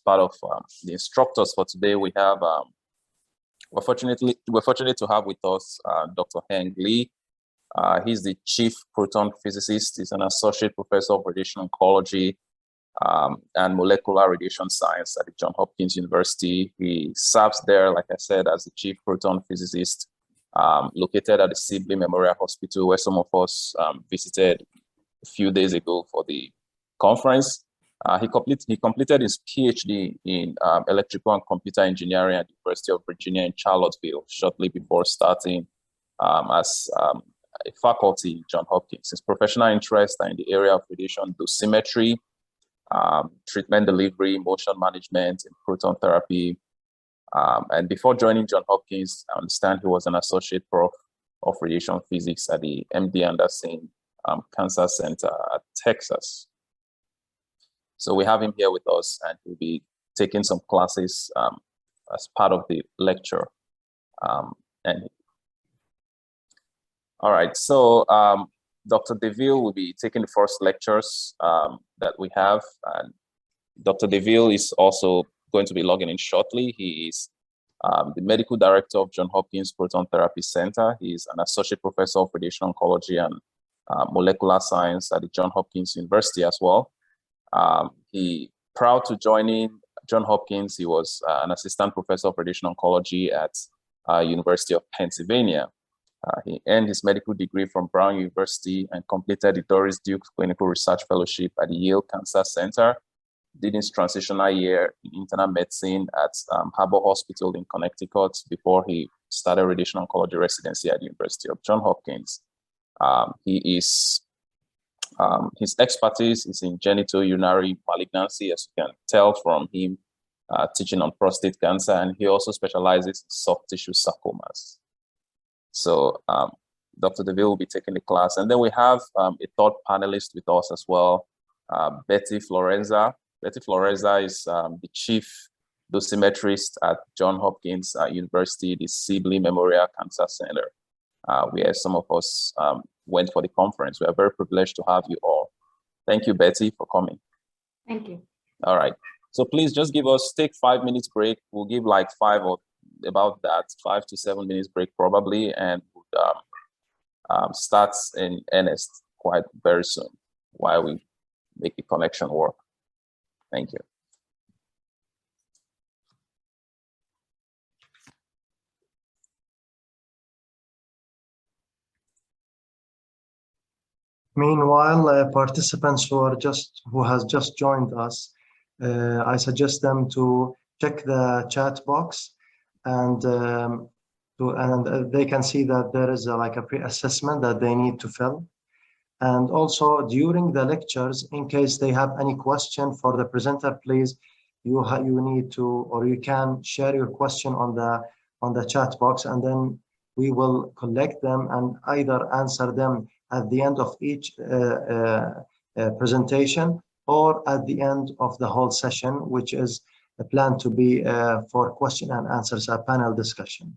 part of the instructors for today, we have we're fortunate to have with us Dr. Heng Lee. He's the chief proton physicist. He's an associate professor of radiation oncology and molecular radiation science at the Johns Hopkins University. He serves there, like I said, as the chief proton physicist, located at the Sibley Memorial Hospital, where some of us visited a few days ago for the conference. He completed his PhD in electrical and computer engineering at the University of Virginia in Charlottesville shortly before starting as a faculty at Johns Hopkins. His professional interests are in the area of radiation dosimetry, treatment delivery, motion management, and proton therapy. And before joining Johns Hopkins, I understand he was an associate prof of radiation physics at the MD Anderson Cancer Center at Texas. So we have him here with us, and he'll be taking some classes as part of the lecture. All right, so Dr. DeVille will be taking the first lectures that we have. And Dr. DeVille is also going to be logging in shortly. He is the medical director of Johns Hopkins Proton Therapy Center. He is an associate professor of radiation oncology and molecular science at the Johns Hopkins University as well. He, proud to joining Johns Hopkins, he was an assistant professor of radiation oncology at University of Pennsylvania. He earned his medical degree from Brown University and completed the Doris Duke Clinical Research Fellowship at the Yale Cancer Center. Did his transitional year in internal medicine at Harbor Hospital in Connecticut before he started radiation oncology residency at the University of Johns Hopkins. His expertise is in genitourinary malignancy, as you can tell from him teaching on prostate cancer, and he also specializes in soft tissue sarcomas. So Dr. DeVille will be taking the class. And then we have a third panelist with us as well, Betty Florenza. Betty Florenza is the chief dosimetrist at Johns Hopkins University, the Sibley Memorial Cancer Center, where some of us went for the conference. We are very privileged to have you all. Thank you, Betty, for coming. Thank you. All right. So please just take 5 minutes break. We'll give like 5 to 7 minutes break probably, and we'll start in earnest quite very soon while we make the connection work. Thank you. Meanwhile, participants who has just joined us, I suggest them to check the chat box, and they can see that there is like a pre-assessment that they need to fill. And also during the lectures, in case they have any question for the presenter, please, you can share your question on the chat box, and then we will collect them and either answer them at the end of each presentation or at the end of the whole session, which is planned to be for question and answers, a panel discussion.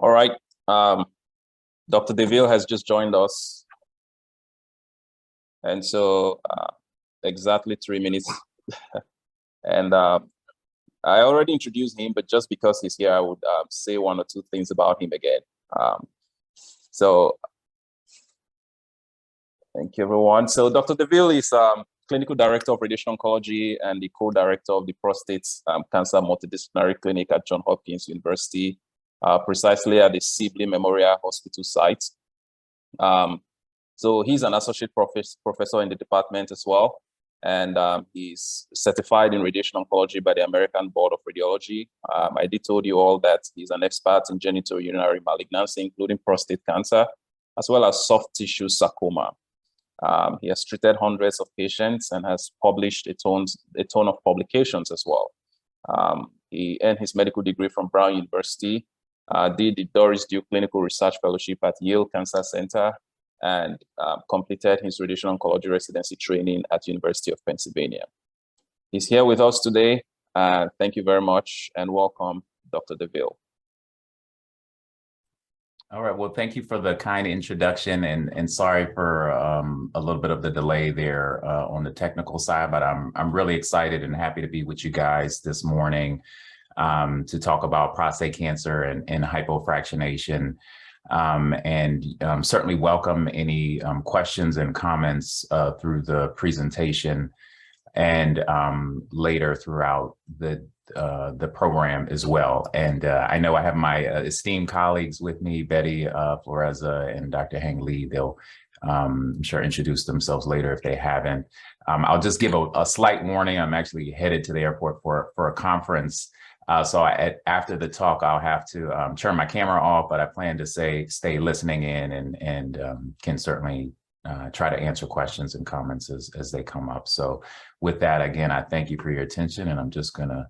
All right. Dr. DeVille has just joined us. And so exactly 3 minutes. And I already introduced him, but just because he's here, I would say 1 or 2 things about him again. So thank you, everyone. So Dr. DeVille is Clinical Director of Radiation Oncology and the Co-Director of the Prostate Cancer Multidisciplinary Clinic at Johns Hopkins University, precisely at the Sibley Memorial Hospital site. So he's an associate professor in the department as well. And he's certified in radiation oncology by the American Board of Radiology. I did told you all that he's an expert in genitourinary malignancy, including prostate cancer, as well as soft tissue sarcoma. He has treated hundreds of patients and has published a ton of publications as well. He earned his medical degree from Brown University, did the Doris Duke Clinical Research Fellowship at Yale Cancer Center, and completed his radiation oncology residency training at University of Pennsylvania. He's here with us today. Thank you very much and welcome, Dr. DeVille. All right, well, thank you for the kind introduction and sorry for a little bit of the delay there on the technical side, but I'm really excited and happy to be with you guys this morning to talk about prostate cancer and hypofractionation. And certainly welcome any questions and comments through the presentation and later throughout the program as well. And I know I have my esteemed colleagues with me, Betty Floreza and Dr. Heng Lee. They'll, I'm sure, introduce themselves later if they haven't. I'll just give a slight warning. I'm actually headed to the airport for a conference. So after the talk, I'll have to turn my camera off, but I plan to stay listening in and can certainly try to answer questions and comments as they come up. So with that, again, I thank you for your attention, and I'm just going to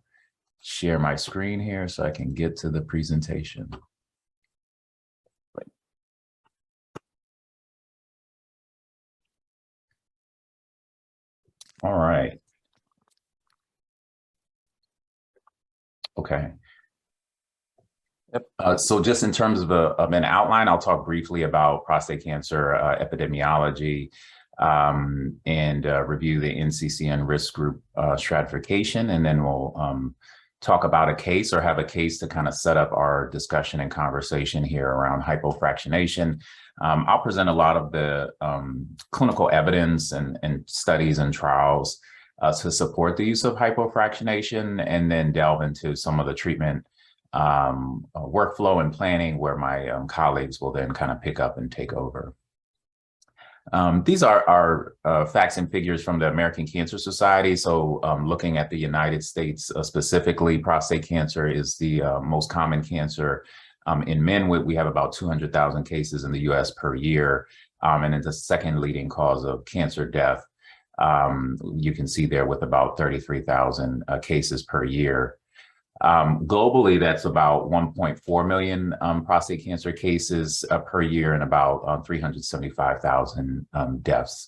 share my screen here so I can get to the presentation. All right. Okay. Yep. So just in terms of an outline, I'll talk briefly about prostate cancer epidemiology and review the NCCN risk group stratification, and then we'll talk about a case or have a case to kind of set up our discussion and conversation here around hypofractionation. I'll present a lot of the clinical evidence and studies and trials to support the use of hypofractionation, and then delve into some of the treatment workflow and planning where my colleagues will then kind of pick up and take over. These are facts and figures from the American Cancer Society. So looking at the United States specifically, prostate cancer is the most common cancer in men. We have about 200,000 cases in the US per year, and it's the second leading cause of cancer death. You can see there with about 33,000 cases per year. Globally, that's about 1.4 million prostate cancer cases per year and about 375,000 deaths.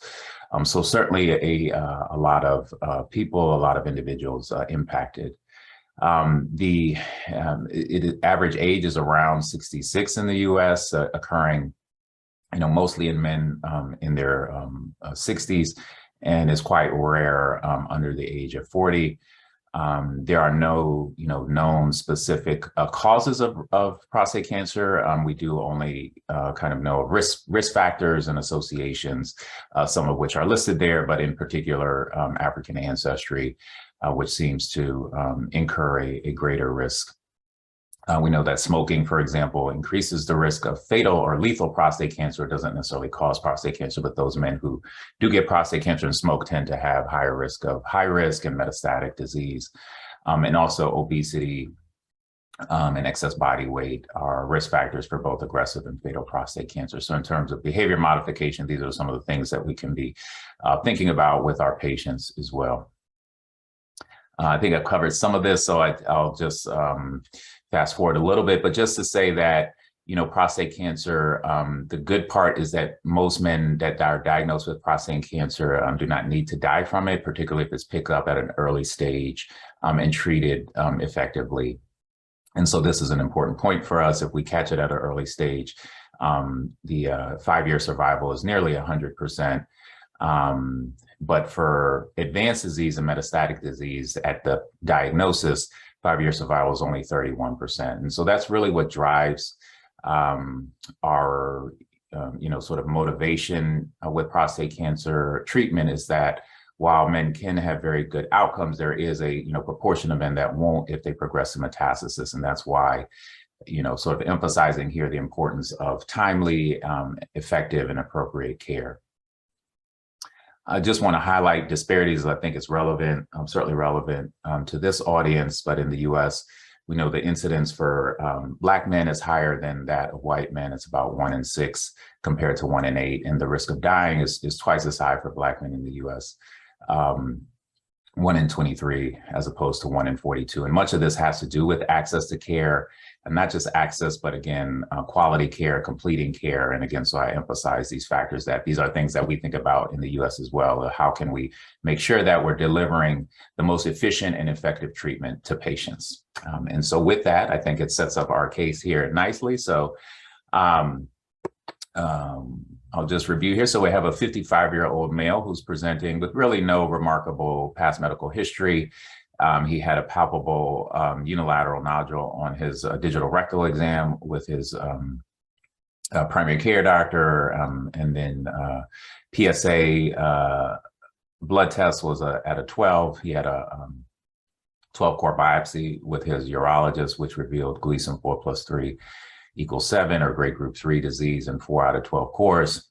So certainly a lot of people, a lot of individuals impacted. The average age is around 66 in the U.S., occurring, mostly in men in their 60s, and is quite rare under the age of 40. There are no, known specific causes of prostate cancer. We do only kind of know risk factors and associations, some of which are listed there, but in particular, African ancestry, which seems to incur a greater risk. We know that smoking, for example, increases the risk of fatal or lethal prostate cancer. It doesn't necessarily cause prostate cancer, but those men who do get prostate cancer and smoke tend to have higher risk of high risk and metastatic disease. And also obesity and excess body weight are risk factors for both aggressive and fatal prostate cancer. So in terms of behavior modification, these are some of the things that we can be thinking about with our patients as well. I think I've covered some of this, so I'll just fast forward a little bit, but just to say that, prostate cancer, the good part is that most men that are diagnosed with prostate cancer do not need to die from it, particularly if it's picked up at an early stage and treated effectively. And so this is an important point for us. If we catch it at an early stage, the 5-year survival is nearly 100%. But for advanced disease and metastatic disease at the diagnosis, 5-year survival is only 31%. And so that's really what drives our, sort of motivation with prostate cancer treatment, is that while men can have very good outcomes, there is a, proportion of men that won't if they progress to metastasis. And that's why, sort of emphasizing here the importance of timely, effective, and appropriate care. I just want to highlight disparities. I think it's relevant, certainly relevant to this audience, but in the US, we know the incidence for Black men is higher than that of white men. It's about 1 in 6 compared to 1 in 8. And the risk of dying is twice as high for Black men in the US, 1 in 23, as opposed to 1 in 42. And much of this has to do with access to care, and not just access, but again, quality care, completing care. And again, so I emphasize these factors, that these are things that we think about in the US as well. How can we make sure that we're delivering the most efficient and effective treatment to patients? And so with that, I think it sets up our case here nicely. So I'll just review here. So we have a 55-year-old male who's presenting with really no remarkable past medical history. He had a palpable unilateral nodule on his digital rectal exam with his primary care doctor, and then PSA blood test was at a 12. He had a 12-core biopsy with his urologist, which revealed Gleason 4+3 = 7, or grade group 3 disease in 4 out of 12 cores.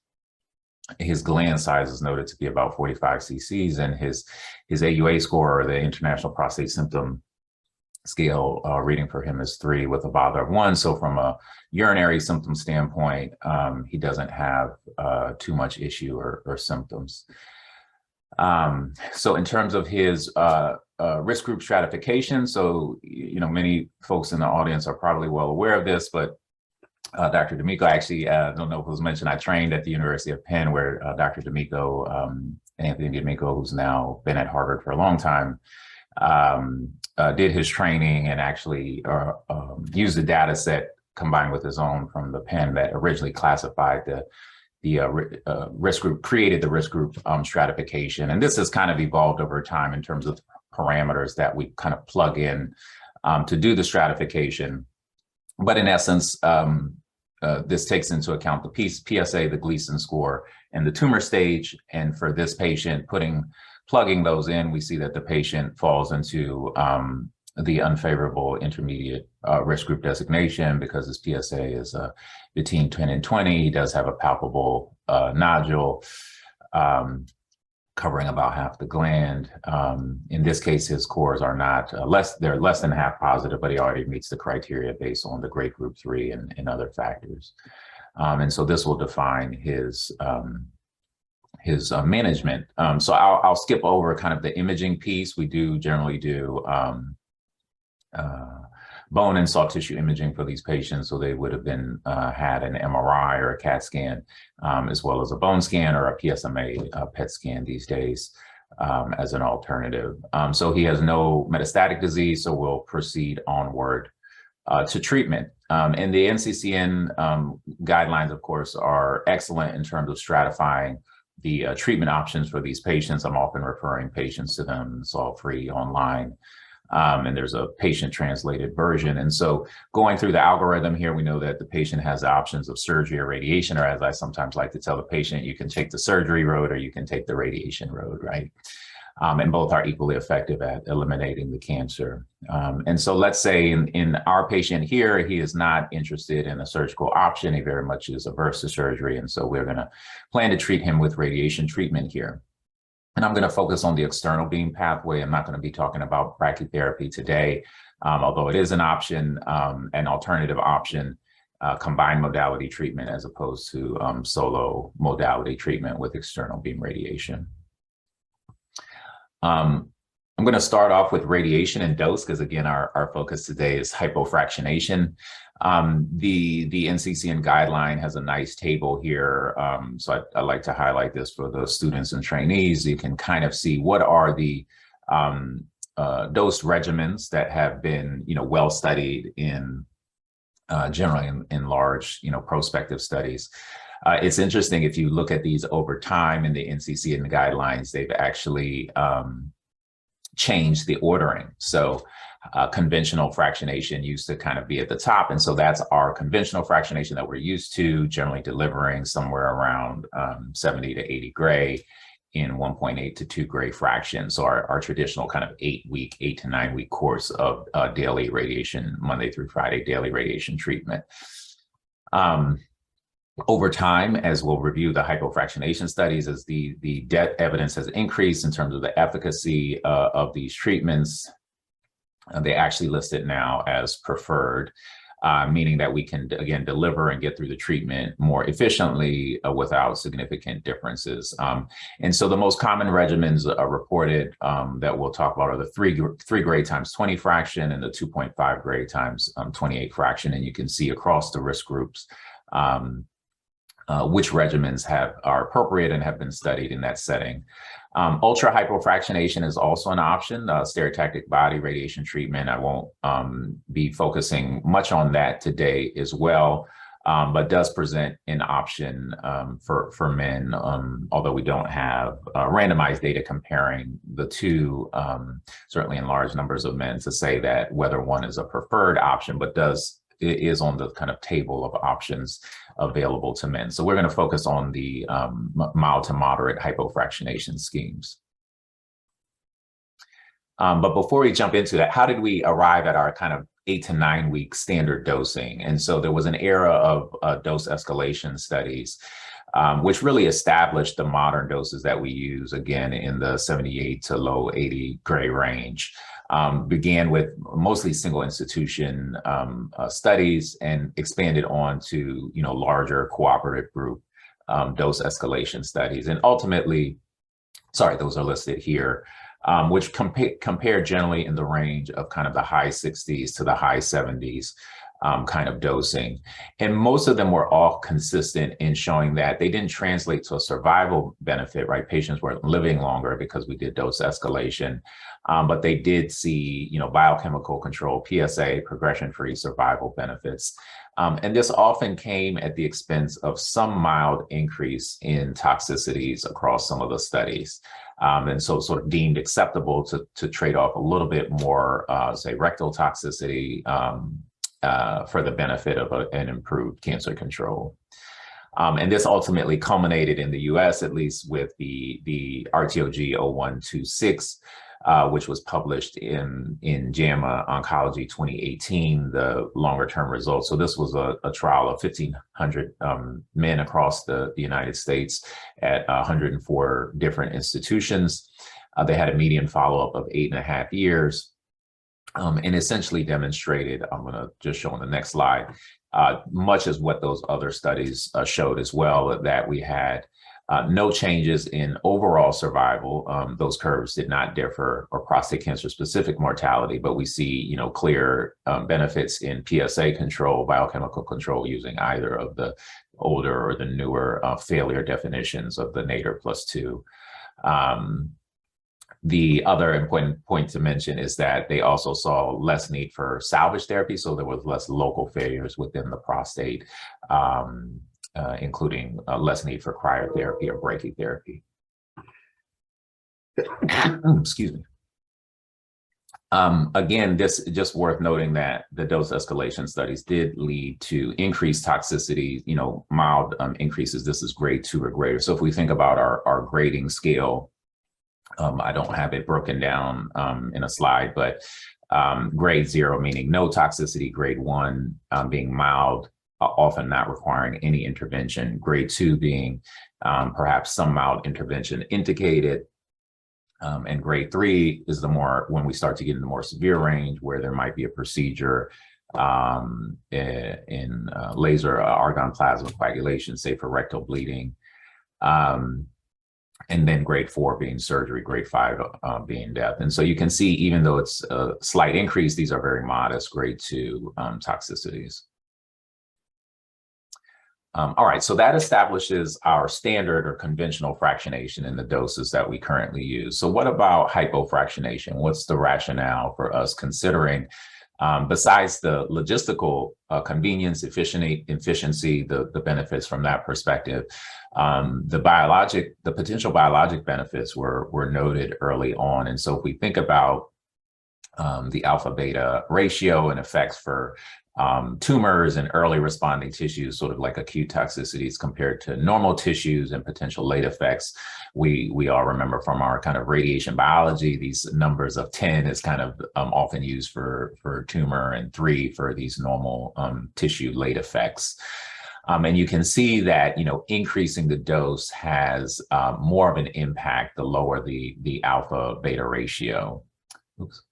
His gland size is noted to be about 45 cc's, and his AUA score, or the International Prostate Symptom Scale, reading for him is 3 with a bother of 1. So from a urinary symptom standpoint, he doesn't have too much issue or symptoms. So in terms of his risk group stratification, so many folks in the audience are probably well aware of this, but Dr. D'Amico, actually, I don't know if it was mentioned, I trained at the University of Penn, where Dr. D'Amico, Anthony D'Amico, who's now been at Harvard for a long time, did his training and actually used the data set combined with his own from the Penn that originally classified the risk group, created the risk group stratification. And this has kind of evolved over time in terms of parameters that we kind of plug in to do the stratification. But in essence, this takes into account the PSA, the Gleason score, and the tumor stage. And for this patient, plugging those in, we see that the patient falls into the unfavorable intermediate risk group designation, because his PSA is between 10 and 20. He does have a palpable nodule covering about half the gland. In this case, his cores are not they're less than half positive, but he already meets the criteria based on the grade group 3 and other factors. And so this will define his management. So I'll skip over kind of the imaging piece. We do generally do bone and soft tissue imaging for these patients. So they would have been had an MRI or a CAT scan, as well as a bone scan or a PSMA PET scan these days as an alternative. So he has no metastatic disease, so we'll proceed onward to treatment. And the NCCN guidelines, of course, are excellent in terms of stratifying the treatment options for these patients. I'm often referring patients to them. It's all free online. And there's a patient translated version. And so going through the algorithm here, we know that the patient has the options of surgery or radiation, or as I sometimes like to tell the patient, you can take the surgery road or you can take the radiation road, right? And both are equally effective at eliminating the cancer. And so let's say in our patient here, he is not interested in a surgical option. He very much is averse to surgery. And so we're gonna plan to treat him with radiation treatment here. And I'm going to focus on the external beam pathway. I'm not going to be talking about brachytherapy today, although it is an option, an alternative option, combined modality treatment as opposed to solo modality treatment with external beam radiation. I'm going to start off with radiation and dose, because again, our focus today is hypofractionation. The NCCN guideline has a nice table here. So I like to highlight this for the students and trainees. You can kind of see what are the dose regimens that have been, well studied in generally in large, prospective studies. It's interesting if you look at these over time in the NCC and the guidelines, they've actually changed the ordering. So conventional fractionation used to kind of be at the top. And so that's our conventional fractionation that we're used to, generally delivering somewhere around 70 to 80 gray in 1.8 to 2 gray fractions. So our traditional kind of 8 to 9 week course of daily radiation, Monday through Friday, daily radiation treatment. Over time, as we'll review the hypofractionation studies, as the evidence has increased in terms of the efficacy of these treatments, they actually list it now as preferred, meaning that we can, again, deliver and get through the treatment more efficiently without significant differences. And so the most common regimens reported that we'll talk about are the 3 gray times 20 fraction and the 2.5 gray times 28 fraction. And you can see across the risk groups which regimens are appropriate and have been studied in that setting. Ultra hypofractionation is also an option, stereotactic body radiation treatment. I won't be focusing much on that today as well, but does present an option for men, although we don't have randomized data comparing the two, certainly in large numbers of men, to say that whether one is a preferred option, but is on the kind of table of options available to men. So we're going to focus on the mild to moderate hypofractionation schemes. But before we jump into that, how did we arrive at our kind of 8 to 9 week standard dosing? And so there was an era of dose escalation studies, which really established the modern doses that we use, again, in the 78 to low 80 gray range. Began with mostly single institution studies and expanded on to larger cooperative group dose escalation studies. And ultimately, sorry, those are listed here, which compare generally in the range of kind of the high 60s to the high 70s kind of dosing. And most of them were all consistent in showing that they didn't translate to a survival benefit, right? Patients weren't living longer because we did dose escalation, but they did see, biochemical control, PSA, progression-free survival benefits. And this often came at the expense of some mild increase in toxicities across some of the studies. And so sort of deemed acceptable to trade off a little bit more, say, rectal toxicity for the benefit of an improved cancer control. And this ultimately culminated in the US, at least, with the RTOG 0126, which was published in JAMA Oncology 2018, the longer term results. So this was a trial of 1,500 men across the United States at 104 different institutions. They had a median follow-up of 8.5 years. And essentially demonstrated, I'm going to just show on the next slide, much as what those other studies showed as well, that we had no changes in overall survival. Those curves did not differ, or prostate cancer specific mortality, but we see, clear benefits in PSA control, biochemical control, using either of the older or the newer failure definitions of the nadir +2. The other important point to mention is that they also saw less need for salvage therapy. So there was less local failures within the prostate, including less need for cryotherapy or brachytherapy. Excuse me. Again, this is just worth noting that the dose escalation studies did lead to increased toxicity, mild increases. This is grade 2 or greater. So if we think about our grading scale, I don't have it broken down in a slide, but grade 0 meaning no toxicity, grade 1 being mild, often not requiring any intervention, grade 2 being perhaps some mild intervention indicated, and grade 3 is when we start to get in the more severe range, where there might be a procedure in laser argon plasma coagulation, say for rectal bleeding. And then grade 4 being surgery, grade 5 being death. And so you can see, even though it's a slight increase, these are very modest grade 2 toxicities. All right, so that establishes our standard or conventional fractionation in the doses that we currently use. So what about hypofractionation? What's the rationale for us considering, besides the logistical convenience, efficiency, the benefits from that perspective, the potential biologic benefits were noted early on. And so if we think about the alpha beta ratio and effects for tumors and early responding tissues, sort of like acute toxicities compared to normal tissues and potential late effects. We all remember from our kind of radiation biology, these numbers of 10 is kind of often used for tumor and 3 for these normal tissue late effects. And you can see that, increasing the dose has more of an impact the lower the alpha beta ratio. Oops.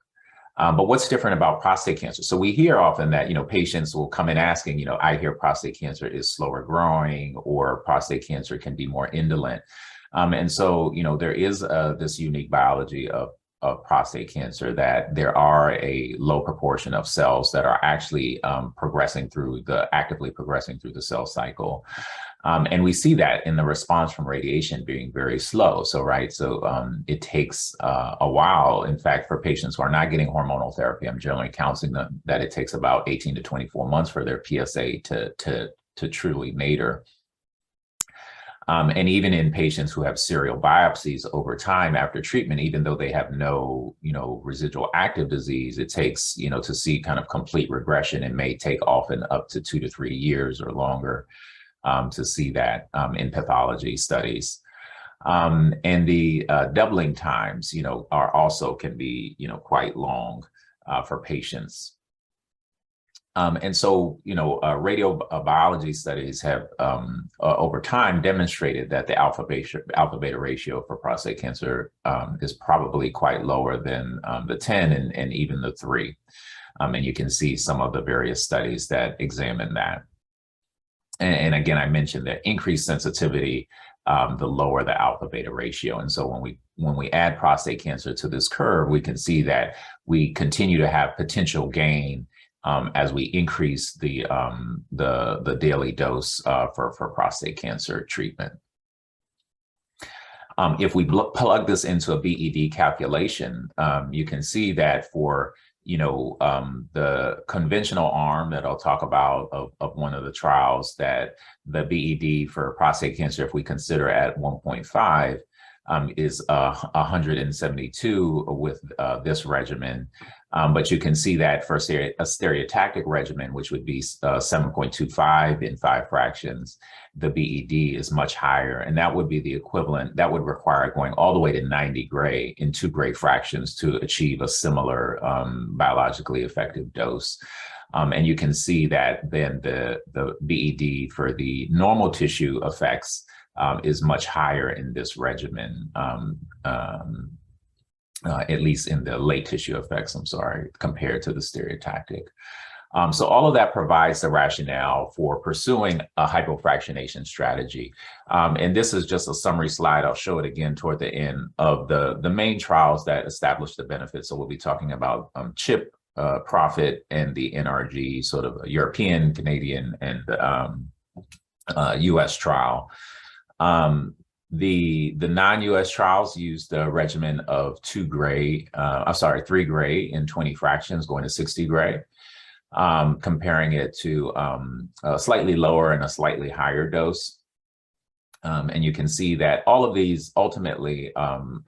But what's different about prostate cancer? So we hear often that, patients will come in asking, I hear prostate cancer is slower growing or prostate cancer can be more indolent. And so, there is this unique biology of prostate cancer that there are a low proportion of cells that are actually actively progressing through the cell cycle. And we see that in the response from radiation being very slow. So, it takes a while. In fact, for patients who are not getting hormonal therapy, I'm generally counseling them that it takes about 18 to 24 months for their PSA to truly nadir. And even in patients who have serial biopsies over time after treatment, even though they have no, residual active disease, it takes, to see kind of complete regression. It may take often up to 2 to 3 years or longer to see that in pathology studies. And the doubling times, are also can be, quite long for patients. And so, radiobiology studies have over time demonstrated that the alpha beta ratio for prostate cancer is probably quite lower than the 10 and even the 3. And you can see some of the various studies that examine that. And again, I mentioned that increased sensitivity, the lower the alpha beta ratio. And so when we add prostate cancer to this curve, we can see that we continue to have potential gain as we increase the daily dose for prostate cancer treatment. If we plug this into a BED calculation, you can see that for the conventional arm that I'll talk about of one of the trials, that the BED for prostate cancer, if we consider at 1.5, is 172 with this regimen. But you can see that for a stereotactic regimen, which would be 7.25 in 5 fractions, the BED is much higher. And that would be the equivalent, that would require going all the way to 90 gray in 2 gray fractions to achieve a similar biologically effective dose. And you can see that then the BED for the normal tissue effects is much higher in this regimen, at least in the late tissue effects, compared to the stereotactic. So all of that provides the rationale for pursuing a hypofractionation strategy. And this is just a summary slide. I'll show it again toward the end of the main trials that establish the benefits. So we'll be talking about CHIP, PROPHET, and the NRG, sort of a European, Canadian, and US trial. The non-US trials used the regimen of 3 gray in 20 fractions going to 60 gray, comparing it to a slightly lower and a slightly higher dose. And you can see that all of these ultimately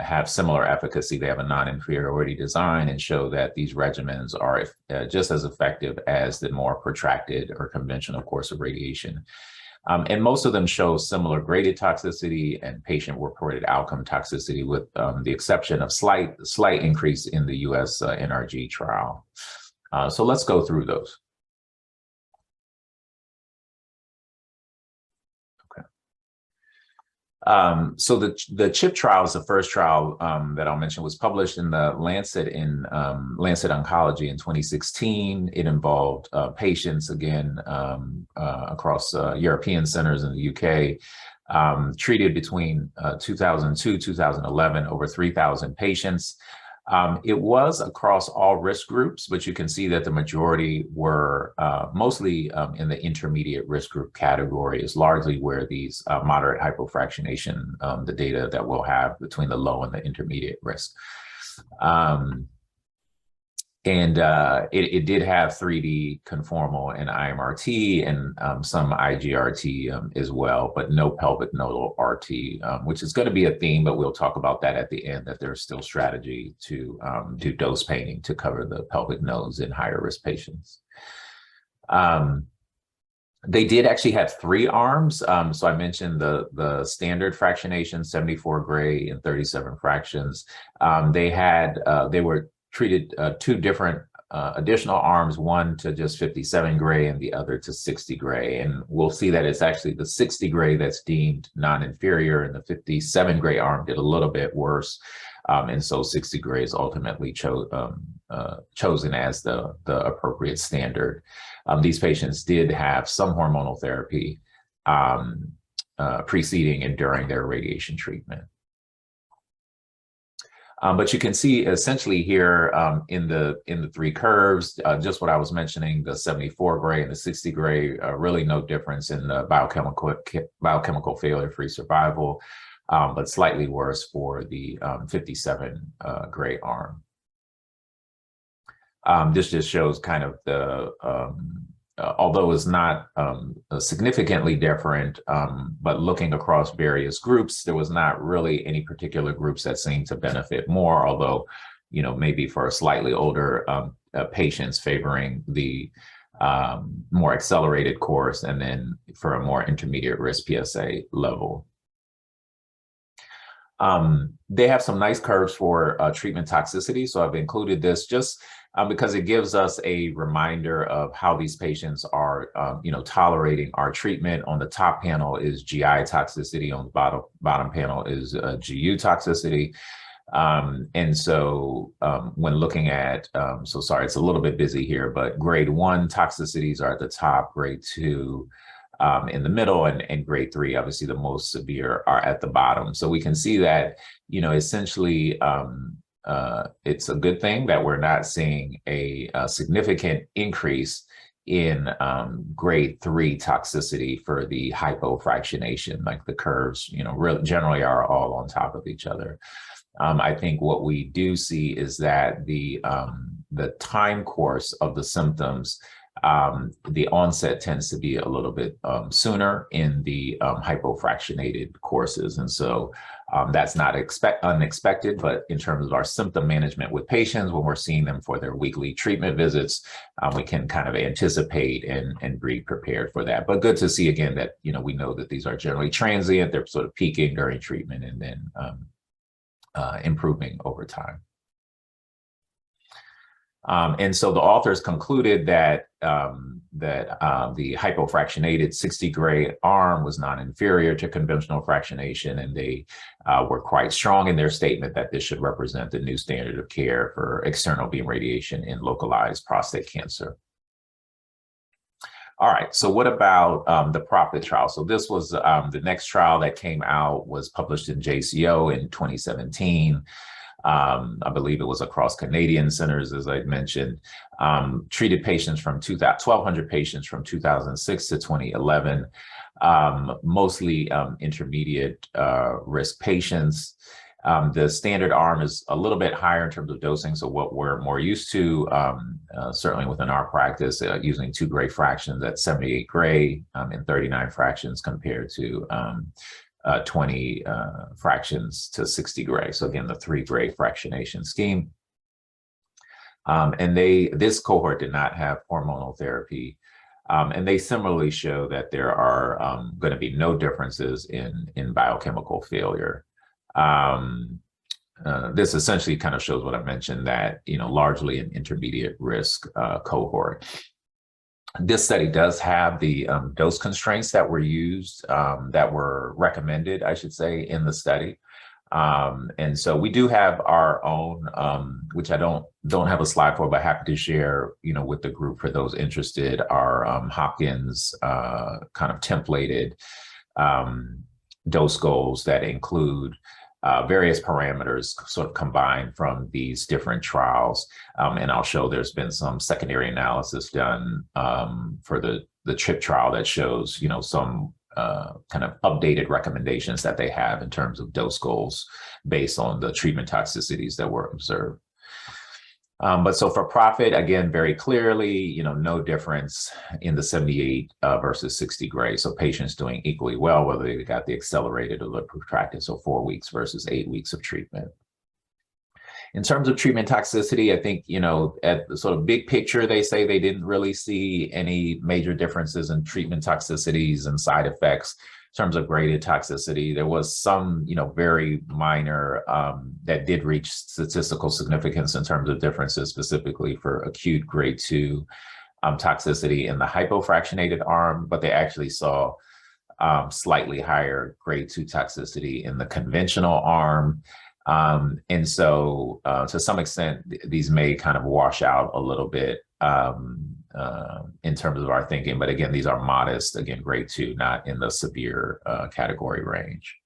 have similar efficacy. They have a non-inferiority design and show that these regimens are just as effective as the more protracted or conventional course of radiation. And most of them show similar graded toxicity and patient-reported outcome toxicity, with the exception of slight increase in the US NRG trial. So let's go through those. Okay. So the CHIP trial is the first trial that I'll mention, was published in the Lancet Oncology in 2016. It involved patients, again, across European centers in the UK, treated between 2002, 2011, over 3,000 patients. It was across all risk groups, but you can see that the majority were mostly in the intermediate risk group category, is largely where these moderate hypofractionation, the data that we'll have between the low and the intermediate risk. It did have 3D conformal and IMRT and some IGRT as well, but no pelvic nodal RT, which is going to be a theme, but we'll talk about that at the end, that there's still strategy to do dose painting to cover the pelvic nodes in higher risk patients. They did actually have 3 arms. So I mentioned the standard fractionation, 74 gray and 37 fractions. They were treated 2 different additional arms, one to just 57 gray and the other to 60 gray. And we'll see that it's actually the 60 gray that's deemed non-inferior, and the 57 gray arm did a little bit worse. And so 60 gray is ultimately chosen as the appropriate standard. These patients did have some hormonal therapy preceding and during their radiation treatment. But you can see essentially here in the 3 curves, just what I was mentioning, the 74 gray and the 60 gray, really no difference in the biochemical failure-free survival, but slightly worse for the 57 gray arm. This just shows kind of the, although it's not significantly different, but looking across various groups, there was not really any particular groups that seemed to benefit more, although, you know, maybe for slightly older patients favoring the more accelerated course, and then for a more intermediate risk PSA level. They have some nice curves for treatment toxicity. So I've included this just because it gives us a reminder of how these patients are, tolerating our treatment. On the top panel is GI toxicity. On the bottom panel is GU toxicity. And so when looking at, so sorry, it's a little bit busy here, but grade 1 toxicities are at the top, grade 2 in the middle, and grade 3, obviously the most severe, are at the bottom. So we can see that, essentially it's a good thing that we're not seeing a significant increase in grade 3 toxicity for the hypofractionation, like the curves, really generally are all on top of each other. I think what we do see is that the time course of the symptoms, the onset tends to be a little bit sooner in the hypofractionated courses. And so that's not unexpected, but in terms of our symptom management with patients, when we're seeing them for their weekly treatment visits, we can kind of anticipate and be prepared for that. But good to see again that, we know that these are generally transient, they're sort of peaking during treatment and then improving over time. And so the authors concluded that the hypofractionated 60 gray arm was non-inferior to conventional fractionation, and they were quite strong in their statement that this should represent the new standard of care for external beam radiation in localized prostate cancer. All right, so what about the PROPHET trial? So this was the next trial that came out, was published in JCO in 2017. I believe it was across Canadian centers, as I mentioned, treated patients from 1,200 patients from 2006 to 2011, mostly intermediate risk patients. The standard arm is a little bit higher in terms of dosing. So what we're more used to, certainly within our practice, using 2 gray fractions at 78 gray and 39 fractions compared to 20 fractions to 60 gray. So again, the 3 gray fractionation scheme. And this cohort did not have hormonal therapy. And they similarly show that there are going to be no differences in biochemical failure. This essentially kind of shows what I mentioned, that, largely an intermediate risk cohort. This study does have the dose constraints that were used, that were recommended, I should say, in the study. And so we do have our own, which I don't have a slide for, but happy to share, with the group for those interested, our Hopkins kind of templated dose goals that include various parameters sort of combined from these different trials. And I'll show there's been some secondary analysis done for the CHIP trial that shows, some kind of updated recommendations that they have in terms of dose goals based on the treatment toxicities that were observed. But so for profit, again, very clearly, no difference in the 78 versus 60 gray. So patients doing equally well, whether they got the accelerated or the protracted, so 4 weeks versus 8 weeks of treatment. In terms of treatment toxicity, I think, at the sort of big picture, they say they didn't really see any major differences in treatment toxicities and side effects. In terms of graded toxicity, there was some, very minor that did reach statistical significance in terms of differences, specifically for acute grade 2 toxicity in the hypofractionated arm, but they actually saw slightly higher grade 2 toxicity in the conventional arm. And so to some extent, these may kind of wash out a little bit in terms of our thinking. But again, these are modest, again, grade 2, not in the severe category range.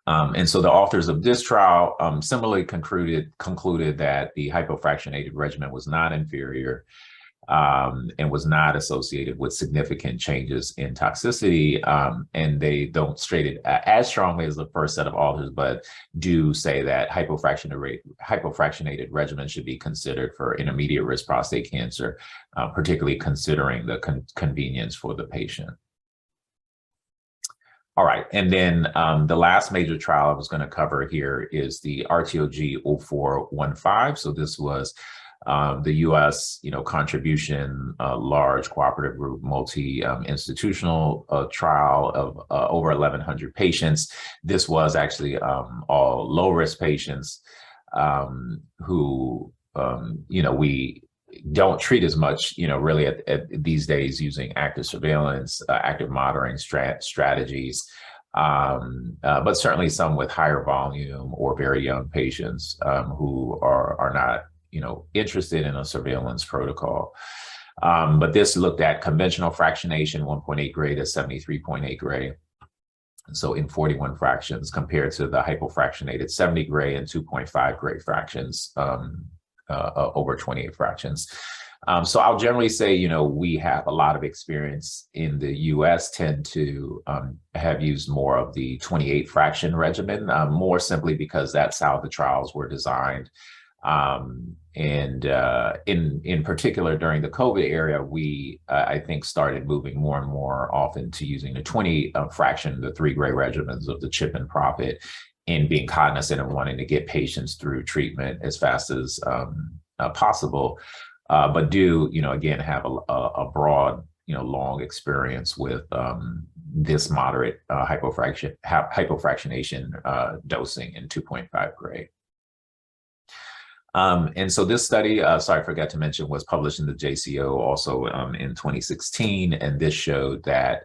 And so the authors of this trial similarly concluded that the hypofractionated regimen was not inferior and was not associated with significant changes in toxicity. And they don't state it as strongly as the first set of authors, but do say that hypofractionated regimen should be considered for intermediate risk prostate cancer, particularly considering the convenience for the patient. All right, and then the last major trial I was going to cover here is the RTOG 0415. So this was the U.S. contribution, large cooperative group, multi-institutional trial of over 1,100 patients. This was actually all low-risk patients who, we don't treat as much, really at these days using active surveillance, active monitoring strategies, but certainly some with higher volume or very young patients who are not interested in a surveillance protocol. But this looked at conventional fractionation, 1.8 gray to 73.8 gray. So in 41 fractions compared to the hypofractionated 70 gray and 2.5 gray fractions over 28 fractions. So I'll generally say, we have a lot of experience in the US, tend to have used more of the 28 fraction regimen, more simply because that's how the trials were designed. And in particular, during the COVID era, we, I think, started moving more and more often to using the 20 fraction, the 3 gray regimens of the CHIP and PROFIT, and being cognizant of wanting to get patients through treatment as fast as possible. But do, again, have a broad, long experience with this moderate hypofractionation dosing in 2.5 gray. And so this study, sorry, I forgot to mention, was published in the JCO also in 2016. And this showed that,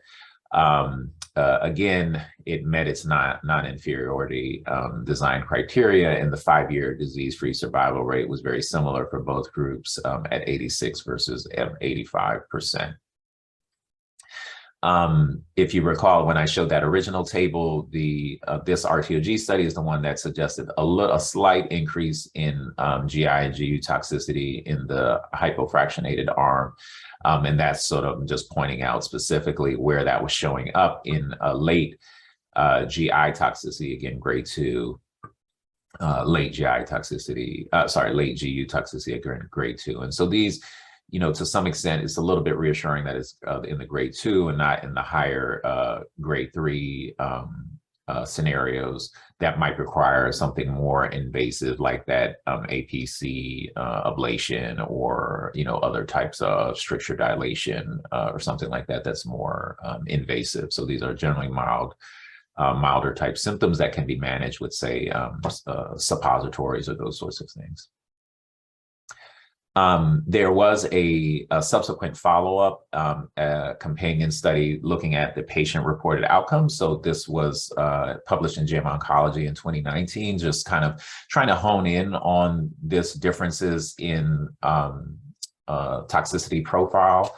again, it met its non-inferiority design criteria, and the 5-year disease-free survival rate was very similar for both groups at 86 versus 85%. If you recall, when I showed that original table, this RTOG study is the one that suggested a slight increase in GI and GU toxicity in the hypofractionated arm. And that's sort of just pointing out specifically where that was showing up in late GI toxicity, again, grade 2, late GI toxicity, late GU toxicity, again, grade 2. And so these, to some extent, it's a little bit reassuring that it's in the grade 2 and not in the higher grade 3 scenarios that might require something more invasive like that APC ablation or, other types of stricture dilation or something like that that's more invasive. So these are generally milder type symptoms that can be managed with, say, suppositories or those sorts of things. There was a subsequent follow-up companion study looking at the patient-reported outcomes. So this was published in JAMA Oncology in 2019, just kind of trying to hone in on this differences in toxicity profile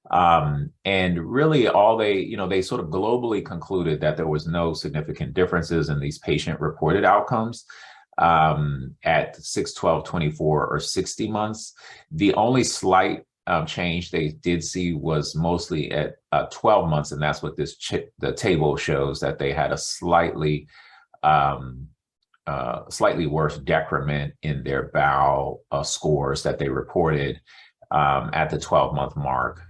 And really all they sort of globally concluded that there was no significant differences in these patient-reported outcomes at 6, 12, 24, or 60 months. The only slight change they did see was mostly at 12 months, and that's what the table shows, that they had a slightly worse decrement in their bowel scores that they reported at the 12-month mark,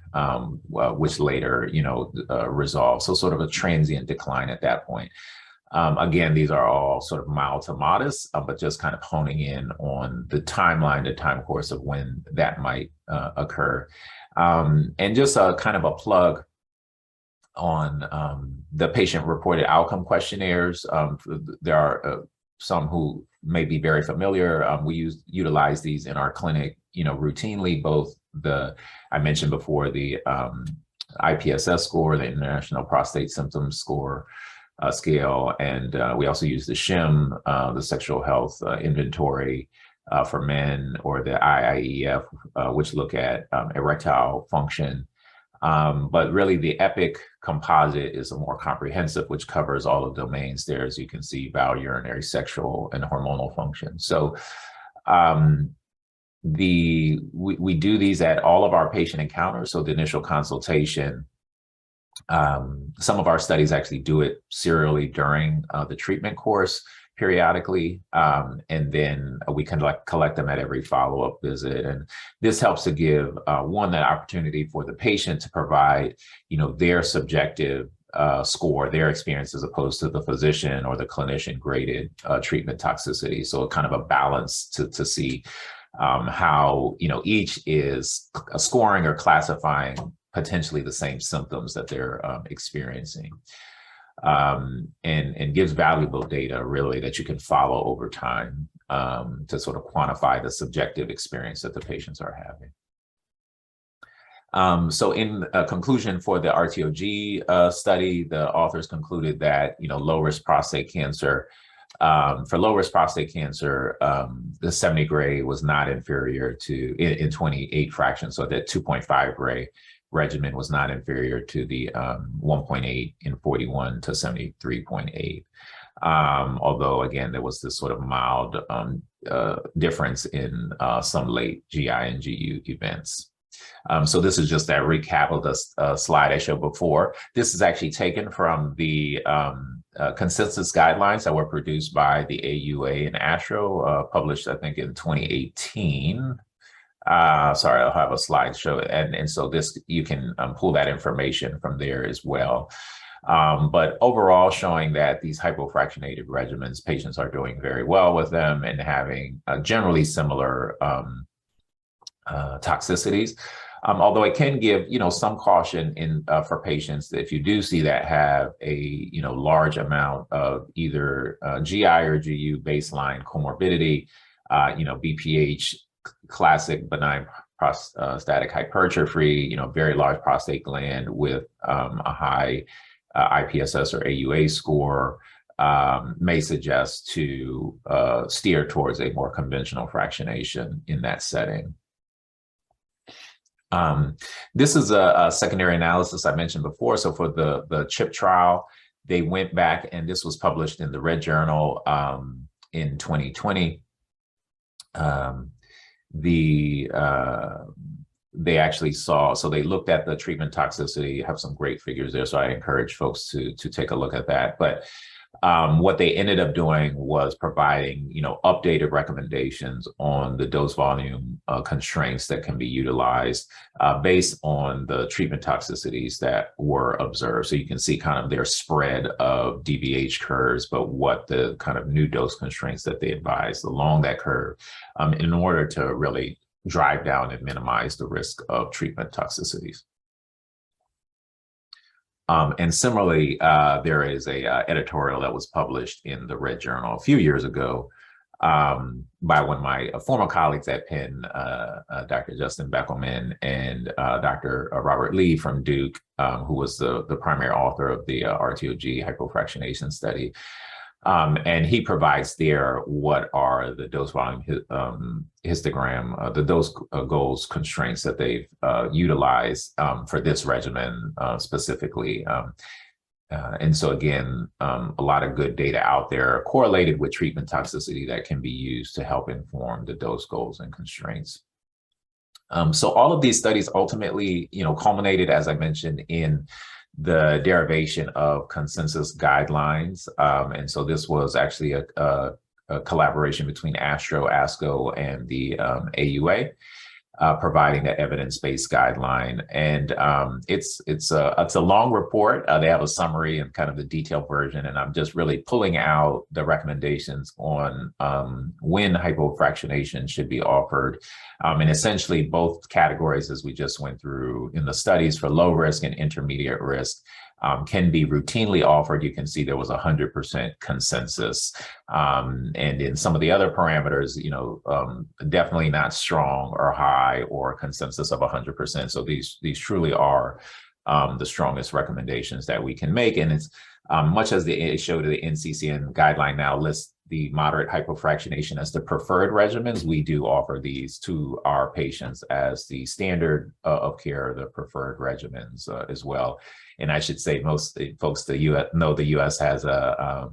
which later, resolved. So sort of a transient decline at that point. Again, these are all sort of mild to modest, but just kind of honing in on the timeline, the time course of when that might occur. And just a kind of a plug on the patient-reported outcome questionnaires. There are some who may be very familiar. We utilize these in our clinic, routinely, both I mentioned before, the IPSS score, the International Prostate Symptoms Score scale, and we also use the SHIM, the Sexual Health Inventory for men, or the IIEF, which look at erectile function. But really the EPIC composite is a more comprehensive, which covers all the domains there, as you can see: bowel, urinary, sexual, and hormonal function. So we do these at all of our patient encounters. So the initial consultation, some of our studies actually do it serially during the treatment course periodically, and then we can collect them at every follow-up visit. And this helps to give that opportunity for the patient to provide, their subjective score, their experience, as opposed to the physician or the clinician graded treatment toxicity. So kind of a balance to see how, each is scoring or classifying potentially the same symptoms that they're experiencing, and gives valuable data, really, that you can follow over time to sort of quantify the subjective experience that the patients are having. So in conclusion for the RTOG study, the authors concluded that, low-risk prostate cancer, for low-risk prostate cancer, the 70 gray was not inferior to, in 28 fractions, so that 2.5 gray regimen was not inferior to the 1.8 in 41 to 73.8. Although, again, there was this sort of mild difference in some late GI and GU events. So this is just that recap of the slide I showed before. This is actually taken from the consensus guidelines that were produced by the AUA and ASTRO, published, I think, in 2018. Sorry, I'll have a slideshow, and so this, you can pull that information from there as well. But overall, showing that these hypofractionated regimens, patients are doing very well with them and having generally similar toxicities. Although it can give, some caution for patients that if you do see that have a, large amount of either GI or GU baseline comorbidity, BPH, classic benign prostatic hypertrophy, very large prostate gland with a high IPSS or AUA score, may suggest to steer towards a more conventional fractionation in that setting. This is a secondary analysis I mentioned before. So for the CHIP trial, they went back, and this was published in the Red Journal in 2020. They actually saw, so they looked at the treatment toxicity, have some great figures there. So I encourage folks to take a look at that. But what they ended up doing was providing, updated recommendations on the dose volume constraints that can be utilized based on the treatment toxicities that were observed. So you can see kind of their spread of DVH curves, but what the kind of new dose constraints that they advised along that curve in order to really drive down and minimize the risk of treatment toxicities. And similarly, there is a editorial that was published in the Red Journal a few years ago by one of my former colleagues at Penn, Dr. Justin Beckelman, and Dr. Robert Lee from Duke, who was the primary author of the RTOG hypofractionation study. And he provides there what are the dose volume histogram, the dose goals constraints that they've utilized for this regimen specifically. And so again, a lot of good data out there correlated with treatment toxicity that can be used to help inform the dose goals and constraints. So all of these studies ultimately, culminated, as I mentioned, in the derivation of consensus guidelines. And so this was actually a collaboration between ASTRO, ASCO, and the AUA. Providing the evidence-based guideline, and it's a long report. They have a summary and kind of the detailed version, and I'm just really pulling out the recommendations on when hypofractionation should be offered, and essentially both categories, as we just went through in the studies for low risk and intermediate risk, can be routinely offered. You can see there was 100% consensus. And in some of the other parameters, definitely not strong or high or consensus of 100%. So these truly are the strongest recommendations that we can make. And it's much as it showed the NCCN guideline now lists the moderate hypofractionation as the preferred regimens, we do offer these to our patients as the standard of care, the preferred regimens as well. And I should say most folks know the U.S. has a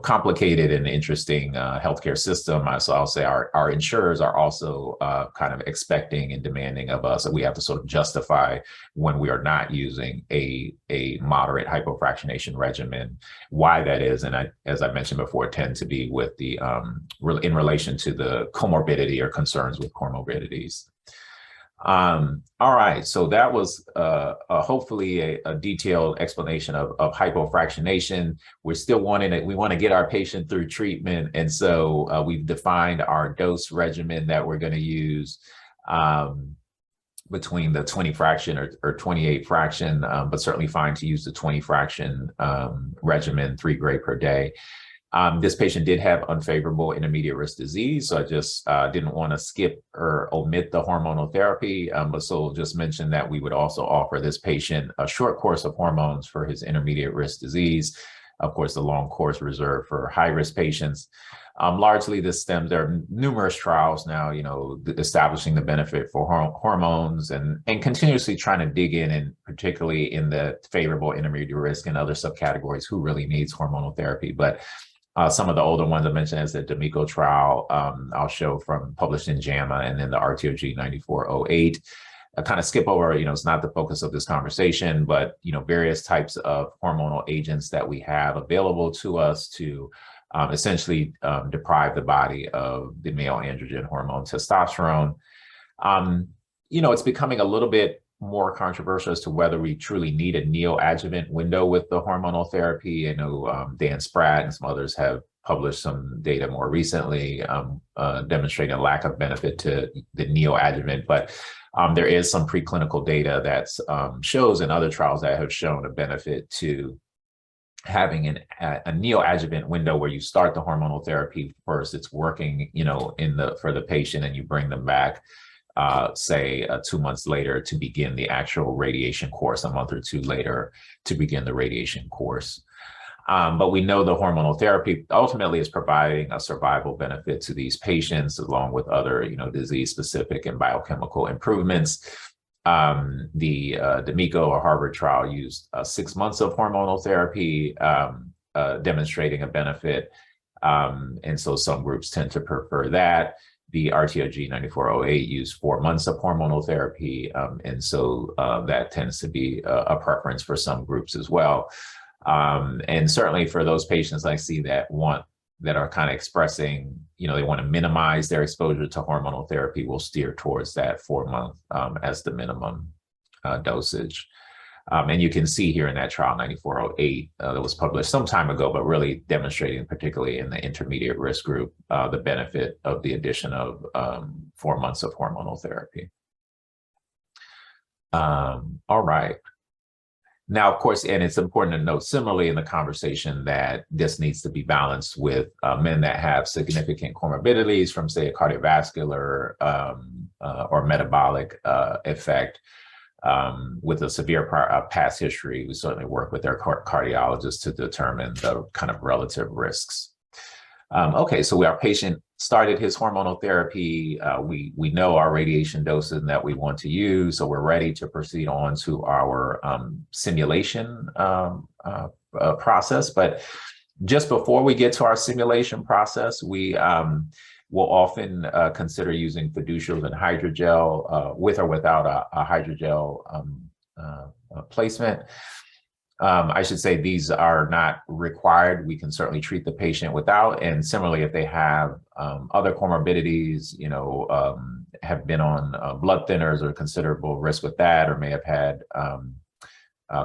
complicated and interesting healthcare system. So I'll say our insurers are also kind of expecting and demanding of us that we have to sort of justify when we are not using a moderate hypofractionation regimen, why that is. And as I mentioned before, tend to be with the in relation to the comorbidity or concerns with comorbidities. All right, so that was hopefully a detailed explanation of hypofractionation. We're still we want to get our patient through treatment, and so we've defined our dose regimen that we're going to use between the 20 fraction or 28 fraction, but certainly fine to use the 20 fraction regimen, 3 gray per day. This patient did have unfavorable intermediate risk disease, so I just didn't want to skip or omit the hormonal therapy, but so just mention that we would also offer this patient a short course of hormones for his intermediate risk disease. Of course, the long course reserved for high-risk patients. Largely, this stems, there are numerous trials now, establishing the benefit for hormones and continuously trying to dig in, and particularly in the favorable intermediate risk and other subcategories who really needs hormonal therapy. But some of the older ones I mentioned is the D'Amico trial, I'll show from published in JAMA, and then the RTOG 9408. I kind of skip over, it's not the focus of this conversation, but, various types of hormonal agents that we have available to us to essentially deprive the body of the male androgen hormone testosterone. It's becoming a little bit more controversial as to whether we truly need a neoadjuvant window with the hormonal therapy. I know Dan Spratt and some others have published some data more recently demonstrating a lack of benefit to the neoadjuvant, but there is some preclinical data that shows, and other trials that have shown a benefit to having a neoadjuvant window where you start the hormonal therapy first. It's working, for the patient, and you bring them back say 2 months later to begin the actual radiation course, a month or 2 later to begin the radiation course. But we know the hormonal therapy ultimately is providing a survival benefit to these patients, along with other, disease-specific and biochemical improvements. The D'Amico or Harvard trial used 6 months of hormonal therapy, demonstrating a benefit. And so some groups tend to prefer that. The RTOG 9408 used 4 months of hormonal therapy. And so that tends to be a preference for some groups as well. And certainly for those patients I see that are kind of expressing, they want to minimize their exposure to hormonal therapy, we'll steer towards that 4 month as the minimum dosage. And you can see here in that trial 9408 that was published some time ago, but really demonstrating, particularly in the intermediate risk group, the benefit of the addition of 4 months of hormonal therapy. All right. Now, of course, and it's important to note similarly in the conversation that this needs to be balanced with men that have significant comorbidities from, say, a cardiovascular or metabolic effect. with a severe past history, we certainly work with their cardiologist to determine the kind of relative risks. Okay, so our patient started his hormonal therapy. We know our radiation doses that we want to use, so we're ready to proceed on to our simulation process. But just before we get to our simulation process, we will often consider using fiducials and hydrogel with or without a hydrogel placement. I should say these are not required. We can certainly treat the patient without. And similarly, if they have other comorbidities, have been on blood thinners or considerable risk with that, or may have had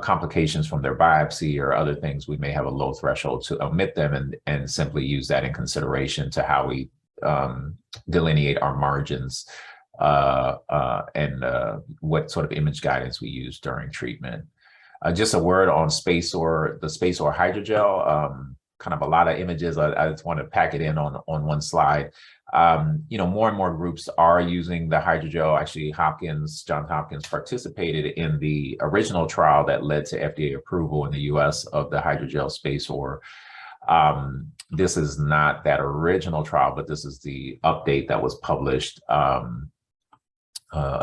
complications from their biopsy or other things, we may have a low threshold to omit them and simply use that in consideration to how we delineate our margins and what sort of image guidance we use during treatment. Just a word on the SpaceOAR hydrogel, kind of a lot of images. I just want to pack it in on one slide. More and more groups are using the hydrogel. Actually, Johns Hopkins participated in the original trial that led to FDA approval in the US of the hydrogel SpaceOAR. This is not that original trial, but this is the update that was published a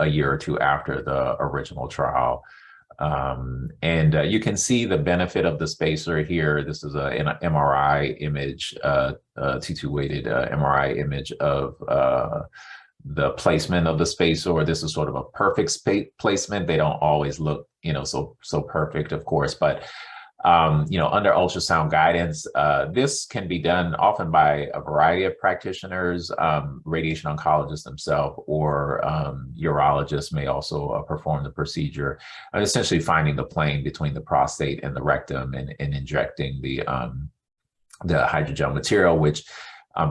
year or two after the original trial. You can see the benefit of the spacer here. This is an MRI image, T2 weighted MRI image of the placement of the spacer. This is sort of a perfect placement. They don't always look, so perfect, of course, but under ultrasound guidance, this can be done often by a variety of practitioners. Radiation oncologists themselves or urologists may also perform the procedure, essentially finding the plane between the prostate and the rectum and injecting the hydrogel material, which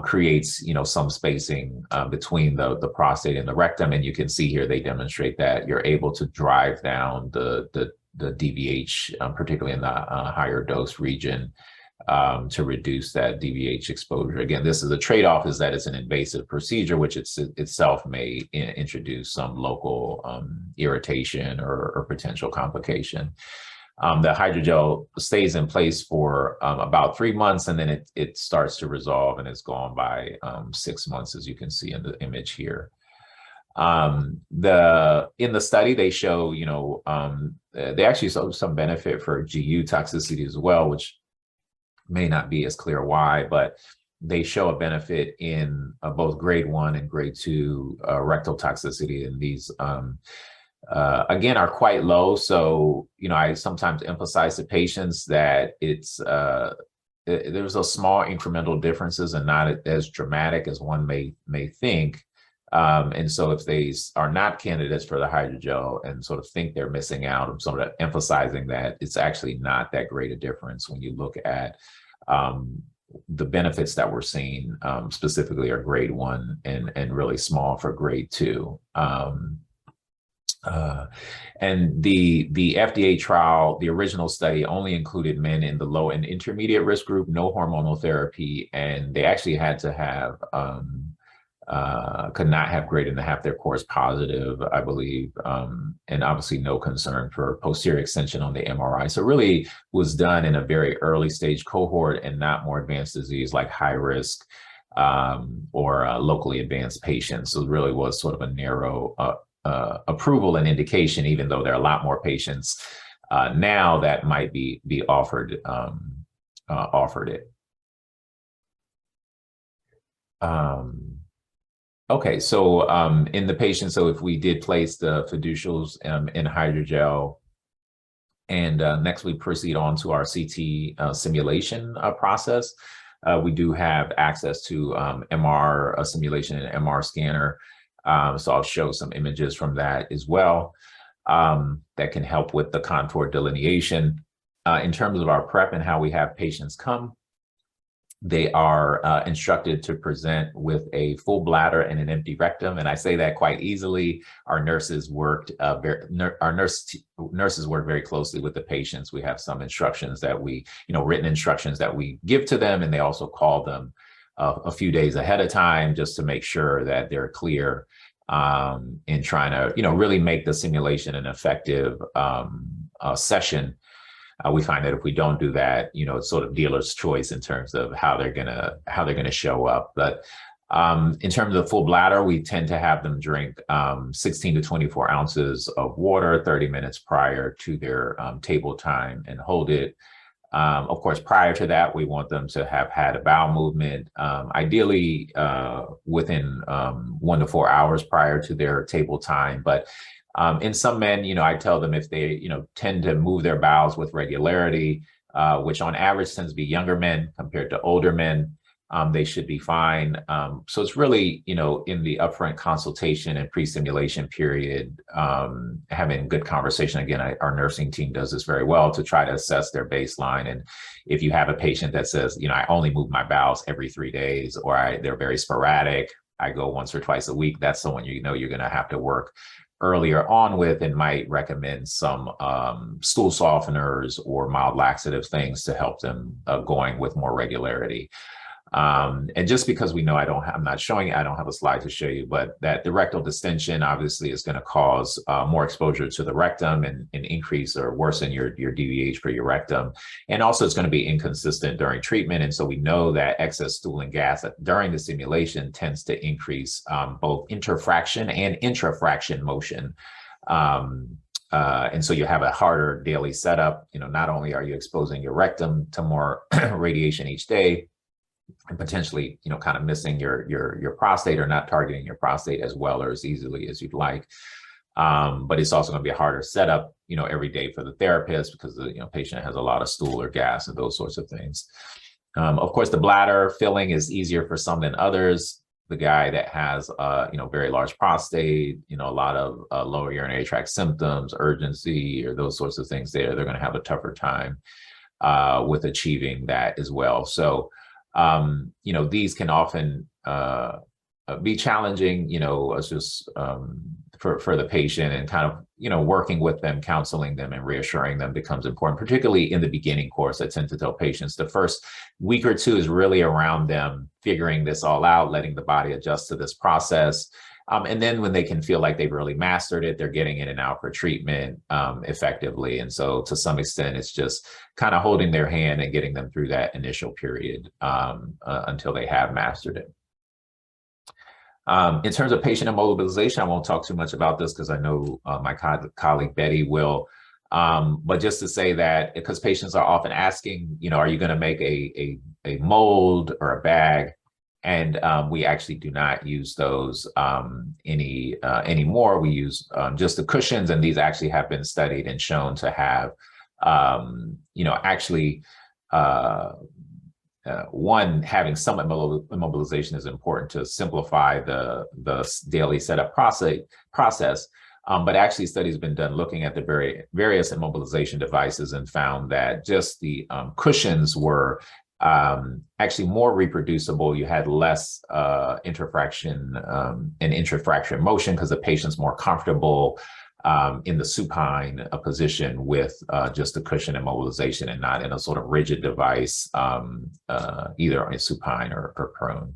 creates, some spacing between the prostate and the rectum. And you can see here, they demonstrate that you're able to drive down the DVH, particularly in the higher dose region, to reduce that DVH exposure. Again, this is a trade-off, is that it's an invasive procedure, which itself may introduce some local irritation or potential complication. The hydrogel stays in place for about 3 months, and then it starts to resolve, and it's gone by 6 months, as you can see in the image here. In the study, they show, they actually saw some benefit for GU toxicity as well, which may not be as clear why, but they show a benefit in both grade 1 and grade 2 rectal toxicity. And these, again, are quite low. So, I sometimes emphasize to patients that there's a small incremental differences and not as dramatic as one may think. And so if they are not candidates for the hydrogel and sort of think they're missing out, I'm sort of emphasizing that it's actually not that great a difference when you look at the benefits that we're seeing, specifically are grade 1 and really small for grade 2. And the FDA trial, the original study, only included men in the low and intermediate risk group, no hormonal therapy, and they actually had to have could not have greater than half their course positive, I believe, and obviously no concern for posterior extension on the MRI. So really was done in a very early stage cohort and not more advanced disease like high risk or locally advanced patients. So it really was sort of a narrow approval and indication, even though there are a lot more patients now that might be offered it. Okay, so in the patient, so if we did place the fiducials in hydrogel, and next we proceed on to our CT simulation process, we do have access to MR simulation and MR scanner. So I'll show some images from that as well that can help with the contour delineation. In terms of our prep and how we have patients come, they are instructed to present with a full bladder and an empty rectum, and I say that quite easily. Our nurses worked nurses work very closely with the patients. We have some instructions that we, written instructions that we give to them, and they also call them a few days ahead of time just to make sure that they're clear in trying to, really make the simulation an effective session. We find that if we don't do that, it's sort of dealer's choice in terms of how they're gonna show up. But in terms of full bladder, we tend to have them drink 16 to 24 ounces of water 30 minutes prior to their table time and hold it. Of course, prior to that, we want them to have had a bowel movement, ideally within 1 to 4 hours prior to their table time. But in some men, I tell them if they, tend to move their bowels with regularity, which on average tends to be younger men compared to older men, they should be fine. So it's really, in the upfront consultation and pre-simulation period, having good conversation. Again, our nursing team does this very well to try to assess their baseline. And if you have a patient that says, I only move my bowels every 3 days, or they're very sporadic, I go once or twice a week, that's someone you're going to have to work earlier on with, and might recommend some stool softeners or mild laxative things to help them going with more regularity. And just because we know I'm not showing it, I don't have a slide to show you, but that the rectal distension obviously is going to cause more exposure to the rectum and increase or worsen your DVH for your rectum. And also it's going to be inconsistent during treatment. And so we know that excess stool and gas during the simulation tends to increase both interfraction and intrafraction motion. And so you have a harder daily setup. Not only are you exposing your rectum to more radiation each day, and potentially, kind of missing your prostate or not targeting your prostate as well or as easily as you'd like. But it's also going to be a harder setup, every day for the therapist, because the patient has a lot of stool or gas and those sorts of things. Of course, the bladder filling is easier for some than others. The guy that has, very large prostate, a lot of lower urinary tract symptoms, urgency, or those sorts of things they're going to have a tougher time with achieving that as well. So, these can often be challenging, it's just for the patient, and kind of, working with them, counseling them and reassuring them becomes important, particularly in the beginning course. I tend to tell patients the first week or two is really around them figuring this all out, letting the body adjust to this process. And then when they can feel like they've really mastered it, they're getting in and out for treatment effectively. And so to some extent, it's just kind of holding their hand and getting them through that initial period until they have mastered it. In terms of patient immobilization, I won't talk too much about this because I know my colleague Betty will. But just to say that, because patients are often asking, are you going to make a mold or a bag? And we actually do not use those anymore. We use just the cushions, and these actually have been studied and shown to have, one, having some immobilization is important to simplify the daily setup process. But actually, studies have been done looking at the various immobilization devices and found that just the cushions were actually more reproducible. You had less interfraction and intrafraction motion because the patient's more comfortable in the supine position with just the cushion immobilization, and not in a sort of rigid device, either in supine or prone.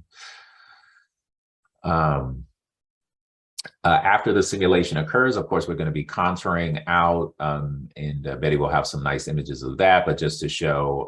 After the simulation occurs, of course, we're going to be contouring out, and Betty will have some nice images of that, but just to show,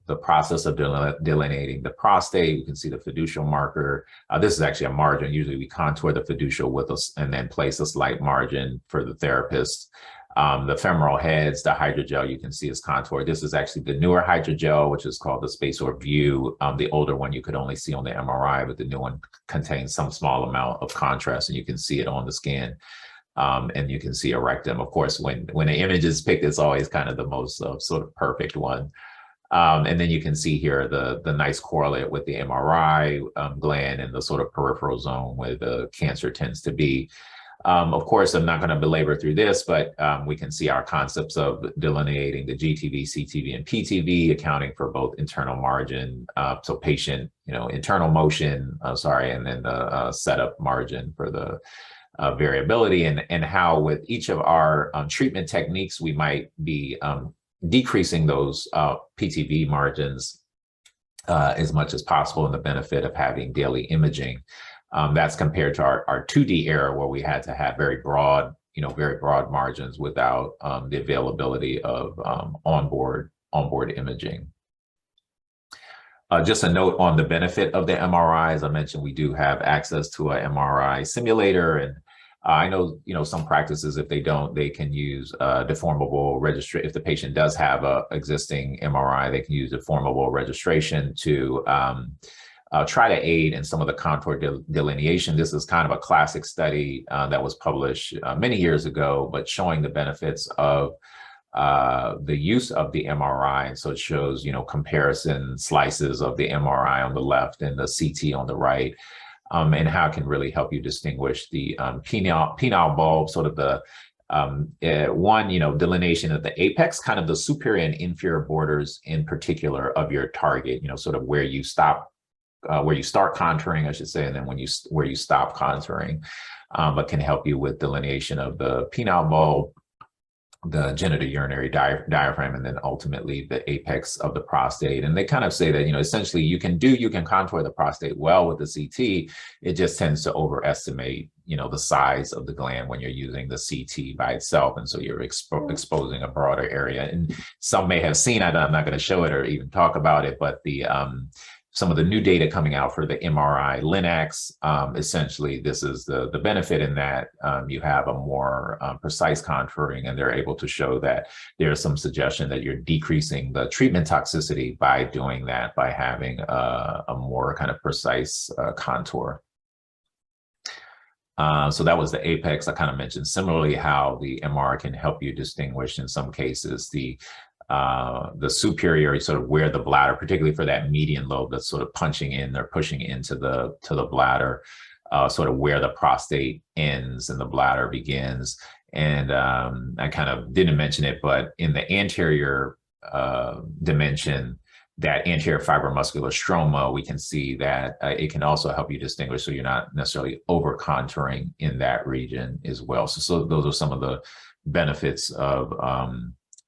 the process of delineating the prostate. You can see the fiducial marker. This is actually a margin. Usually we contour the fiducial with us and then place a slight margin for the therapist. The femoral heads, the hydrogel, you can see is contoured. This is actually the newer hydrogel, which is called the Spacer View. The older one you could only see on the MRI, but the new one contains some small amount of contrast, and you can see it on the scan. And you can see a rectum. Of course, when the image is picked, it's always kind of the most sort of perfect one. And then you can see here the nice correlate with the MRI gland and the sort of peripheral zone where the cancer tends to be. Of course, I'm not going to belabor through this, but we can see our concepts of delineating the GTV, CTV, and PTV, accounting for both internal margin, so patient, internal motion, and then the setup margin for the variability, and how with each of our treatment techniques, we might be decreasing those PTV margins as much as possible, and the benefit of having daily imaging. That's compared to our 2D era where we had to have very broad margins without the availability of onboard imaging. Just a note on the benefit of the MRI. As I mentioned, we do have access to an MRI simulator, and I know, some practices, if they don't, they can use deformable registration. If the patient does have a existing MRI, they can use deformable registration to try to aid in some of the contour delineation. This is kind of a classic study that was published many years ago, but showing the benefits of the use of the MRI. So it shows, comparison slices of the MRI on the left and the CT on the right, and how it can really help you distinguish the penile bulb, sort of the delineation of the apex, kind of the superior and inferior borders in particular of your target, sort of where you stop, where you start contouring, I should say, and then where you stop contouring, but can help you with delineation of the penile bulb, the genitourinary diaphragm, and then ultimately the apex of the prostate. And they kind of say that, essentially you can contour the prostate well with the CT. It just tends to overestimate, the size of the gland when you're using the CT by itself. And so you're exposing a broader area. And some may have seen, I'm not going to show it or even talk about it, but some of the new data coming out for the MRI Linax, essentially this is the benefit in that you have a more precise contouring, and they're able to show that there's some suggestion that you're decreasing the treatment toxicity by doing that, by having a more kind of precise contour. So that was the apex. I kind of mentioned similarly how the MR can help you distinguish in some cases the superior, sort of where the bladder, particularly for that median lobe that's sort of punching in or pushing into the bladder, sort of where the prostate ends and the bladder begins. And I kind of didn't mention it, but in the anterior dimension, that anterior fibromuscular stroma, we can see that it can also help you distinguish, so you're not necessarily over contouring in that region as well. So those are some of the benefits of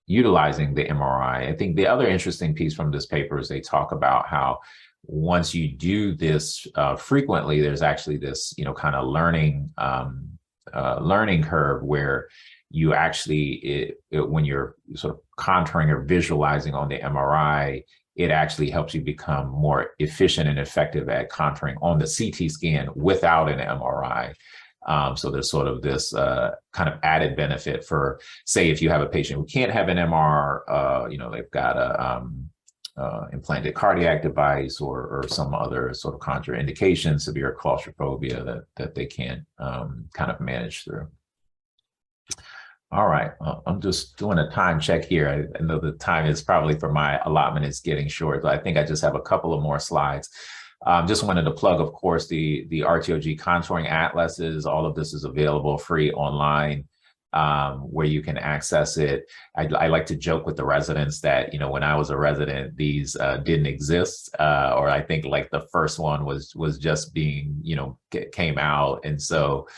utilizing the MRI. I think the other interesting piece from this paper is they talk about how once you do this frequently, there's actually this, kind of learning curve where you actually, when you're sort of contouring or visualizing on the MRI, it actually helps you become more efficient and effective at contouring on the CT scan without an MRI. So there's sort of this kind of added benefit for, say, if you have a patient who can't have an MR, they've got a implanted cardiac device or some other sort of contraindication, severe claustrophobia that they can't kind of manage through. All right, I'm just doing a time check here. I know the time is probably for my allotment is getting short, but I think I just have a couple of more slides. Just wanted to plug, of course, the RTOG contouring atlases. All of this is available free online where you can access it. I like to joke with the residents that, when I was a resident, these didn't exist, or I think like the first one was just being, came out. And so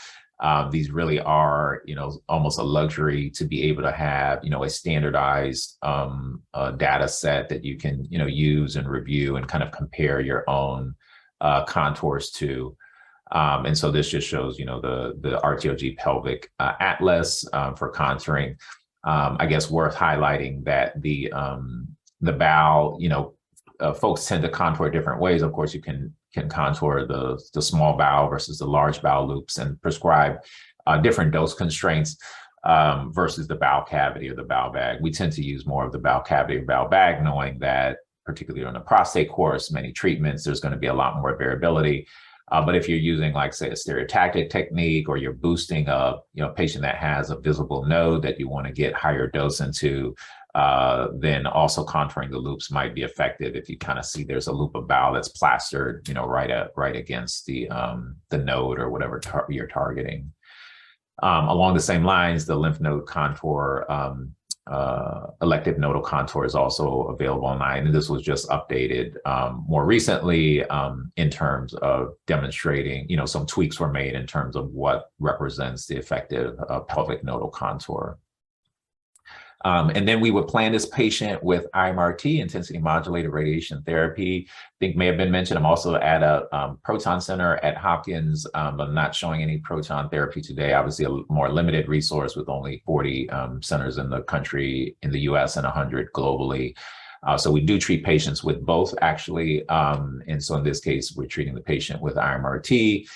these really are, almost a luxury to be able to have, a standardized data set that you can, use and review and kind of compare your own contours to. And so this just shows, the RTOG pelvic atlas for contouring. I guess worth highlighting that the bowel, folks tend to contour different ways. Of course, you can contour the small bowel versus the large bowel loops and prescribe different dose constraints versus the bowel cavity or the bowel bag. We tend to use more of the bowel cavity or bowel bag, knowing that particularly on the prostate course, many treatments, there's going to be a lot more variability. But if you're using, like, say, a stereotactic technique, or you're boosting a patient that has a visible node that you want to get higher dose into, then also contouring the loops might be effective if you kind of see there's a loop of bowel that's plastered, right against the node or whatever you're targeting. Along the same lines, the lymph node contour, elective nodal contour is also available online, and this was just updated more recently in terms of demonstrating, some tweaks were made in terms of what represents the effective pelvic nodal contour. And then we would plan this patient with IMRT, intensity modulated radiation therapy. I think may have been mentioned, I'm also at a proton center at Hopkins. I'm not showing any proton therapy today, obviously a more limited resource with only 40 centers in the country, in the US, and 100 globally. So we do treat patients with both, actually. And so in this case, we're treating the patient with IMRT.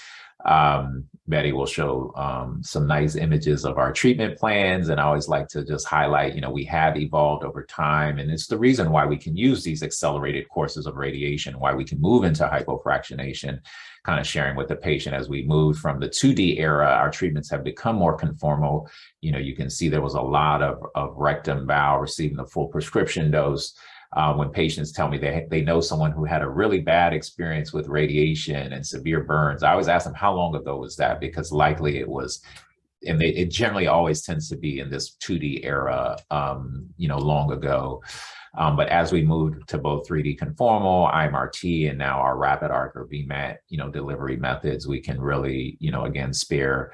Betty will show some nice images of our treatment plans. And I always like to just highlight, you know, we have evolved over time. And it's the reason why we can use these accelerated courses of radiation, why we can move into hypofractionation, kind of sharing with the patient as we moved from the 2D era, our treatments have become more conformal. You know, you can see there was a lot of rectum valve receiving the full prescription dose. When patients tell me they know someone who had a really bad experience with radiation and severe burns, I always ask them, how long ago was that? Because likely it was, and it generally always tends to be in this 2D era, you know, long ago. But as we moved to both 3D conformal, IMRT, and now our rapid arc or VMAT, you know, delivery methods, we can really, you know, again, spare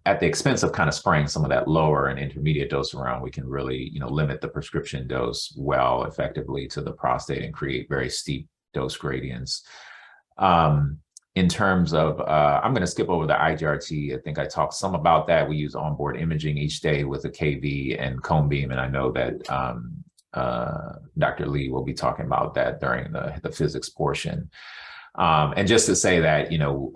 at the expense of kind of spraying some of that lower and intermediate dose around, we can really, you know, limit the prescription dose well effectively to the prostate and create very steep dose gradients. In terms of, I'm going to skip over the IGRT. I think I talked some about that. We use onboard imaging each day with a KV and cone beam, and I know that Dr. Lee will be talking about that during the physics portion. And just to say that, you know,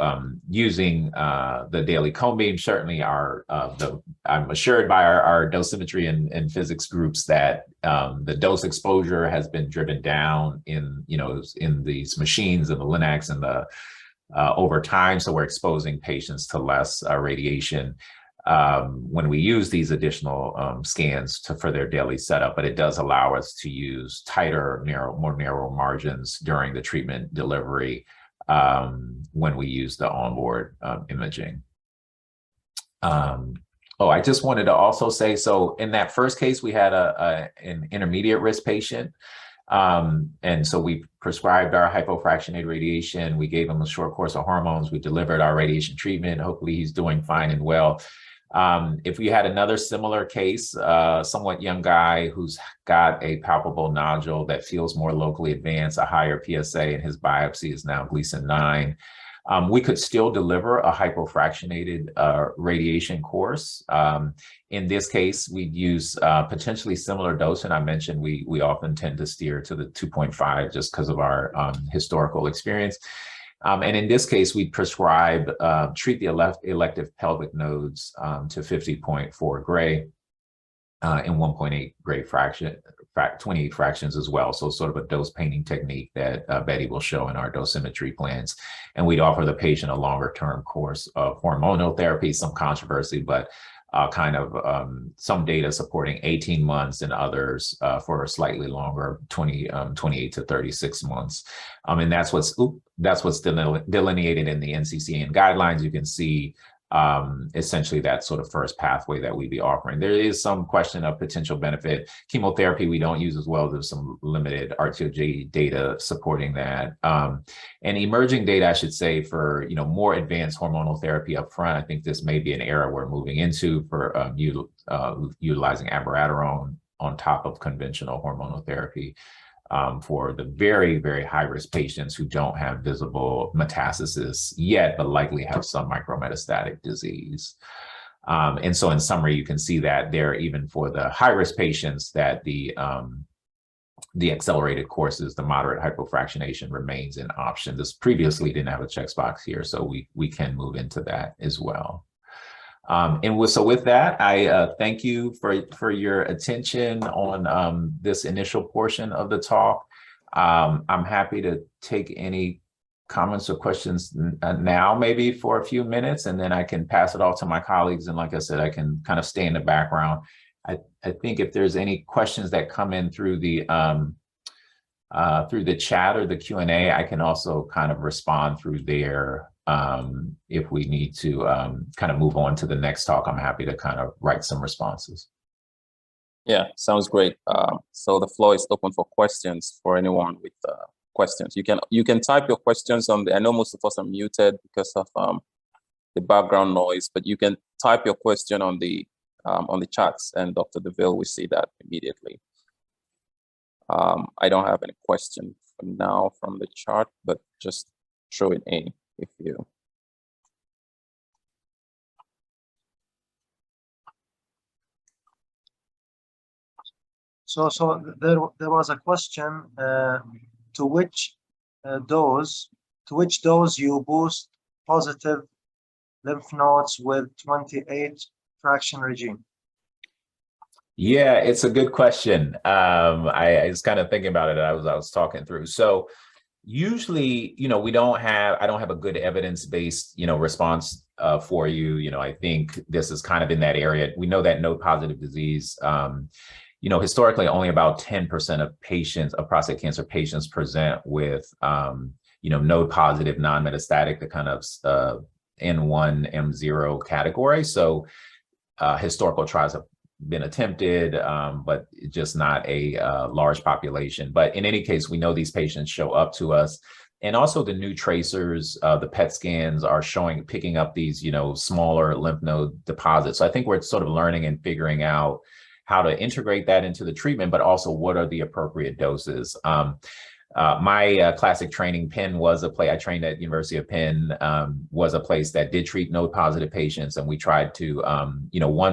using the daily cone beam, certainly I'm assured by our dosimetry and physics groups that the dose exposure has been driven down in, you know, in these machines and the Linacs and the over time. So we're exposing patients to less radiation when we use these additional scans for their daily setup, but it does allow us to use tighter, more narrow margins during the treatment delivery when we use the onboard imaging. Oh, I just wanted to also say, so in that first case, we had an intermediate risk patient. And so we prescribed our hypofractionated radiation. We gave him a short course of hormones. We delivered our radiation treatment. Hopefully he's doing fine and well. If we had another similar case, somewhat young guy who's got a palpable nodule that feels more locally advanced, a higher PSA, and his biopsy is now Gleason 9, we could still deliver a hypofractionated radiation course. In this case, we'd use potentially similar dose, and I mentioned we often tend to steer to the 2.5 just because of our historical experience. And in this case, we prescribe, treat the elective pelvic nodes to 50.4 gray in 1.8 gray fraction, 28 fractions as well. So sort of a dose painting technique that Betty will show in our dosimetry plans. And we'd offer the patient a longer term course of hormonal therapy, some controversy, but kind of some data supporting 18 months and others for a slightly longer 28 to 36 months. And that's what's delineated in the NCCN guidelines. You can see essentially that sort of first pathway that we'd be offering. There is some question of potential benefit. Chemotherapy we don't use as well. There's some limited RTOJ data supporting that. And emerging data, I should say, for more advanced hormonal therapy up front. I think this may be an era we're moving into for utilizing abiraterone on top of conventional hormonal therapy. For the very, very high-risk patients who don't have visible metastasis yet, but likely have some micrometastatic disease. And so in summary, you can see that there, even for the high-risk patients, that the accelerated courses, the moderate hypofractionation remains an option. This previously didn't have a checkbox here, so we can move into that as well. So with that, I thank you for your attention on this initial portion of the talk. I'm happy to take any comments or questions now, maybe for a few minutes, and then I can pass it off to my colleagues. And like I said, I can kind of stay in the background. I think if there's any questions that come in through the chat or the Q&A, I can also kind of respond through there. If we need to kind of move on to the next talk, I'm happy to kind of write some responses. Yeah, sounds great. So the floor is open for questions for anyone with questions. You can type your questions on the, I know most of us are muted because of the background noise, but you can type your question on the on the charts, and Dr. DeVille will see that immediately. I don't have any question for now from the chart, but just throw it in if you. So there was a question to which dose you boost positive lymph nodes with 28 fraction regime. Yeah, it's a good question. I was kind of thinking about it. I was talking through. So usually, I don't have a good evidence-based, response for you. I think this is kind of in that area. We know that node positive disease, historically only about 10% of prostate cancer patients present with, node positive non-metastatic, the kind of N1, M0 category. So historical trials have been attempted, but just not a large population. But in any case, we know these patients show up to us. And also the new tracers, the PET scans are picking up these, smaller lymph node deposits. So I think we're sort of learning and figuring out how to integrate that into the treatment, but also what are the appropriate doses. My classic training, Penn was a place, I trained at University of Penn, was a place that did treat node positive patients. And we tried to,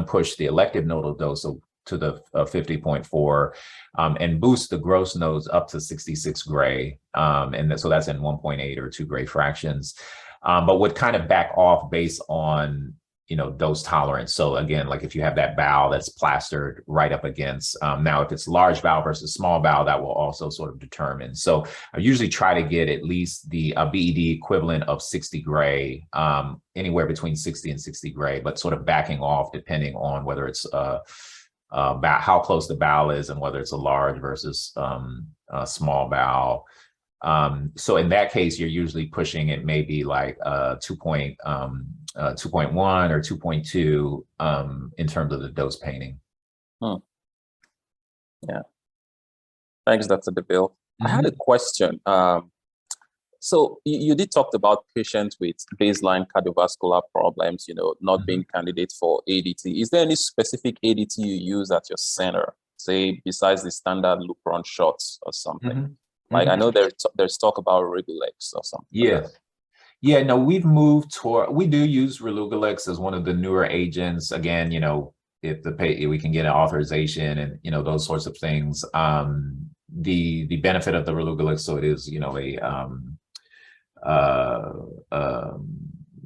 push the elective nodal dose to the 50.4 and boost the gross nodes up to 66 gray. So that's in 1.8 or 2 gray fractions, but would kind of back off based on dose tolerance. So again, like if you have that bowel that's plastered right up against, now if it's large bowel versus small bowel, that will also sort of determine. So I usually try to get at least the BED equivalent of 60 gray, anywhere between 60 and 60 gray, but sort of backing off depending on whether it's how close the bowel is and whether it's a large versus a small bowel. So in that case, you're usually pushing it maybe like 2.1 or 2.2 in terms of the dose painting. Yeah. Thanks, Dr. DeVille. I had a question. So you did talk about patients with baseline cardiovascular problems, not being candidates for ADT. Is there any specific ADT you use at your center, say, besides the standard Lupron shots or something? Like I know there's talk about Regulex or something. Yeah. Yeah, no, we've moved toward, we do use Relugelix as one of the newer agents. Again, if we can get an authorization and, those sorts of things. The benefit of the Relugelix, so it is,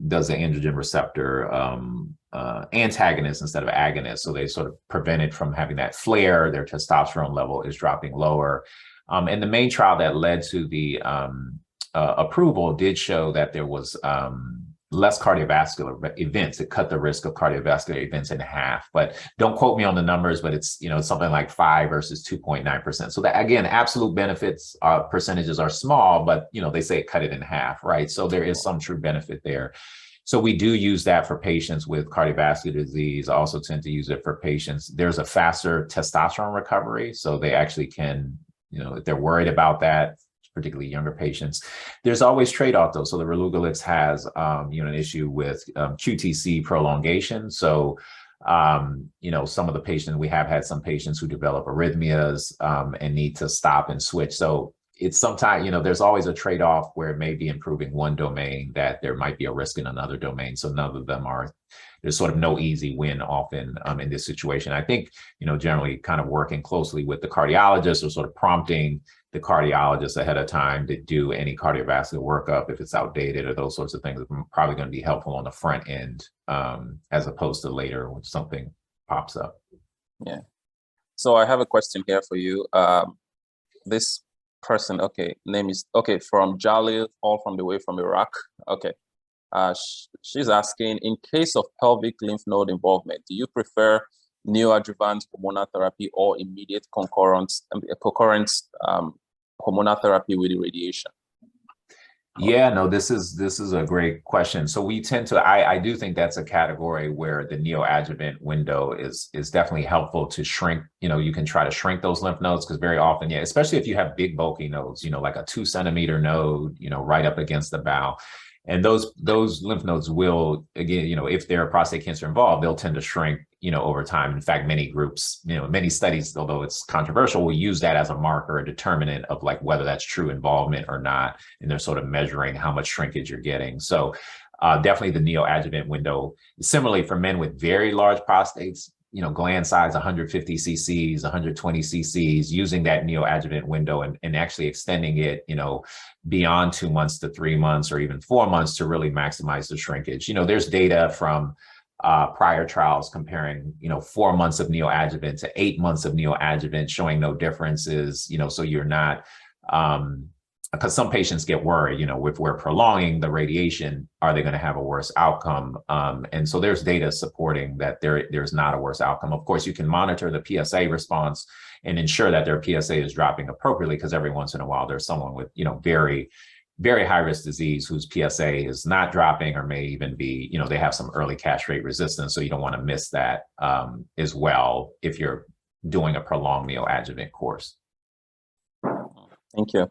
does the androgen receptor antagonist instead of agonist. So they sort of prevent it from having that flare. Their testosterone level is dropping lower. And the main trial that led to the approval did show that there was less cardiovascular events. It cut the risk of cardiovascular events in half, but don't quote me on the numbers, but it's, something like 5 versus 2.9%. So that, again, absolute benefits percentages are small, but, they say it cut it in half, right? So there is some true benefit there. So we do use that for patients with cardiovascular disease. I also tend to use it for patients. There's a faster testosterone recovery. So they actually can, if they're worried about that, particularly younger patients, there's always trade-off though. So the Relugelix has, an issue with QTC prolongation. So, some of the patients, we have had some patients who develop arrhythmias and need to stop and switch. So it's sometimes, there's always a trade-off where it may be improving one domain that there might be a risk in another domain. So none of them are, there's sort of no easy win often in this situation. I think, generally kind of working closely with the cardiologist or sort of prompting the cardiologist ahead of time to do any cardiovascular workup if it's outdated or those sorts of things are probably going to be helpful on the front end as opposed to later when something pops up. Yeah. So I have a question here for you. This person, name is, from Jalil, all from the way from Iraq. She's asking, in case of pelvic lymph node involvement, do you prefer neoadjuvant hormonal therapy or immediate concurrent hormonal therapy with radiation? Yeah, no, this is a great question. So we tend to, I do think that's a category where the neoadjuvant window is definitely helpful to shrink. You can try to shrink those lymph nodes because very often, especially if you have big bulky nodes, like a 2-centimeter node, right up against the bowel. And those lymph nodes will, again, if there are prostate cancer involved, they'll tend to shrink over time. In fact, many groups, many studies, although it's controversial, will use that as a marker, a determinant of like whether that's true involvement or not. And they're sort of measuring how much shrinkage you're getting. So definitely the neoadjuvant window. Similarly, for men with very large prostates, gland size 150 cc's, 120 cc's, using that neoadjuvant window and actually extending it, beyond 2 months to 3 months or even 4 months to really maximize the shrinkage. There's data from prior trials comparing, 4 months of neoadjuvant to 8 months of neoadjuvant, showing no differences, so you're not, because some patients get worried, if we're prolonging the radiation, are they going to have a worse outcome? And so there's data supporting that there's not a worse outcome. Of course, you can monitor the PSA response and ensure that their PSA is dropping appropriately, because every once in a while there's someone with, very, very high risk disease whose PSA is not dropping, or may even be, they have some early castrate resistance. So you don't want to miss that as well if you're doing a prolonged neoadjuvant course. Thank you.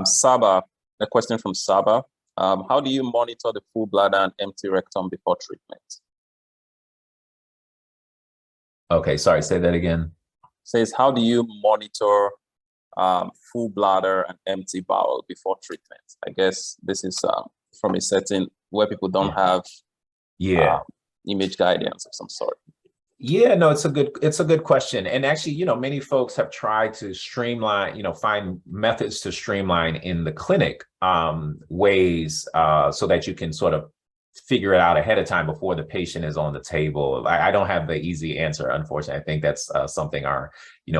Saba, a question from Saba. How do you monitor the full bladder and empty rectum before treatment? Okay, sorry, say that again. Says, how do you monitor full bladder and empty bowel before treatment? I guess this is from a setting where people don't have image guidance of some sort. Yeah, no, it's a good question. And actually, many folks have tried to streamline, find methods to streamline in the clinic ways so that you can sort of figure it out ahead of time before the patient is on the table. I don't have the easy answer, unfortunately. I think that's something our,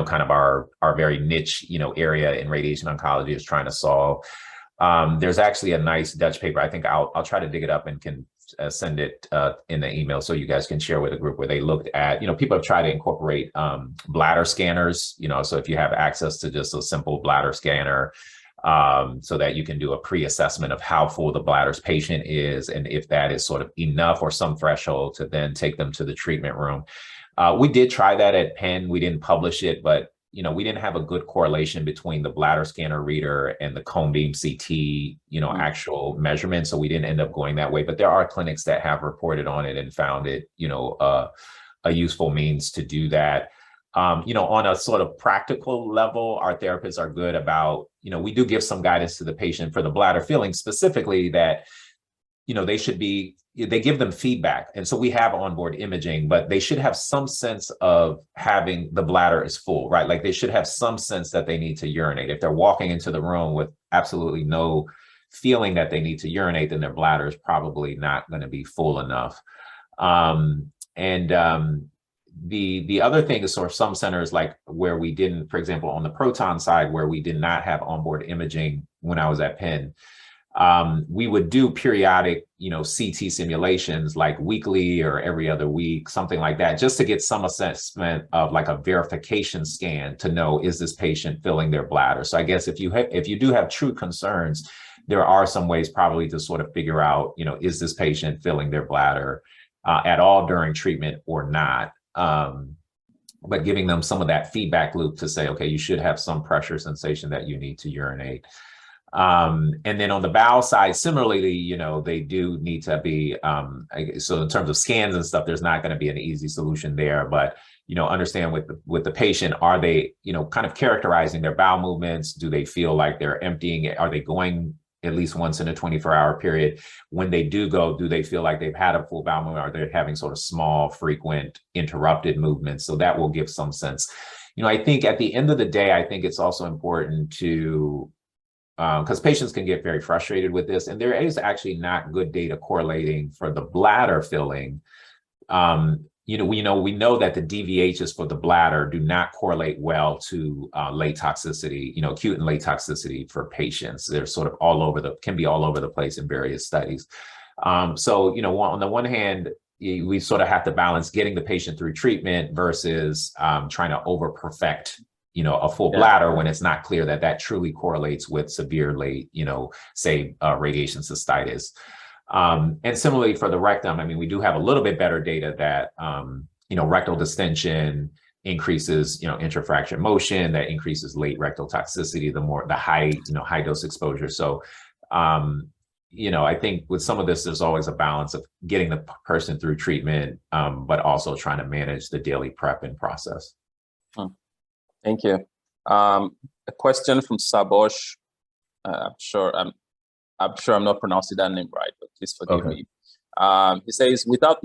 kind of our very niche, area in radiation oncology is trying to solve. There's actually a nice Dutch paper. I think I'll try to dig it up and can send it in the email so you guys can share with a group, where they looked at, people have tried to incorporate bladder scanners, so if you have access to just a simple bladder scanner, so that you can do a pre-assessment of how full the bladder's patient is, and if that is sort of enough or some threshold to then take them to the treatment room. We did try that at Penn. We didn't publish it, but we didn't have a good correlation between the bladder scanner reader and the cone beam CT, actual measurement. So we didn't end up going that way. But there are clinics that have reported on it and found it, a useful means to do that. On a sort of practical level, our therapists are good about, we do give some guidance to the patient for the bladder filling, specifically that, they give them feedback. And so we have onboard imaging, but they should have some sense of having the bladder is full, right? Like they should have some sense that they need to urinate. If they're walking into the room with absolutely no feeling that they need to urinate, then their bladder is probably not going to be full enough. The other thing is sort of some centers, like where we didn't, for example, on the proton side, where we did not have onboard imaging when I was at Penn, we would do periodic, CT simulations like weekly or every other week, something like that, just to get some assessment of like a verification scan to know, is this patient filling their bladder? So I guess if you do have true concerns, there are some ways probably to sort of figure out, is this patient filling their bladder at all during treatment or not? But giving them some of that feedback loop to say, okay, you should have some pressure sensation that you need to urinate. And then on the bowel side, similarly, they do need to be, so in terms of scans and stuff, there's not going to be an easy solution there, but, understand with the patient, are they, kind of characterizing their bowel movements? Do they feel like they're emptying it? Are they going at least once in a 24-hour period? When they do go, do they feel like they've had a full bowel movement? Are they having sort of small, frequent, interrupted movements? So that will give some sense. I think at the end of the day, I think it's also important to, because patients can get very frustrated with this, and there is actually not good data correlating for the bladder filling. We know that the DVHs for the bladder do not correlate well to late toxicity, acute and late toxicity for patients. They're sort of can be all over the place in various studies. So, on the one hand, we sort of have to balance getting the patient through treatment versus trying to over perfect a full bladder when it's not clear that that truly correlates with severe late, say radiation cystitis. And similarly for the rectum, I mean, we do have a little bit better data that, rectal distension increases, intrafracture motion, that increases late rectal toxicity, the high dose exposure. So, I think with some of this, there's always a balance of getting the person through treatment, but also trying to manage the daily prep and process. Thank you. A question from Sabosh. I'm sure I'm not pronouncing that name right, but please forgive me. He says, without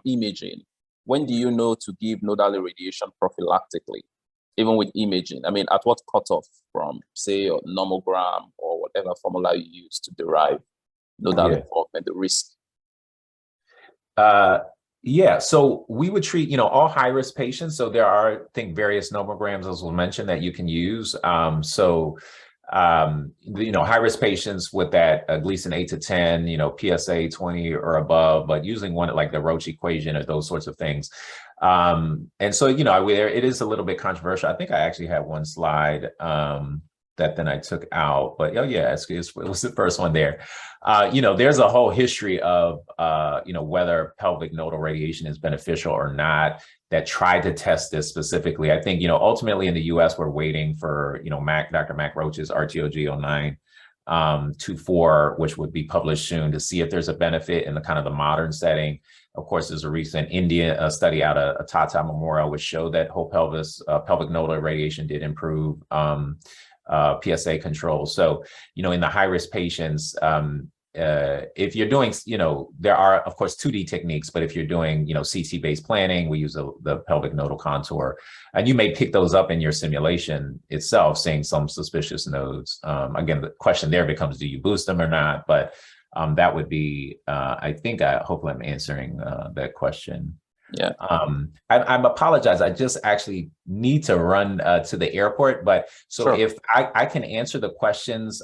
imaging, when do you know to give nodal irradiation prophylactically, even with imaging? I mean, at what cutoff from, say, a nomogram or whatever formula you use to derive nodal involvement, the risk? Yeah, so we would treat, all high-risk patients. So there are, I think, various nomograms, as was mentioned, that you can use. High-risk patients with that Gleason 8 to 10, PSA 20 or above, but using one like the Roche equation or those sorts of things. And so, it is a little bit controversial. I think I actually had one slide that then I took out, but it was the first one there. There's a whole history of, whether pelvic nodal radiation is beneficial or not, that tried to test this specifically. I think, ultimately in the US, we're waiting for, Dr. Mac Roach's RTOG 0924, which would be published soon, to see if there's a benefit in the kind of the modern setting. Of course, there's a recent India study out of Tata Memorial, which showed that whole pelvis, pelvic nodal irradiation did improve PSA control. So, in the high-risk patients, if you're doing, there are, of course, 2D techniques, but if you're doing, CT-based planning, we use the pelvic nodal contour, and you may pick those up in your simulation itself, seeing some suspicious nodes. Again, the question there becomes, do you boost them or not? But that would be, I think, hopefully I'm answering that question. Yeah. I apologize. I just actually need to run to the airport, but so if I can answer the questions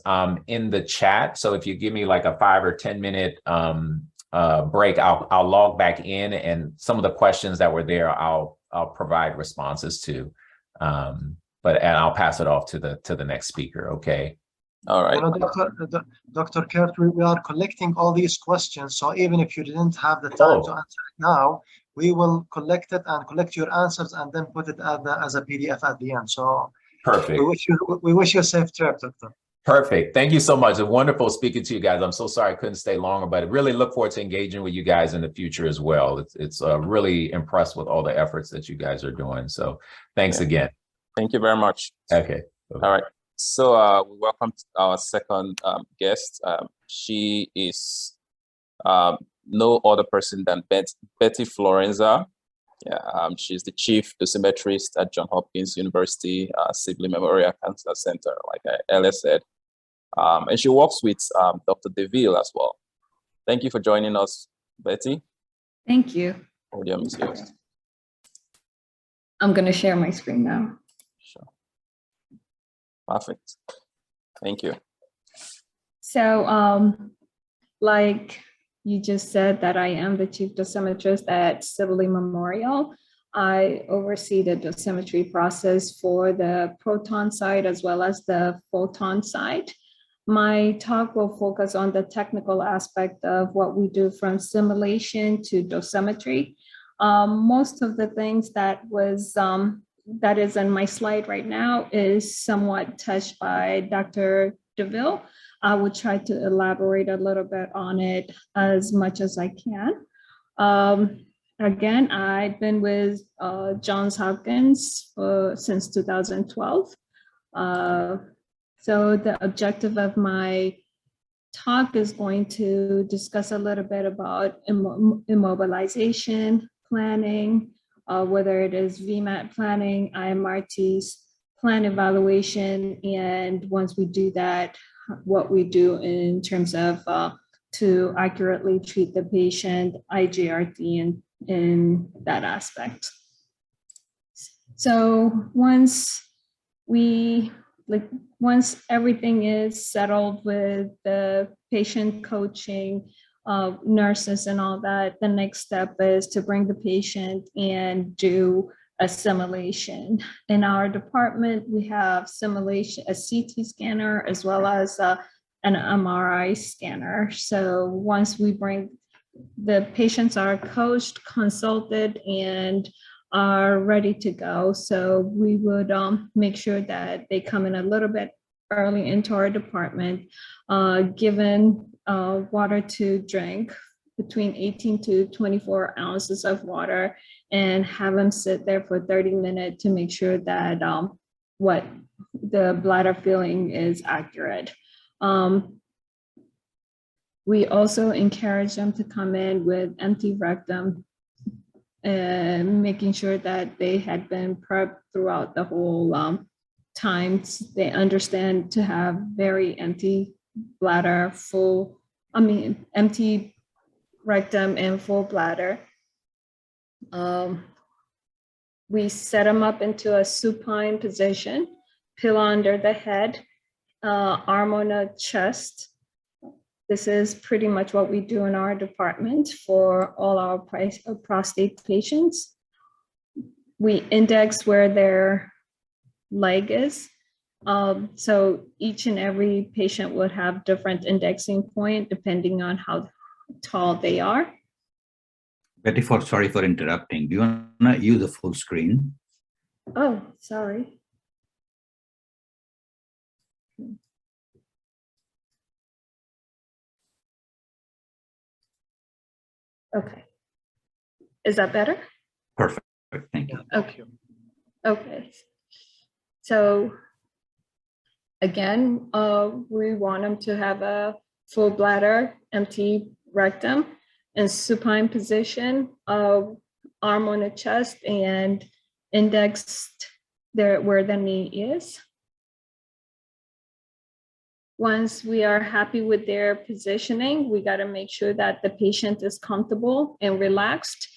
in the chat. So if you give me like a 5 or 10 minute break, I'll log back in, and some of the questions that were there, I'll provide responses to. And I'll pass it off to the next speaker. Okay. All right. Dr. Kurt, we are collecting all these questions. So even if you didn't have the time to answer it now, we will collect it and collect your answers and then put it as a PDF at the end. So perfect. We wish you a safe trip, Doctor. Perfect. Thank you so much. It's wonderful speaking to you guys. I'm so sorry I couldn't stay longer, but I really look forward to engaging with you guys in the future as well. It's really impressed with all the efforts that you guys are doing. So thanks again. Thank you very much. Okay. All right. So we welcome our second guest. She is no other person than Betty Florenza. Yeah, she's the chief dosimetrist at Johns Hopkins University Sibley Memorial Cancer Center, like Ella said. And she works with Dr. DeVille as well. Thank you for joining us, Betty. Thank you. Podium is yours. I'm going to share my screen now. Sure. Perfect. Thank you. So, like you just said, that I am the chief dosimetrist at Sibley Memorial. I oversee the dosimetry process for the proton side as well as the photon side. My talk will focus on the technical aspect of what we do from simulation to dosimetry. Most of the things that is in my slide right now is somewhat touched by Dr. DeVille. I will try to elaborate a little bit on it as much as I can. Again, I've been with Johns Hopkins since 2012. So the objective of my talk is going to discuss a little bit about immobilization planning, whether it is VMAT planning, IMRTs, plan evaluation, and once we do that, what we do in terms of to accurately treat the patient, IGRT in that aspect. So once everything is settled with the patient coaching, nurses and all that, the next step is to bring the patient and do a simulation. In our department, we have simulation, a CT scanner, as well as an MRI scanner. So once we bring, the patients are coached, consulted, and are ready to go. So we would make sure that they come in a little bit early into our department, given water to drink, between 18 to 24 ounces of water, and have them sit there for 30 minutes to make sure that what the bladder feeling is accurate. We also encourage them to come in with empty rectum, and making sure that they had been prepped throughout the whole time. They understand to have very empty bladder, empty rectum and full bladder. We set them up into a supine position, pillow under the head, arm on the chest. This is pretty much what we do in our department for all our prostate patients. We index where their leg is. So each and every patient would have different indexing point depending on how tall they are. Betty, sorry for interrupting. Do you want to use a full screen? Oh, sorry. Okay. Is that better? Perfect. Thank you. Okay. Okay. So again, we want them to have a full bladder, empty rectum, and supine position, arm on the chest and indexed there where the knee is. Once we are happy with their positioning, we got to make sure that the patient is comfortable and relaxed,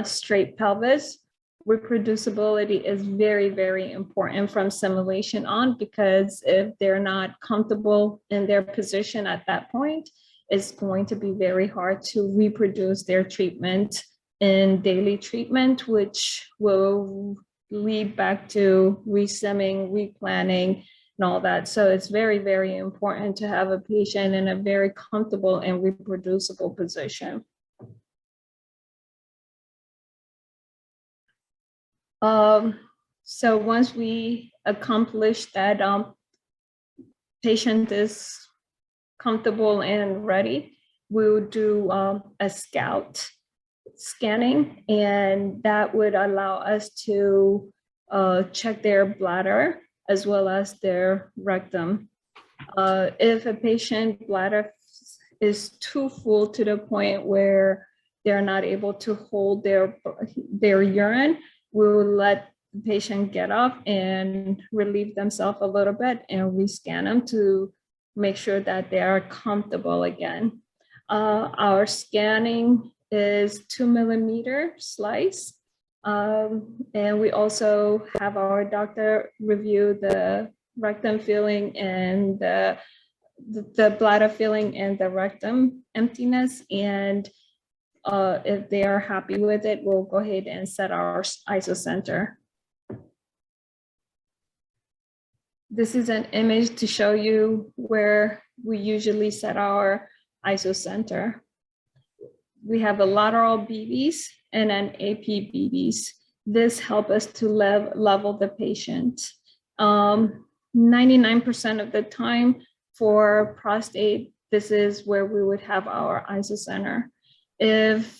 straight pelvis. Reproducibility is very, very important from simulation on, because if they're not comfortable in their position at that point, it's going to be very hard to reproduce their treatment in daily treatment, which will lead back to resimming, replanning, and all that. So it's very, very important to have a patient in a very comfortable and reproducible position. So once we accomplish that, patient is comfortable and ready, we'll do a scout scanning, and that would allow us to check their bladder as well as their rectum. If a patient bladder is too full to the point where they're not able to hold their urine, we'll let the patient get up and relieve themselves a little bit, and we scan them to make sure that they are comfortable again. Our scanning is 2 millimeter slice. And we also have our doctor review the rectum feeling and the bladder feeling and the rectum emptiness. And if they are happy with it, we'll go ahead and set our isocenter. This is an image to show you where we usually set our isocenter. We have a lateral BVs and an AP BVs. This helps us to level the patient. 99% of the time for prostate, this is where we would have our isocenter. If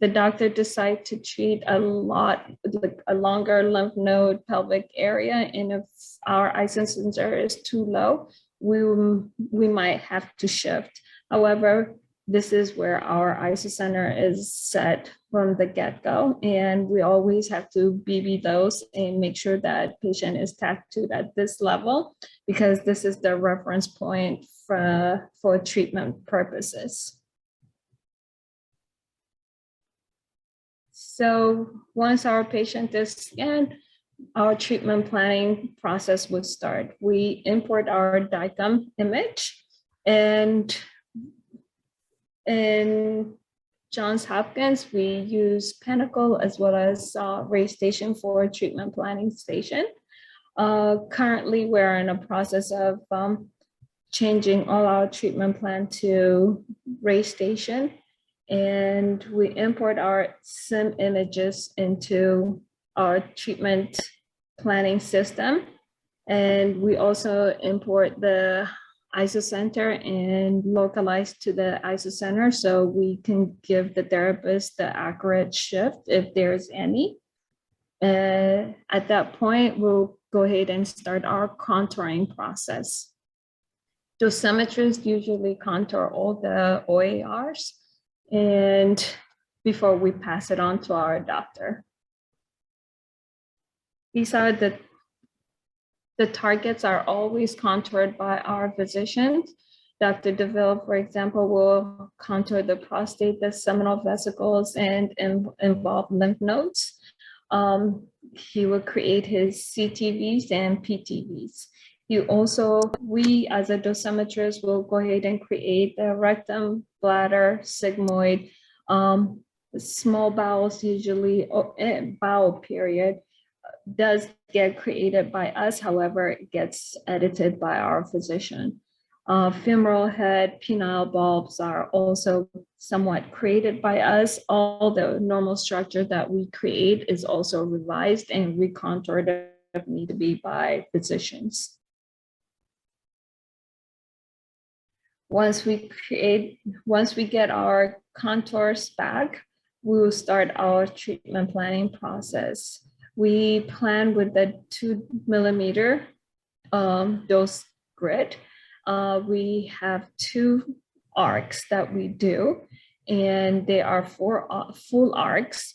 the doctor decides to treat a longer lymph node pelvic area, and if our isocenter is too low, we might have to shift. However, this is where our isocenter is set from the get-go, and we always have to BB those and make sure that patient is tattooed at this level, because this is the reference point for treatment purposes. So once our patient is scanned, our treatment planning process would start. We import our DICOM image, and in Johns Hopkins, we use Pinnacle as well as RayStation for treatment planning station. Currently, we're in a process of changing all our treatment plan to RayStation, and we import our SIM images into our treatment planning system. And we also import the isocenter and localize to the isocenter so we can give the therapist the accurate shift if there's any. At that point, we'll go ahead and start our contouring process. Dosimetrists usually contour all the OARs and before we pass it on to our doctor. These are the targets are always contoured by our physicians. Dr. DeVille, for example, will contour the prostate, the seminal vesicles, and involve lymph nodes. He will create his CTVs and PTVs. We as a dosimetrist will go ahead and create the rectum, bladder, sigmoid, small bowels usually, bowel period, does get created by us, however, it gets edited by our physician. Femoral head, penile bulbs are also somewhat created by us. All the normal structure that we create is also revised and recontoured if need to be by physicians. Once we get our contours back, we will start our treatment planning process. We plan with the 2 millimeter dose grid. We have 2 arcs that we do, and they are 4 full arcs.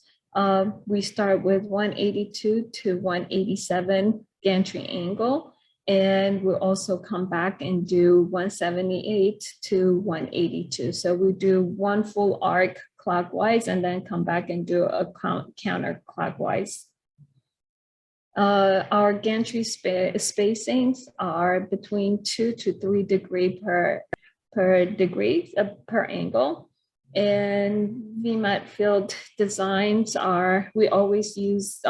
We start with 182 to 187 gantry angle, and we'll also come back and do 178 to 182. So we do 1 full arc clockwise and then come back and do a counterclockwise. Our gantry spacings are between 2 to 3 degrees per angle. And VMAT field designs we always use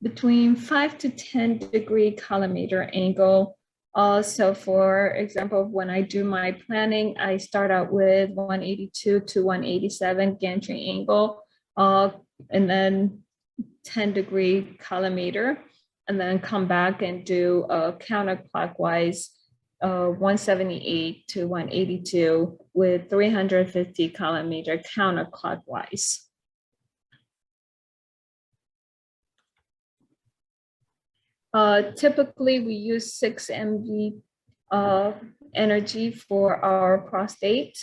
between 5 to 10 degree collimator angle. So for example, when I do my planning, I start out with 182 to 187 gantry angle, and then 10 degree collimator, and then come back and do a counterclockwise 178 to 182 with 350 collimator counterclockwise. Typically, we use 6 MV energy for our prostate.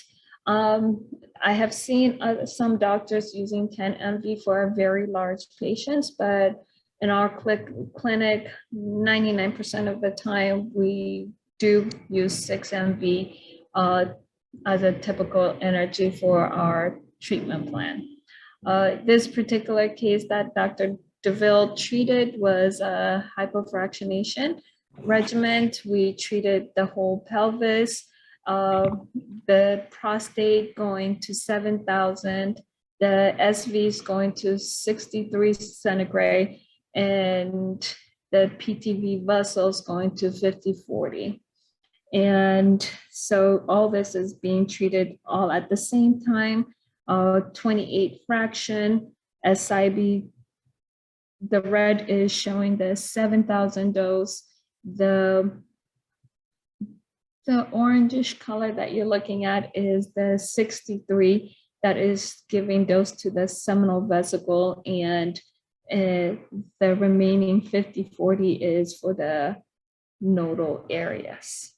I have seen some doctors using 10 MV for very large patients, but in our clinic, 99% of the time, we do use 6 MV as a typical energy for our treatment plan. This particular case that Dr. DeVille treated was a hypofractionation regimen. We treated the whole pelvis, the prostate going to 7,000, the SV is going to 63 centigrade, and the PTV vessels going to 50/40. And so all this is being treated all at the same time. 28 fraction, SIB, the red is showing the 7,000 dose. The orangish color that you're looking at is the 63 that is giving dose to the seminal vesicle, and the remaining 50/40 is for the nodal areas.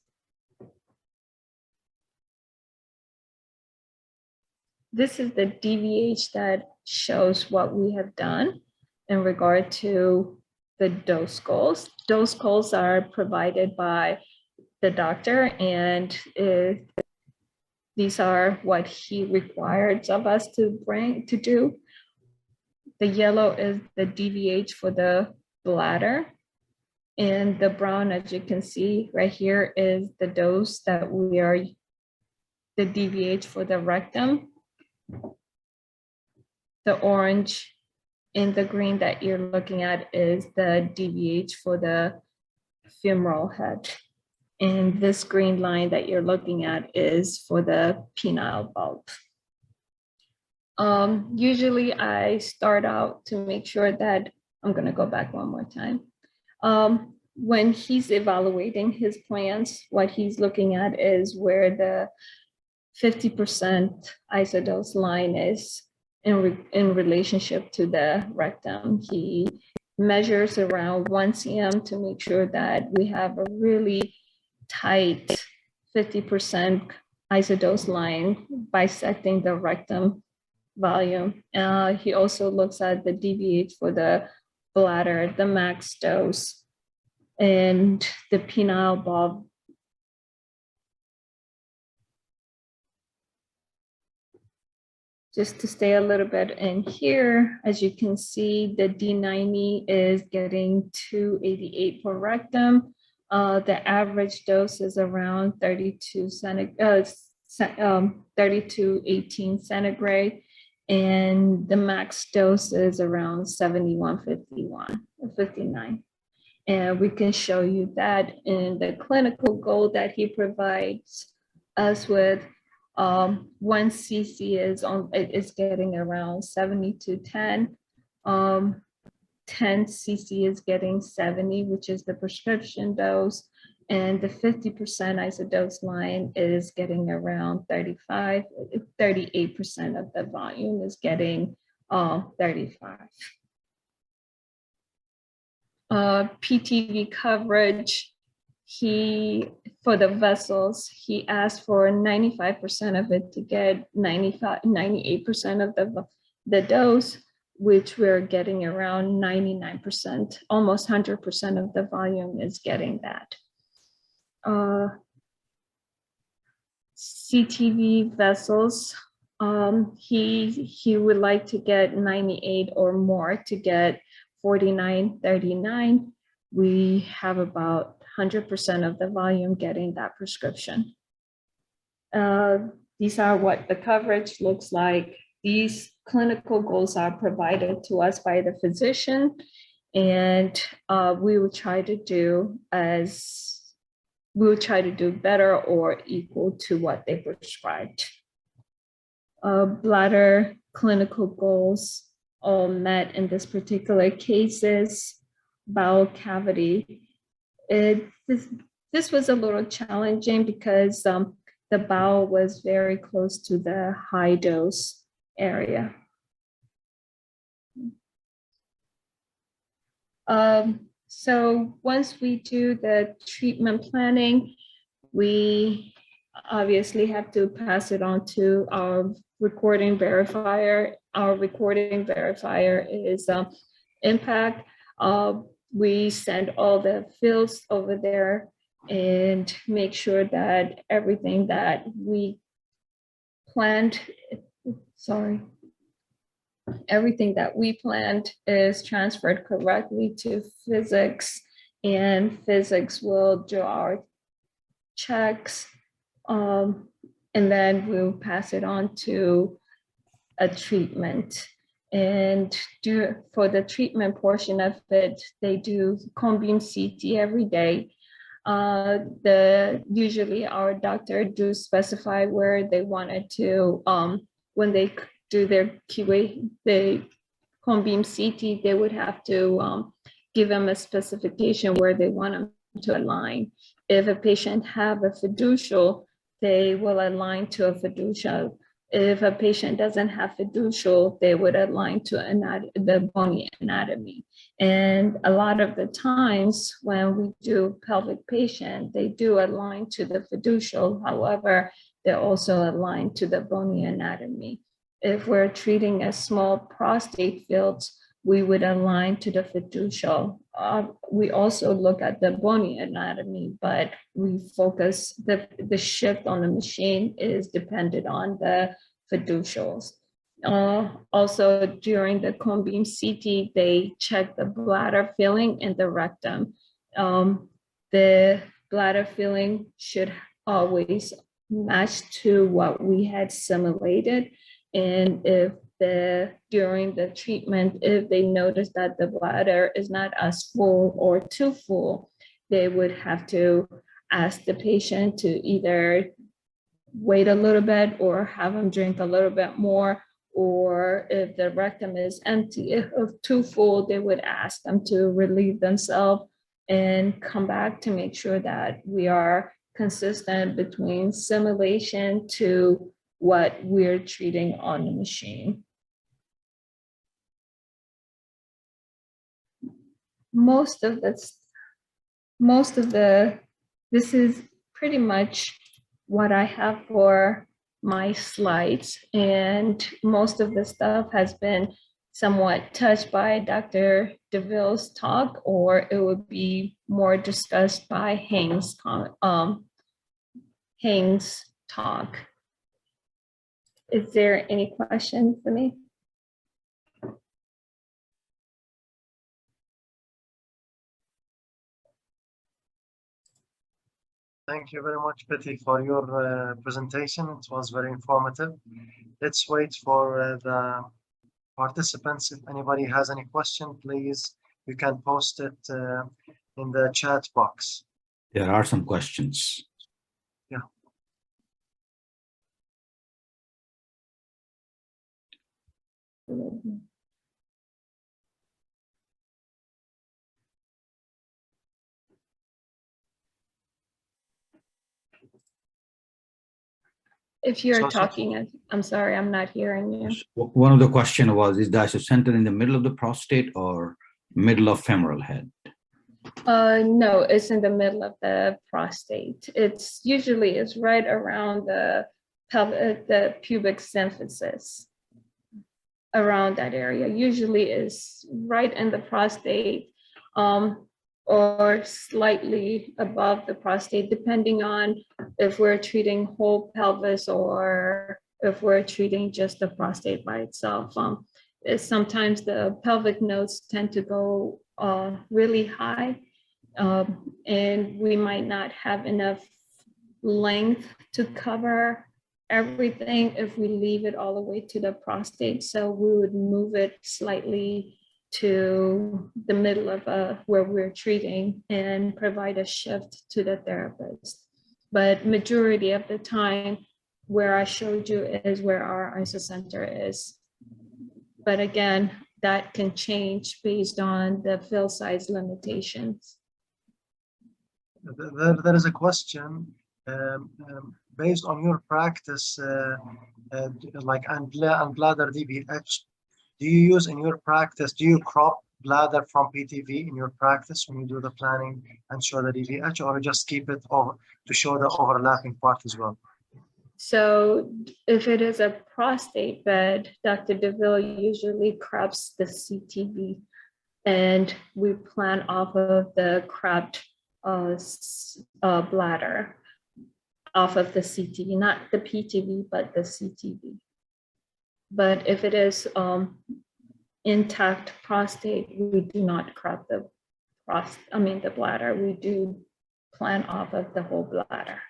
This is the DVH that shows what we have done in regard to the dose goals. Dose goals are provided by the doctor, and these are what he requires of us to do. The yellow is the DVH for the bladder, and the brown, as you can see right here, is the dose that we are, the DVH for the rectum. The orange and the green that you're looking at is the DVH for the femoral head. And this green line that you're looking at is for the penile bulb. Usually I start out to make sure that, I'm gonna go back one more time. when he's evaluating his plans, what he's looking at is where the 50% isodose line is in relationship to the rectum. He measures around 1 cm to make sure that we have a really tight 50% isodose line bisecting the rectum volume. He also looks at the DVH for the bladder, the max dose, and the penile bulb. Just to stay a little bit in here, as you can see, the D90 is getting 288 per rectum. The average dose is around 3218 centigrade, and the max dose is around 7159. And we can show you that in the clinical goal that he provides us with. 1 cc is getting around 70 to 10. 10 cc is getting 70, which is the prescription dose. And the 50% isodose line is getting around 38% of the volume is getting 35. PTV coverage, for the vessels, he asked for 95% of it to get 98% of the dose, which we're getting around 99%, almost 100% of the volume is getting that. CTV vessels, he would like to get 98 or more to get 4939. We have about 100% of the volume getting that prescription. These are what the coverage looks like. These clinical goals are provided to us by the physician, and we will try to do better or equal to what they prescribed. Bladder clinical goals all met in this particular cases. Bowel cavity. This was a little challenging because the bowel was very close to the high dose area. So once we do the treatment planning, we obviously have to pass it on to our recording verifier. Our recording verifier is Impact. We send all the fields over there and make sure that everything that we planned, everything that we planned is transferred correctly to physics, and physics will do our checks, and then we'll pass it on to a treatment. And for the treatment portion of it, they do cone beam CT every day. Usually our doctor do specify where they wanted to, when they do their QA, the cone beam CT, they would have to give them a specification where they want them to align. If a patient have a fiducial, they will align to a fiducial. If a patient doesn't have fiducial, they would align to the bony anatomy. And a lot of the times when we do pelvic patient, they do align to the fiducial. However, they're also aligned to the bony anatomy. If we're treating a small prostate fields, we would align to the fiducial. We also look at the bony anatomy, but we focus, the shift on the machine is dependent on the fiducials. Also during the cone beam CT, they check the bladder filling and the rectum. The bladder filling should always match to what we had simulated. And if during the treatment, if they notice that the bladder is not as full or too full, they would have to ask the patient to either wait a little bit or have them drink a little bit more, or if the rectum is empty, if too full, they would ask them to relieve themselves and come back to make sure that we are consistent between simulation to what we're treating on the machine. This is pretty much what I have for my slides, and most of the stuff has been somewhat touched by Dr. DeVille's talk, or it would be more discussed by Heng's talk. Is there any questions for me? Thank you very much, Betty, for your presentation. It was very informative. Let's wait for the participants. If anybody has any question, please, you can post it in the chat box. There are some questions. Yeah. If you're talking, I'm sorry, I'm not hearing you. One of the questions was, is the isocenter in the middle of the prostate or middle of femoral head? No, it's in the middle of the prostate. It's usually right around the pubic symphysis, around that area. Usually is right in the prostate, or slightly above the prostate, depending on if we're treating whole pelvis or if we're treating just the prostate by itself. Sometimes the pelvic nodes tend to go really high, and we might not have enough length to cover everything if we leave it all the way to the prostate. So we would move it slightly to the middle of where we're treating and provide a shift to the therapist. But majority of the time, where I showed you is where our isocenter is. But again, that can change based on the fill size limitations. There is a question based on your practice, like and bladder DBH. Do you use in your practice, do you crop bladder from PTV in your practice when you do the planning and show the DBH, or just keep it over to show the overlapping part as well? So if it is a prostate bed, Dr. DeVille usually crops the CTV, and we plan off of the cropped bladder, off of the CTV, not the PTV, but the CTV. But if it is intact prostate, we do not crop the bladder. We do plan off of the whole bladder.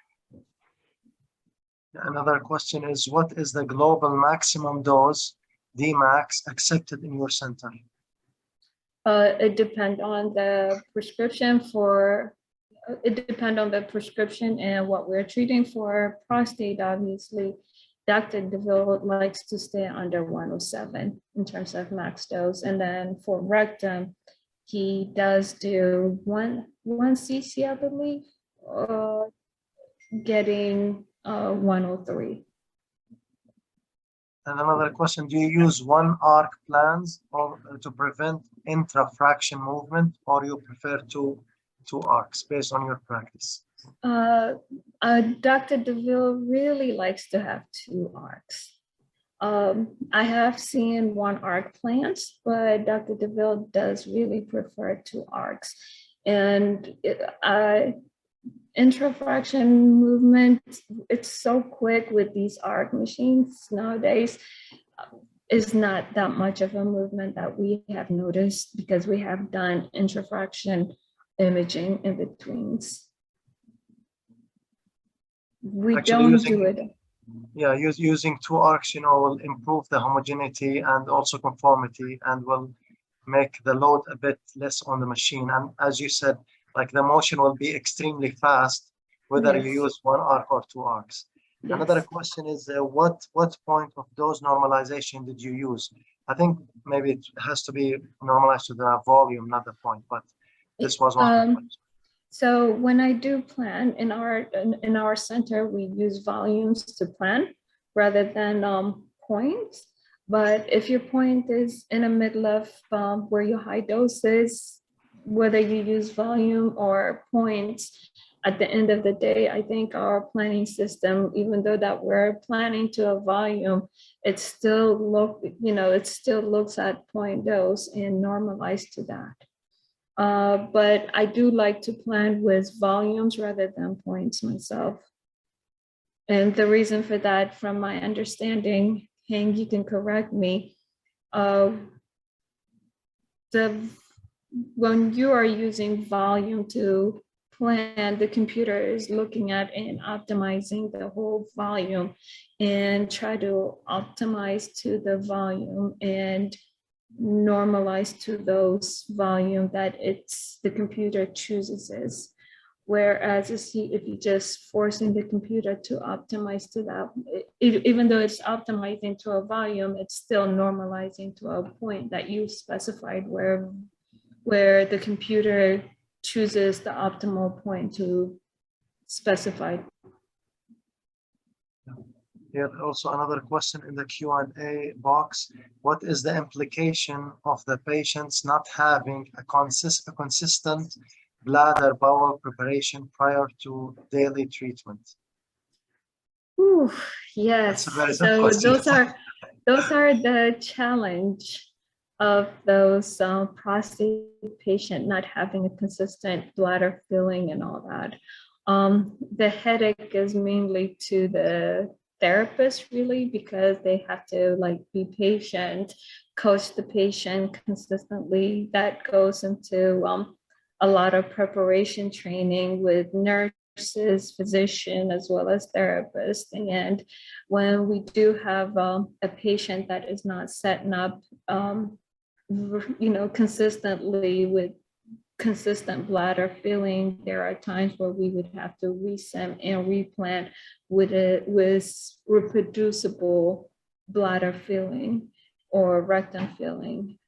Another question is, what is the global maximum dose, Dmax, accepted in your center? It depends on the prescription and what we're treating. For prostate, obviously, Dr. DeVille likes to stay under 107 in terms of max dose. And then for rectum, he does do one cc, I believe, getting 103. And another question, do you use one arc plans or to prevent intrafraction movement, or you prefer two arcs based on your practice? Dr. DeVille really likes to have two arcs. I have seen one arc plans, but Dr. DeVille does really prefer two arcs. And intrafraction movement, it's so quick with these arc machines nowadays. Is not that much of a movement that we have noticed, because we have done intrafraction imaging in betweens. We don't do it. Yeah, using two arcs, will improve the homogeneity and also conformity, and will make the load a bit less on the machine. And as you said, like the motion will be extremely fast, whether you use one arc or two arcs. Yes. Another question is, what point of dose normalization did you use? I think maybe it has to be normalized to the volume, not the point, but This was one of the questions. So when I do plan in our center, we use volumes to plan rather than points. But if your point is in the middle of where your high doses, whether you use volume or points, at the end of the day, I think our planning system, even though that we're planning to a volume, it still looks at point dose and normalize to that. But I do like to plan with volumes rather than points myself. And the reason for that, from my understanding, Heng, you can correct me, when you are using volume to plan, the computer is looking at and optimizing the whole volume and try to optimize to the volume and normalize to those volume that the computer chooses is. Whereas if you just forcing the computer to optimize to that, even though it's optimizing to a volume, it's still normalizing to a point that you specified where the computer chooses the optimal point to specify. Here also another question in the Q&A box. What is the implication of the patients not having a consistent bladder bowel preparation prior to daily treatment? Ooh, yes. So those are the challenge of those prostate patient not having a consistent bladder filling and all that. The headache is mainly to the therapist, really, because they have to be patient, coach the patient consistently. That goes into a lot of preparation training with nurses, physician, as well as therapists. And when we do have a patient that is not setting up, consistently with consistent bladder filling, there are times where we would have to resend and replan with reproducible bladder filling or rectum filling.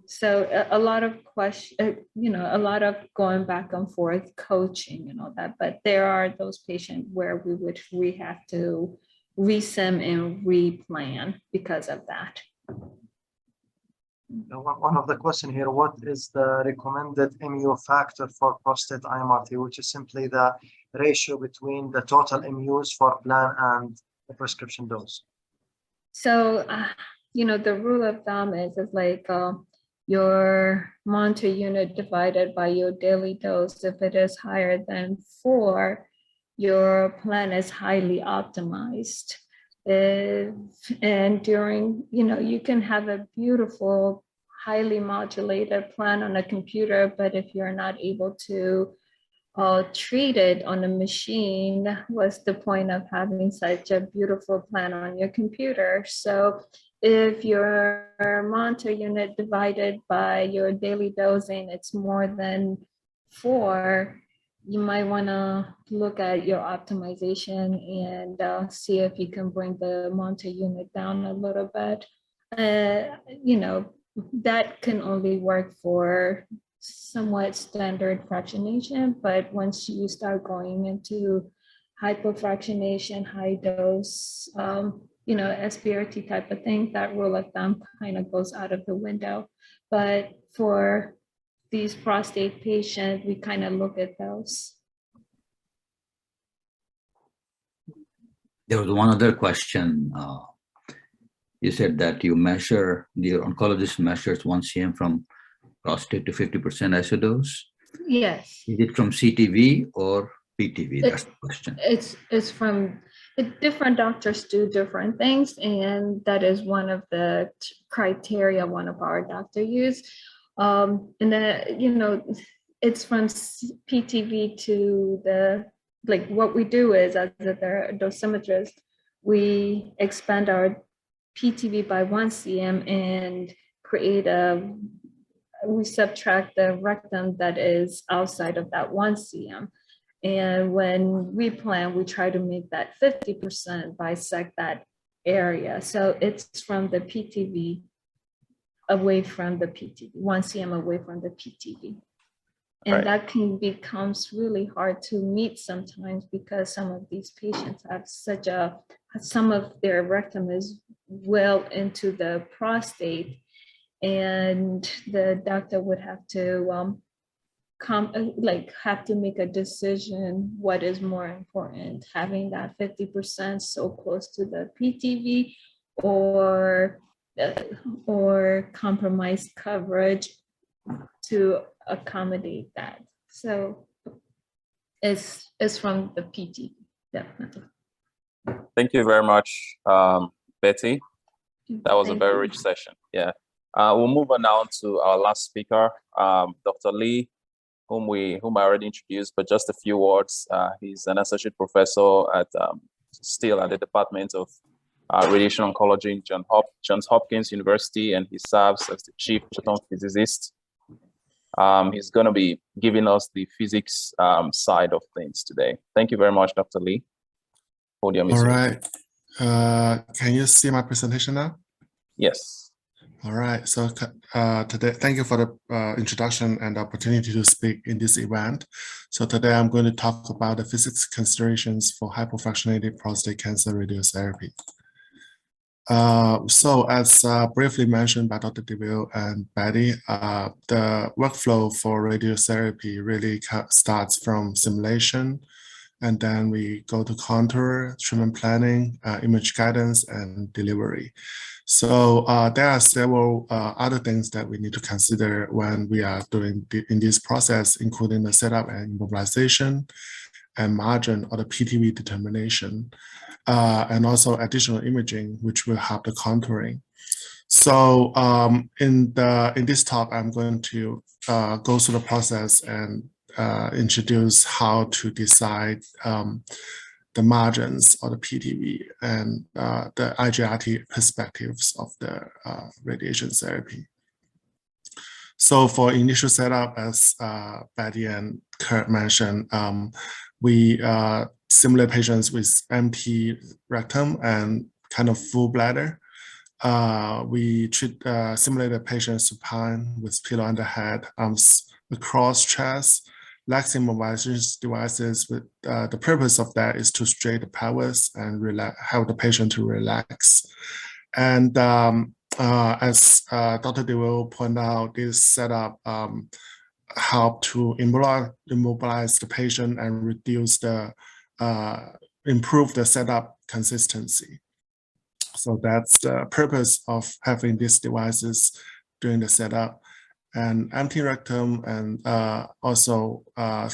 So a lot of a lot of going back and forth, coaching and all that. But there are those patients where we have to resend and replan because of that. One of the question here, what is the recommended MU factor for prostate IMRT, which is simply the ratio between the total MUs for plan and the prescription dose? So, the rule of thumb is your monitor unit divided by your daily dose. If it is higher than 4, your plan is highly optimized. And during, you can have a beautiful, highly modulated plan on a computer, but if you're not able to treat it on a machine, what's the point of having such a beautiful plan on your computer? So if your monitor unit divided by your daily dosing, it's more than 4, you might want to look at your optimization and see if you can bring the monitor unit down a little bit. That can only work for somewhat standard fractionation, but once you start going into hypofractionation, high dose, SPRT type of thing, that rule of thumb kind of goes out of the window. But for these prostate patients, we kind of look at those. There was one other question. You said that the oncologist measures 1 cm from prostate to 50% isodose. Yes. Is it from CTV or PTV? That's the question. It's from different doctors do different things, and that is one of the criteria one of our doctors use. And then it's from PTV to what we do is, as a dosimetrist, we expand our PTV by 1 cm and we subtract the rectum that is outside of that 1 cm. And when we plan, we try to make that 50% bisect that area. So it's from the PTV away from the PTV, 1 cm away from the PTV. And Right. that can becomes really hard to meet sometimes because some of these patients have some of their rectum is well into the prostate, and the doctor would have to have to make a decision what is more important, having that 50% so close to the PTV or compromise coverage to accommodate that. So it's from the PTV, definitely. Thank you very much, Betty. That was Thank a very you. rich session. Yeah. We'll move on now to our last speaker, Dr. Lee, whom I already introduced, but just a few words. He's an associate professor at still at the Department of Radiation Oncology in Johns Hopkins University, and he serves as the chief proton physicist. He's going to be giving us the physics side of things today. Thank you very much, Dr. Lee. Podium is All yours. right. Can you see my presentation now? Yes. All right. So today, thank you for the introduction and the opportunity to speak in this event. So today I'm going to talk about the physics considerations for hypofractionated prostate cancer radiotherapy. So as briefly mentioned by Dr. DeVille and Betty, the workflow for radiotherapy really starts from simulation, and then we go to contour, treatment planning, image guidance, and delivery. So there are several other things that we need to consider when we are doing in this process, including the setup and immobilization and margin or the PTV determination, and also additional imaging, which will help the contouring. So in this talk, I'm going to go through the process and introduce how to decide the margins or the PTV and the IGRT perspectives of the radiation therapy. So for initial setup, as Betty and Kurt mentioned, we simulate patients with empty rectum and kind of full bladder. We simulate the patient supine with pillow under head, arms across chest, legs immobilization devices. With the purpose of that is to straighten the pelvis and help the patient to relax. And as Dr. DeVille pointed out, this setup help to immobilize the patient and reduce improve the setup consistency. So that's the purpose of having these devices during the setup. And empty rectum and also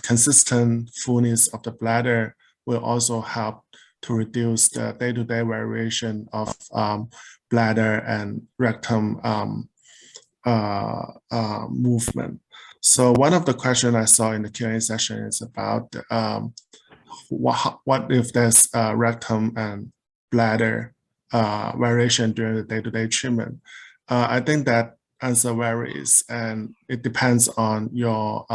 consistent fullness of the bladder will also help to reduce the day-to-day variation of bladder and rectum movement. So one of the questions I saw in the Q&A session is about what if there's rectum and bladder variation during the day-to-day treatment. I think that answer varies, and it depends on your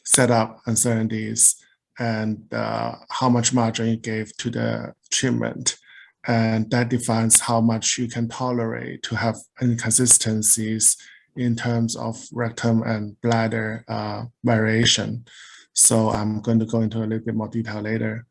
setup uncertainties and how much margin you gave to the treatment. And that defines how much you can tolerate to have inconsistencies in terms of rectum and bladder variation. So I'm going to go into a little bit more detail later.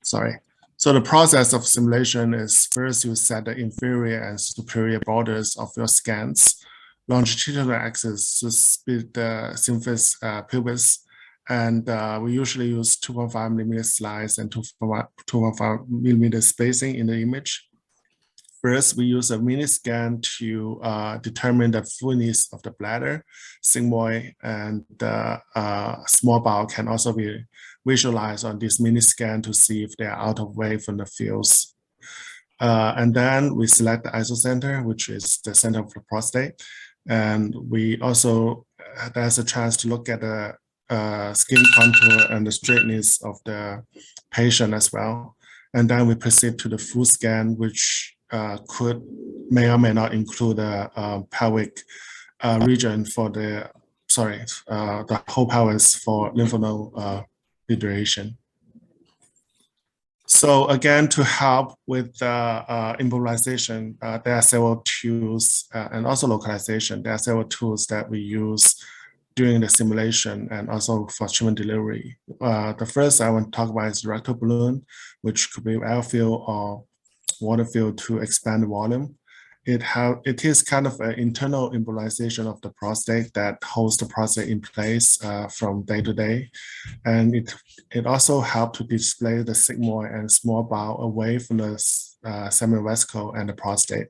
Sorry. So the process of simulation is first you set the inferior and superior borders of your scans, longitudinal axis to split the symphysis pubis, and we usually use 2.5 millimeter slice and 2.5 millimeter spacing in the image. First, we use a mini scan to determine the fullness of the bladder, sigmoid, and the small bowel can also be visualized on this mini scan to see if they are out of wave from the fields. And then we select the isocenter, which is the center of the prostate. And we also, there's a chance to look at the skin contour and the straightness of the patient as well. And then we proceed to the full scan, which may or may not include the pelvic region for the whole pelvis for lymph node liberation. So again, to help with immobilization, there are several tools and also localization. There are several tools that we use during the simulation and also for treatment delivery. The first I want to talk about is rectal balloon, which could be air-filled or water-filled to expand the volume. It is kind of an internal immobilization of the prostate that holds the prostate in place from day to day. And it also helps to display the sigmoid and small bowel away from the seminal vesicle and the prostate.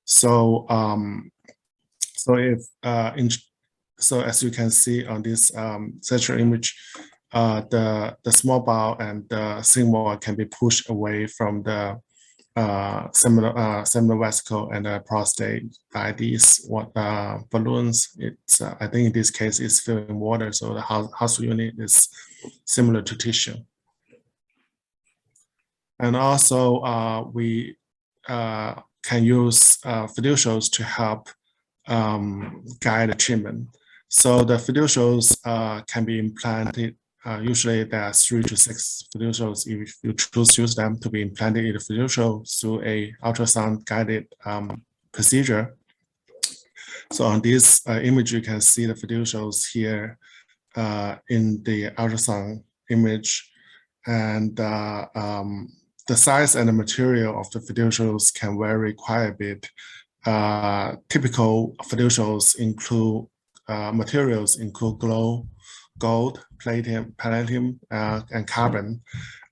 So, so as you can see on this central image, the small bowel and the sigmoid can be pushed away from the seminal vesicle and the prostate by these balloons. It's I think in this case it's filled in water, so the house unit is similar to tissue. And also we can use fiducials to help guide the treatment. So the fiducials can be implanted. Usually there are 3 to 6 fiducials if you choose to use them to be implanted in the fiducial through a ultrasound guided procedure. So on this image, you can see the fiducials here in the ultrasound image, and the size and the material of the fiducials can vary quite a bit. Typical fiducials include materials include gold, palladium, and carbon.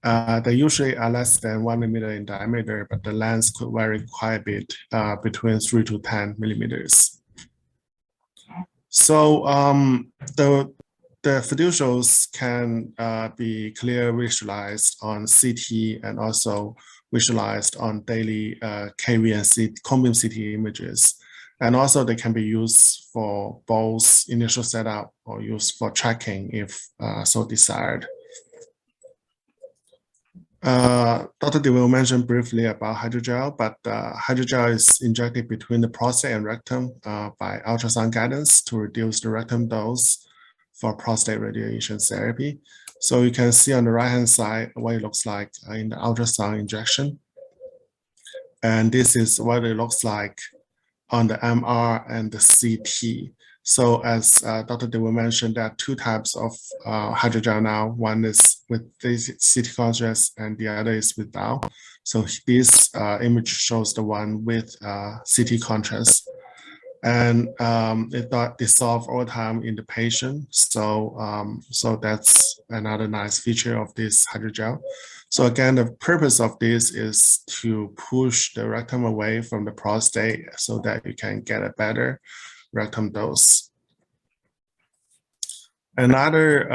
They usually are less than 1 millimeter in diameter, but the length could vary quite a bit between 3 to 10 millimeters. So the fiducials can be clearly visualized on CT and also visualized on daily KV and cone beam CT images. And also they can be used for both initial setup or used for tracking if so desired. Dr. DeVille mentioned briefly about hydrogel, but hydrogel is injected between the prostate and rectum by ultrasound guidance to reduce the rectum dose for prostate radiation therapy. So you can see on the right-hand side what it looks like in the ultrasound injection. And this is what it looks like on the MR and the CT. So as Dr. DeWitt mentioned, there are 2 types of hydrogel now. One is with this CT contrast and the other is without. So this image shows the one with CT contrast. And it dissolves over time in the patient. So, so that's another nice feature of this hydrogel. So again, the purpose of this is to push the rectum away from the prostate so that you can get a better rectum dose. Another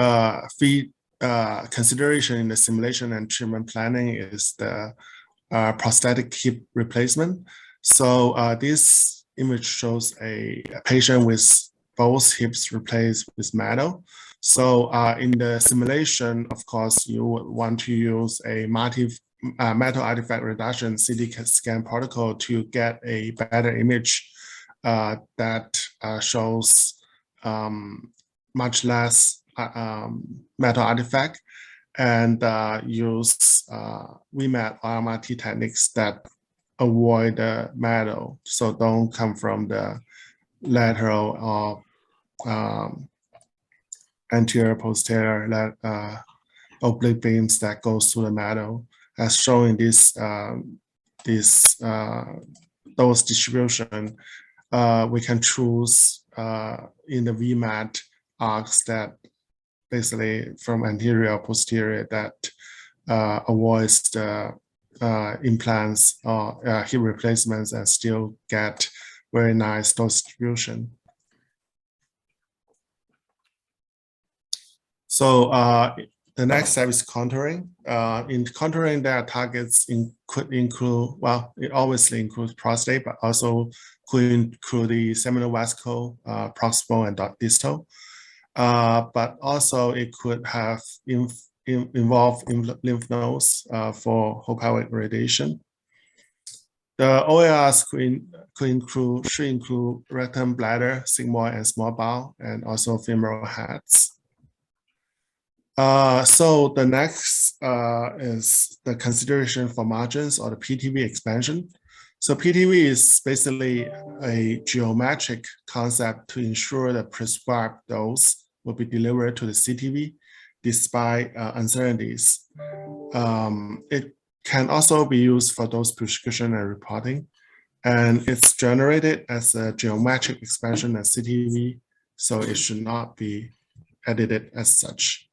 consideration in the simulation and treatment planning is the prosthetic hip replacement. So this image shows a patient with both hips replaced with metal. So in the simulation, of course, you would want to use a metal artifact reduction CT scan protocol to get a better image that shows much less metal artifact, and use VMAT or RMRT techniques that avoid the metal, so don't come from the lateral or anterior posterior oblique beams that goes through the metal. As shown in this dose distribution, we can choose in the VMAT arcs that basically from anterior or posterior that avoids the implants or hip replacements and still get very nice dose distribution. So the next step is contouring. In contouring, there are targets could include, well, it obviously includes prostate, but also could include the seminal vesicle, proximal and distal. But also it could have involve lymph nodes for whole pelvic radiation. The OARs should include rectum, bladder, sigmoid, and small bowel, and also femoral heads. So the next is the consideration for margins or the PTV expansion. So PTV is basically a geometric concept to ensure the prescribed dose will be delivered to the CTV despite uncertainties. It can also be used for dose prescription and reporting, and it's generated as a geometric expansion at CTV, so it should not be edited as such.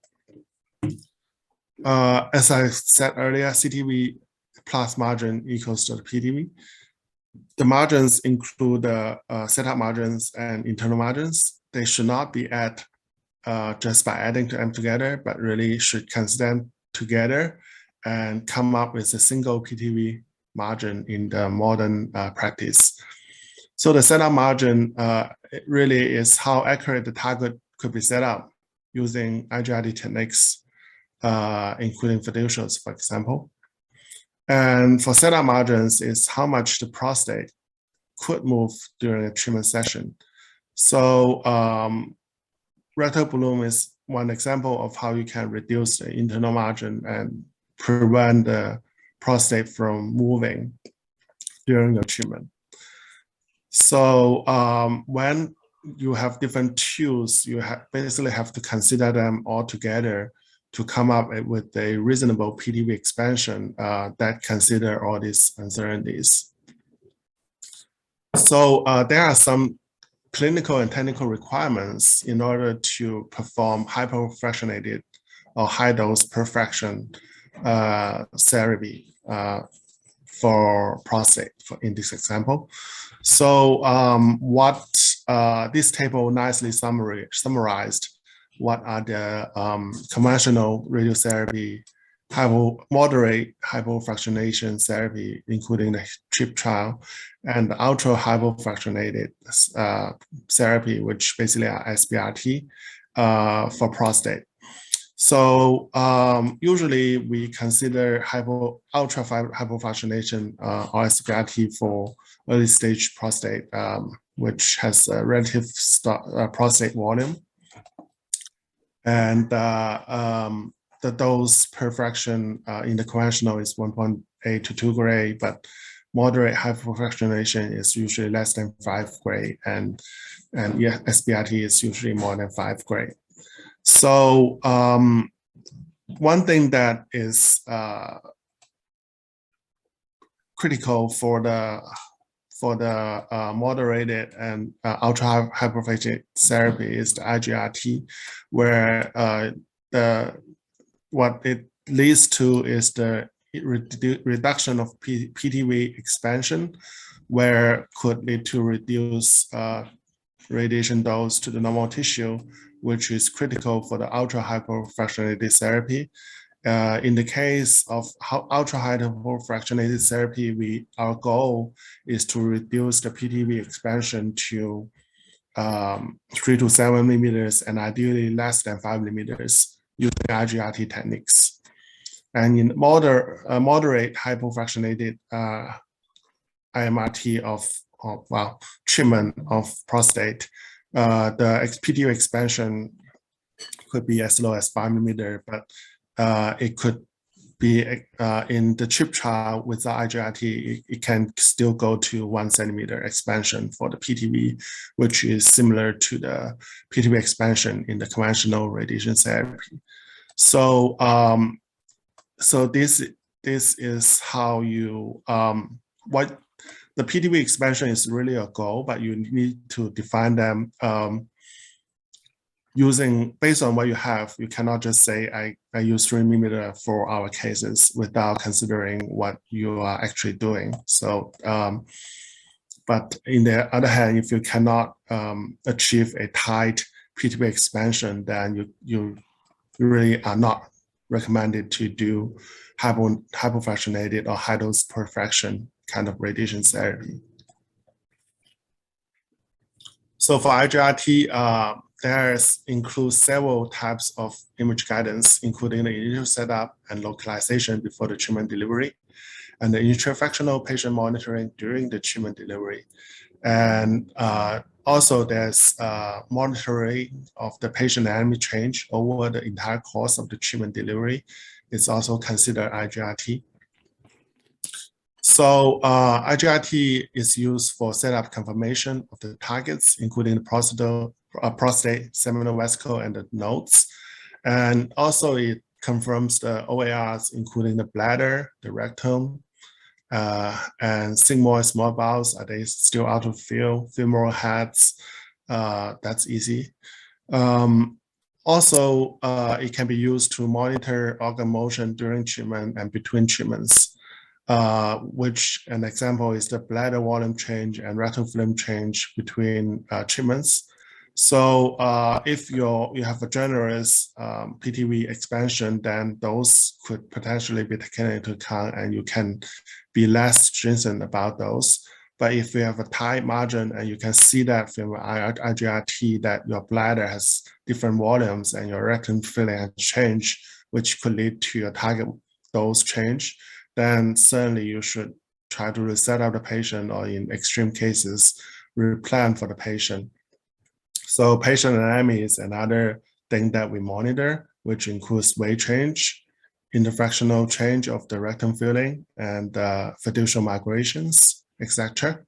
As I said earlier, CTV plus margin equals to the PTV. The margins include the setup margins and internal margins. They should not be added just by adding them together, but really should consider them together and come up with a single PTV margin in the modern practice. So the setup margin it really is how accurate the target could be set up using HFRT techniques, including fiducials, for example. And for setup margins is how much the prostate could move during a treatment session. So rectal balloon is one example of how you can reduce the internal margin and prevent the prostate from moving during the treatment. So when you have different tools, you basically have to consider them all together to come up with a reasonable PTV expansion that consider all these uncertainties. So there are some clinical and technical requirements in order to perform hypofractionated or high dose per fraction therapy for prostate in this example. So what this table nicely summarized what are the conventional radiotherapy, moderate hypofractionation therapy, including the CHIP trial, and the ultra hypofractionated therapy, which basically are SBRT for prostate. So usually we consider ultra hypofractionation or SBRT for early stage prostate, which has a relative prostate volume. And the dose per fraction in the conventional is 1.8 to 2 gray, but moderate hypofractionation is usually less than 5 gray, and yeah, SBRT is usually more than 5 gray. So one thing that is critical for the moderated and ultra hypofractionated therapy is the HFRT, where what it leads to is the reduction of PTV expansion, where could lead to reduce radiation dose to the normal tissue, which is critical for the ultra hypofractionated therapy. In the case of ultra hypofractionated therapy, our goal is to reduce the PTV expansion to 3 to 7 millimeters and ideally less than 5 millimeters using HFRT techniques. And in moderate hypofractionated IMRT of treatment of prostate, the PTV expansion could be as low as 5 millimeter, but it could be in the CHIP trial with the HFRT, it can still go to 1 centimeter expansion for the PTV, which is similar to the PTV expansion in the conventional radiation therapy. So, so this is how you what the PTV expansion is really a goal, but you need to define them based on what you have. You cannot just say I use 3 millimeter for our cases without considering what you are actually doing. So, but in the other hand, if you cannot achieve a tight PTV expansion, then you really are not recommended to do hypofractionated or high dose per fraction kind of radiation therapy. So for HFRT, there includes several types of image guidance, including the initial setup and localization before the treatment delivery, and the intrafractional patient monitoring during the treatment delivery. And Also, there's monitoring of the patient anatomy change over the entire course of the treatment delivery. It's also considered IGRT. So IGRT is used for setup confirmation of the targets, including the prostate, seminal vesicle, and the nodes. And also it confirms the OARs, including the bladder, the rectum, and sigmoid small bowels. Are they still out of field? Femoral heads, that's easy. Also, it can be used to monitor organ motion during treatment and between treatments, which an example is the bladder volume change and rectal film change between treatments. So if you have a generous PTV expansion, then those could potentially be taken into account and you can be less stringent about those. But if you have a tight margin and you can see that from IGRT that your bladder has different volumes and your rectum filling has changed, which could lead to your target dose change, then certainly you should try to reset up the patient, or in extreme cases, replan for the patient. So patient anatomy is another thing that we monitor, which includes weight change, interfractional change of the rectum filling, and fiducial migrations, etc.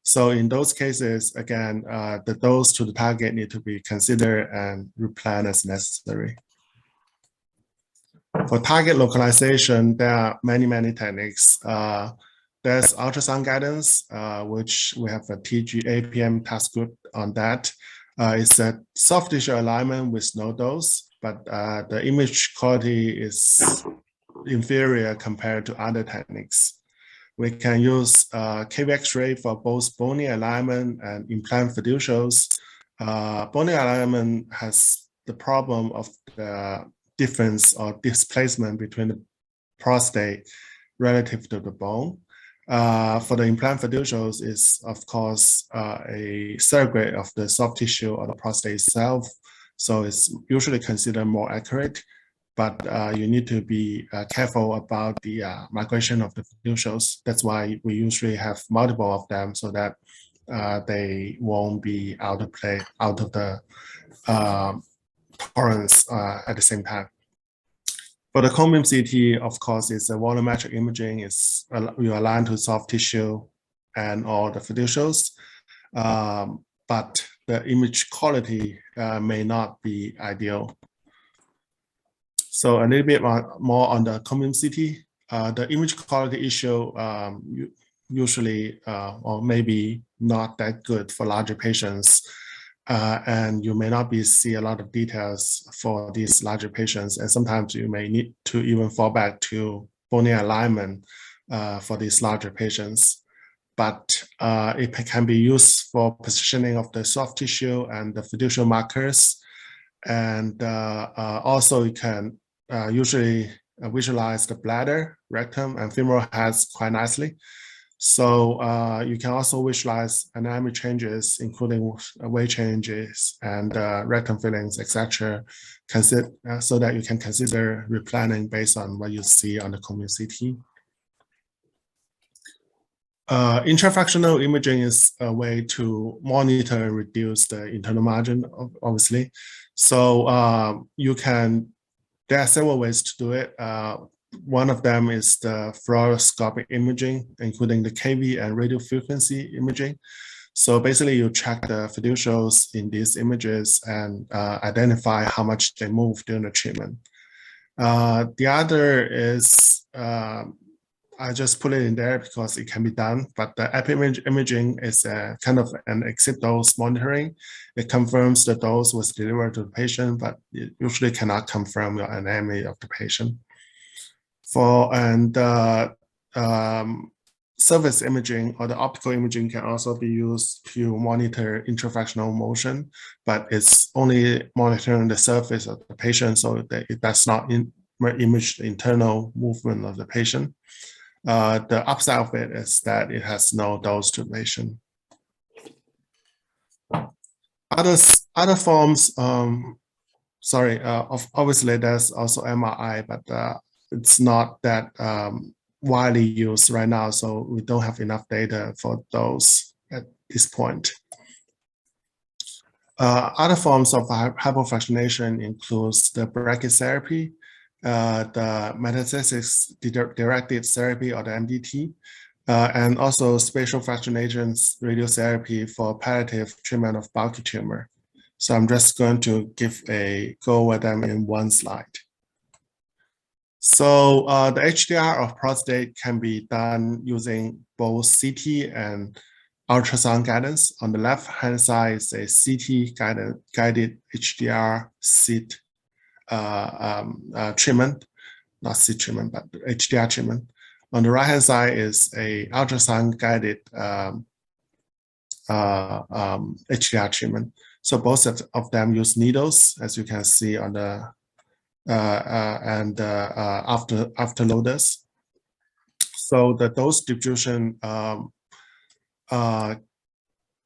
So in those cases, again, the dose to the target need to be considered and replanned as necessary. For target localization, there are many techniques. There's ultrasound guidance, which we have a TG APM task group on that. It's a soft tissue alignment with no dose, but the image quality is inferior compared to other techniques. We can use KV X-ray for both bony alignment and implant fiducials. Bony alignment has the problem of the difference or displacement between the prostate relative to the bone. For the implant fiducials is, of course, a surrogate of the soft tissue or the prostate itself. So it's usually considered more accurate, but you need to be careful about the migration of the fiducials. That's why we usually have multiple of them so that they won't be out of play, out of the tolerance at the same time. For the cone beam CT, of course, it's a volumetric imaging. It's you align to soft tissue and all the fiducials, but the image quality may not be ideal. So a little bit more on the cone beam CT. The image quality issue usually or maybe not that good for larger patients. And you may not see a lot of details for these larger patients. And sometimes you may need to even fall back to bony alignment for these larger patients. But it can be used for positioning of the soft tissue and the fiducial markers. And also you can usually visualize the bladder, rectum, and femoral heads quite nicely. So you can also visualize anatomy changes, including weight changes and rectum fillings, etc., so that you can consider replanning based on what you see on the cone beam CT. Intrafractional imaging is a way to monitor and reduce the internal margin, obviously. So there are several ways to do it. One of them is the fluoroscopic imaging, including the KV and radio frequency imaging. So basically you check the fiducials in these images and identify how much they move during the treatment. The other is, I just put it in there because it can be done, but the epi imaging is a kind of an exit dose monitoring. It confirms the dose was delivered to the patient, but it usually cannot confirm your anatomy of the patient. Surface imaging or the optical imaging can also be used to monitor intrafractional motion, but it's only monitoring the surface of the patient, so that it does not image the internal movement of the patient. The upside of it is that it has no dose to the patient. Other forms, obviously there's also MRI, but it's not that widely used right now, so we don't have enough data for those at this point. Other forms of hypofractionation includes the brachytherapy, the metastasis-directed therapy or the MDT, and also spatial fractionation radiotherapy for palliative treatment of bulky tumor. So I'm just going to go over them in one slide. So the HDR of prostate can be done using both CT and ultrasound guidance. On the left-hand side is a CT guided HDR SIT treatment, not SIT treatment, but HDR treatment. On the right-hand side is a ultrasound guided HDR treatment. So both of them use needles, as you can see on the after loaders. So the dose distribution, the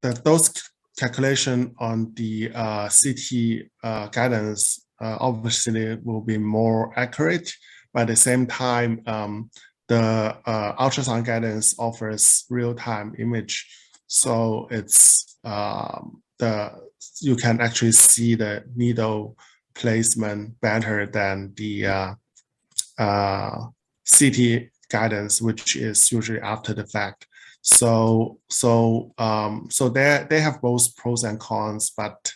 dose calculation on the CT guidance obviously will be more accurate, but at the same time, the ultrasound guidance offers real-time image, so it's you can actually see the needle placement better than the CT guidance, which is usually after the fact. So they have both pros and cons, but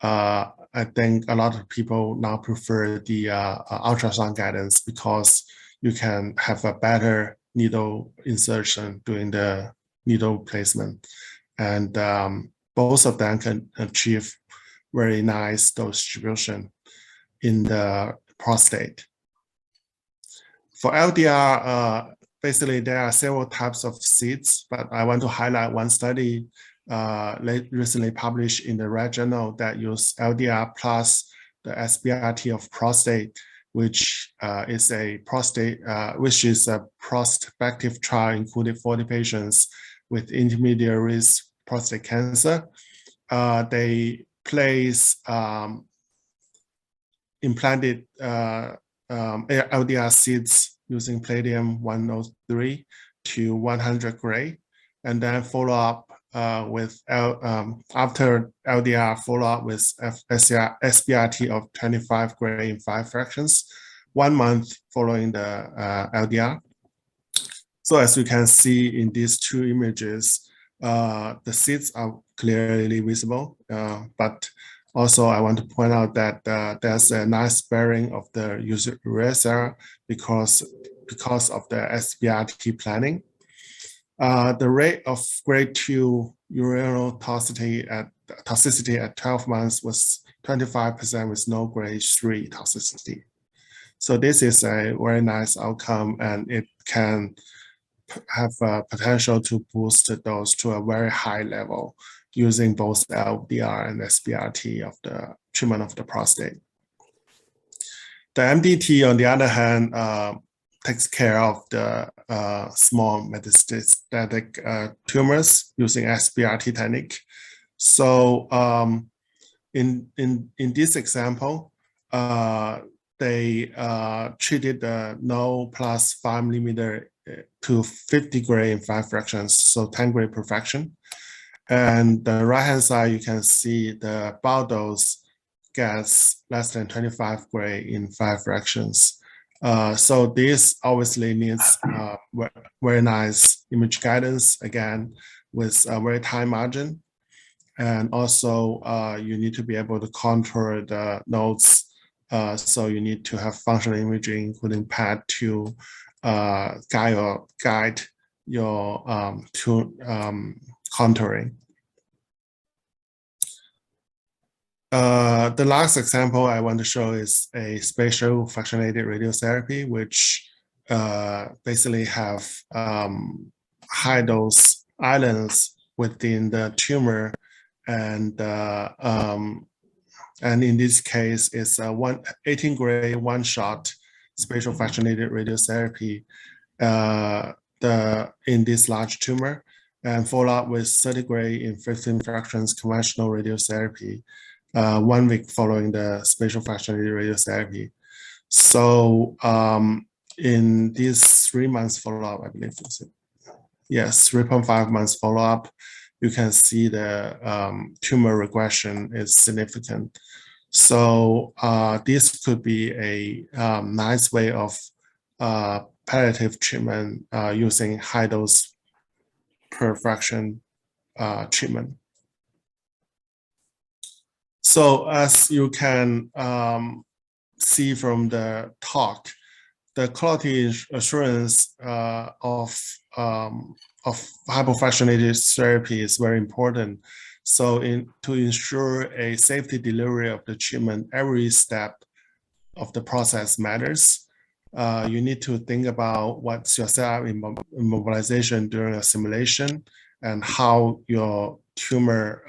I think a lot of people now prefer the ultrasound guidance because you can have a better needle insertion during the needle placement, and both of them can achieve very nice dose distribution in the prostate. For LDR, basically there are several types of seeds, but I want to highlight one study recently published in the Red Journal that used LDR plus the SBRT of prostate, which is a prospective trial including 40 patients with intermediate risk prostate cancer. They place implanted LDR seeds using palladium 103 to 100 gray, and then follow up with after LDR follow up with SBRT of 25 gray in 5 fractions, 1 month following the LDR. So as you can see in these two images, the seeds are clearly visible, but also I want to point out that there's a nice sparing of the urea because of the SBRT planning. The rate of grade 2 urinary toxicity at 12 months was 25% with no grade 3 toxicity. So this is a very nice outcome, and it can have a potential to boost the dose to a very high level using both LDR and SBRT of the treatment of the prostate. The MDT, on the other hand, takes care of the small metastatic tumors using SBRT technique. So in this example, they treated the no plus 5 millimeter to 50 gray in 5 fractions, so 10 gray per fraction. And the right-hand side, you can see the bowel dose gets less than 25 gray in 5 fractions. So this obviously needs very nice image guidance, again, with a very tight margin. And also you need to be able to contour the nodes. So you need to have functional imaging, including PET, to guide your contouring. The last example I want to show is a spatial fractionated radiotherapy, which basically have high dose islands within the tumor, and in this case, it's a 18 gray one-shot spatial fractionated radiotherapy in this large tumor, and follow up with 30 gray in 15 fractions conventional radiotherapy 1 week following the spatial fractionated radiotherapy. So in this 3 months follow-up, I believe, yes, 3.5 months follow-up, you can see the tumor regression is significant. So this could be a nice way of palliative treatment using high dose per fraction treatment. So as you can see from the talk, the quality assurance of hypofractionated therapy is very important. So to ensure a safety delivery of the treatment, every step of the process matters. You need to think about what's your setup immobilization during a simulation and how your tumor,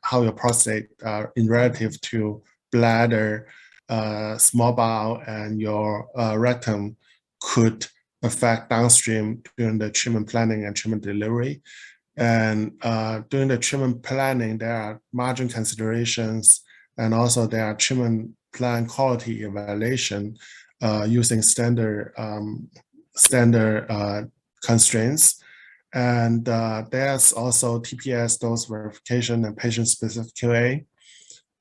how your prostate in relative to bladder, small bowel, and your rectum could affect downstream during the treatment planning and treatment delivery. And during the treatment planning, there are margin considerations, and also there are treatment plan quality evaluation using standard constraints. And there's also TPS, dose verification, and patient-specific QA.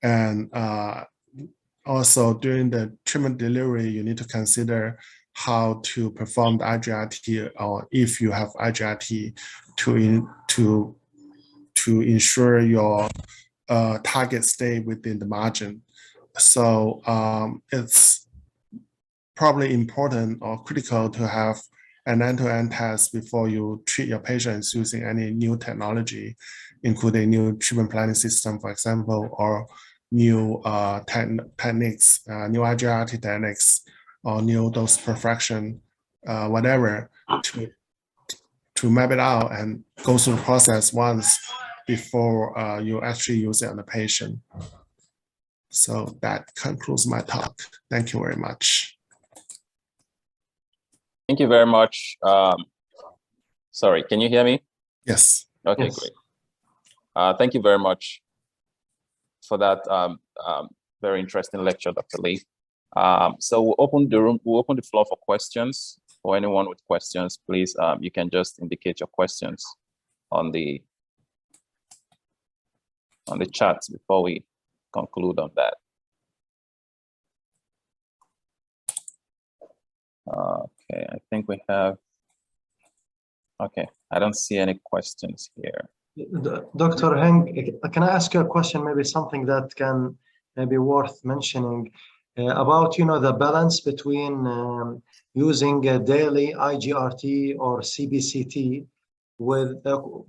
And also during the treatment delivery, you need to consider how to perform the IGRT, or if you have IGRT, to ensure your target stay within the margin. So it's probably important or critical to have an end-to-end test before you treat your patients using any new technology, including new treatment planning system, for example, or new techniques, new IGRT techniques, or new dose per fraction, whatever, to map it out and go through the process once before you actually use it on the patient. So that concludes my talk. Thank you very much. Thank you very much. Sorry, can you hear me? Yes. Okay, Yes. great. Thank you very much for that very interesting lecture, Dr. Lee. So we'll open the floor for questions. For anyone with questions, please, you can just indicate your questions on the chat before we conclude on that. Okay, I think we have, okay, I don't see any questions here. Dr. Heng, can I ask you a question, maybe something that can maybe worth mentioning about, the balance between using a daily IGRT or CBCT with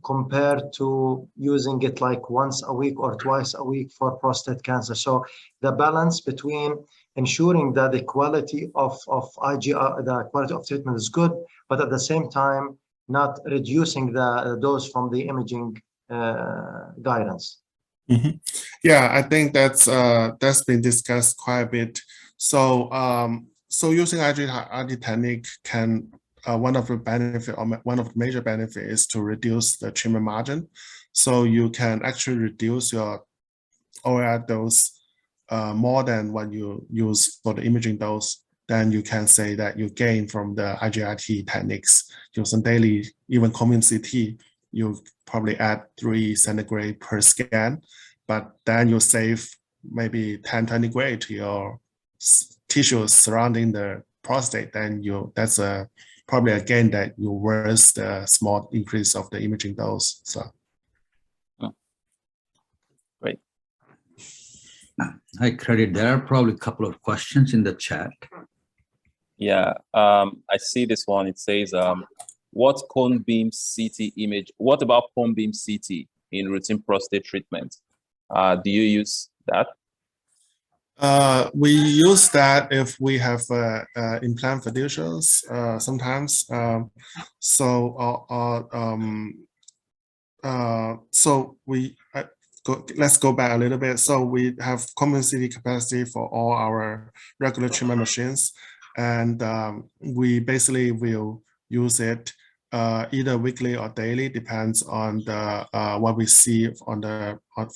compared to using it like once a week or twice a week for prostate cancer. So the balance between ensuring that the quality of IGR, the quality of treatment is good, but at the same time, not reducing the dose from the imaging guidance. Mm-hmm. Yeah, I think that's been discussed quite a bit. So so using IGRT technique can one of the benefit, or one of the major benefits, is to reduce the treatment margin. So you can actually reduce your OR dose more than what you use for the imaging dose. Then you can say that you gain from the IGRT techniques. Using daily, even common CT, you probably add 3 centigrade per scan, but then you save maybe 10, 20 grade to your tissues surrounding the prostate. Then that's probably a gain that you worth the small increase of the imaging dose. So. Great. Hi, Credit. There are probably a couple of questions in the chat. Yeah, I see this one. It says, what cone beam CT image? What about cone beam CT in routine prostate treatment? Do you use that? We use that if we have implant fiducials sometimes. So we let's go back a little bit. So we have common CT capacity for all our regular treatment machines, and we basically will use it either weekly or daily, depends on the what we see on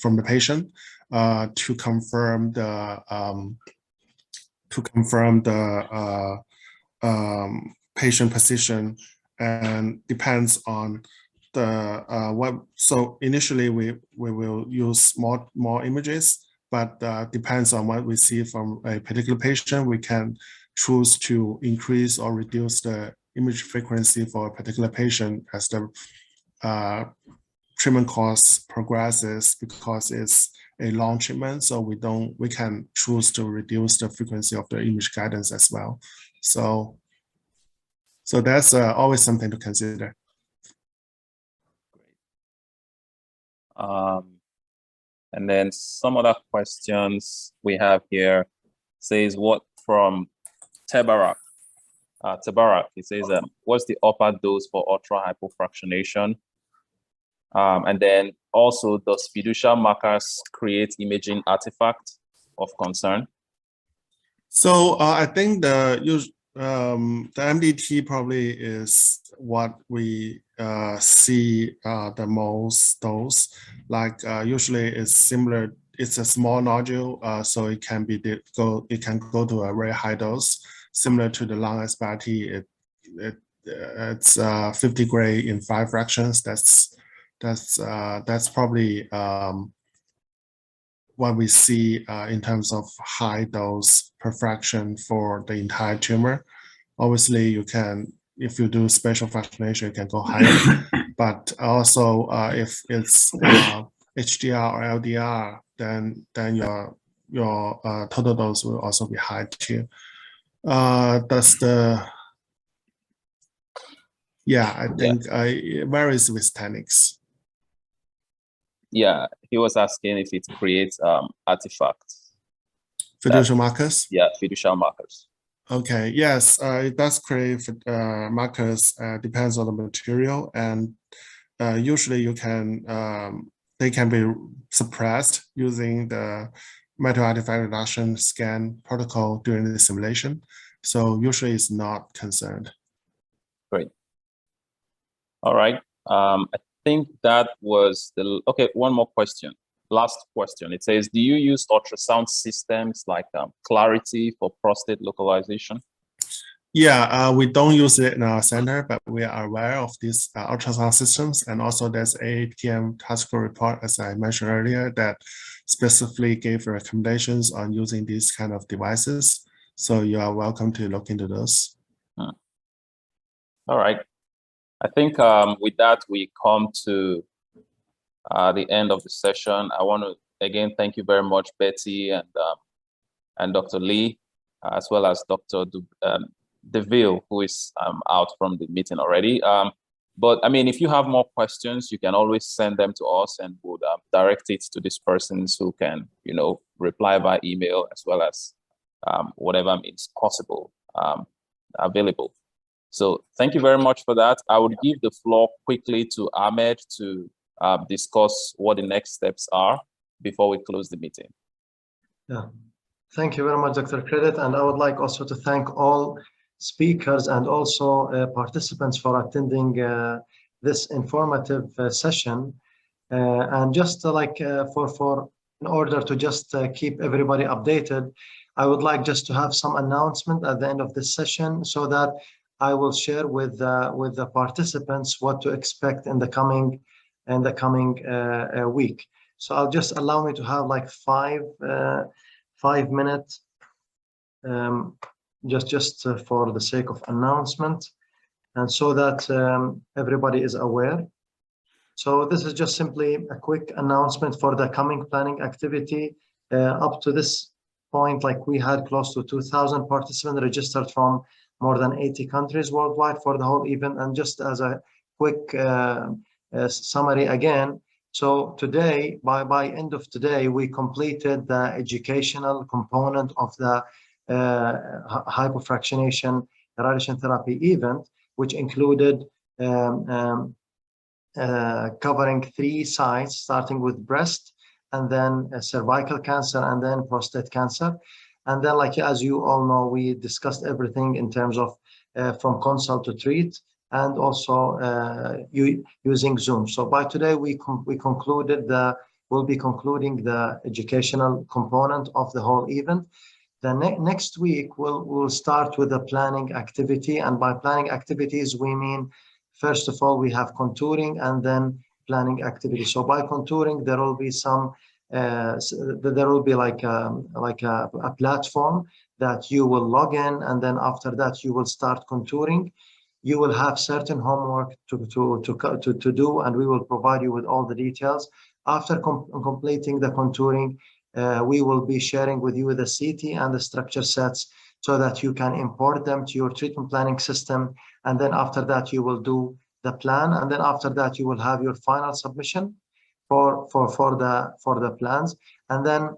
from the patient, to confirm the patient position, and depends on so initially we will use more images, but depends on what we see from a particular patient. We can choose to increase or reduce the image frequency for a particular patient as the treatment course progresses, because it's a long treatment. So we can choose to reduce the frequency of the image guidance as well. So that's always something to consider. And then some other questions we have here says, what from Tebarak? Tebarak, it says, what's the upper dose for ultra hypofractionation? And then also, does fiducial markers create imaging artifacts of concern? So I think the MDT probably is what we see the most dose. Like usually it's similar. It's a small nodule, so it can go to a very high dose, similar to the long HFRT. It's 50 gray in 5 fractions. That's probably what we see in terms of high dose per fraction for the entire tumor. Obviously, you can, if you do spatial fractionation, you can go higher. But also, if it's HDR or LDR, then your total dose will also be high too. I think it varies with techniques. Yeah, he was asking if it creates artifacts. Fiducial markers? Yeah, fiducial markers. Okay, yes, it does create markers, depends on the material, and usually they can be suppressed using the metal artifact reduction scan protocol during the simulation. So usually it's not concerned. Great. All right. I think that was okay, one more question. Last question. It says, do you use ultrasound systems like Clarity for prostate localization? Yeah, we don't use it in our center, but we are aware of these ultrasound systems. And also there's AAPM task force report, as I mentioned earlier, that specifically gave recommendations on using these kind of devices. So you are welcome to look into those. All right. I think with that, we come to the end of the session. I want to again thank you very much, Betty and Dr. Lee, as well as Dr. DeVille, who is out from the meeting already. But I mean, if you have more questions, you can always send them to us, and we'll direct it to these persons who can, reply by email, as well as whatever means possible available. So thank you very much for that. I would give the floor quickly to Ahmed to discuss what the next steps are before we close the meeting. Yeah, thank you very much, Dr. Credit. And I would like also to thank all speakers and also participants for attending this informative session. And just in order to just keep everybody updated, I would like just to have some announcement at the end of this session, so that I will share with the participants what to expect in the coming week. So I'll just allow me to have like 5 minutes, just for the sake of announcement, and so that everybody is aware. So this is just simply a quick announcement for the coming planning activity. Up to this point, like, we had close to 2,000 participants registered from more than 80 countries worldwide for the whole event. And just as a quick summary again, so today, by end of today, we completed the educational component of the hypofractionation radiation therapy event, which included covering 3 sites, starting with breast, and then cervical cancer, and then prostate cancer. And then, like, as you all know, we discussed everything in terms of from consult to treat, and also using Zoom. So by today, we'll be concluding the educational component of the whole event. The next week, we'll start with the planning activity. And by planning activities, we mean First of all, we have contouring and then planning activity. So by contouring, there will be some, there will be like a platform that you will log in, and then after that you will start contouring. You will have certain homework to do, and we will provide you with all the details. After completing the contouring, we will be sharing with you the CT and the structure sets so that you can import them to your treatment planning system. And then after that, you will do the plan. And then after that, you will have your final submission for the plans. And then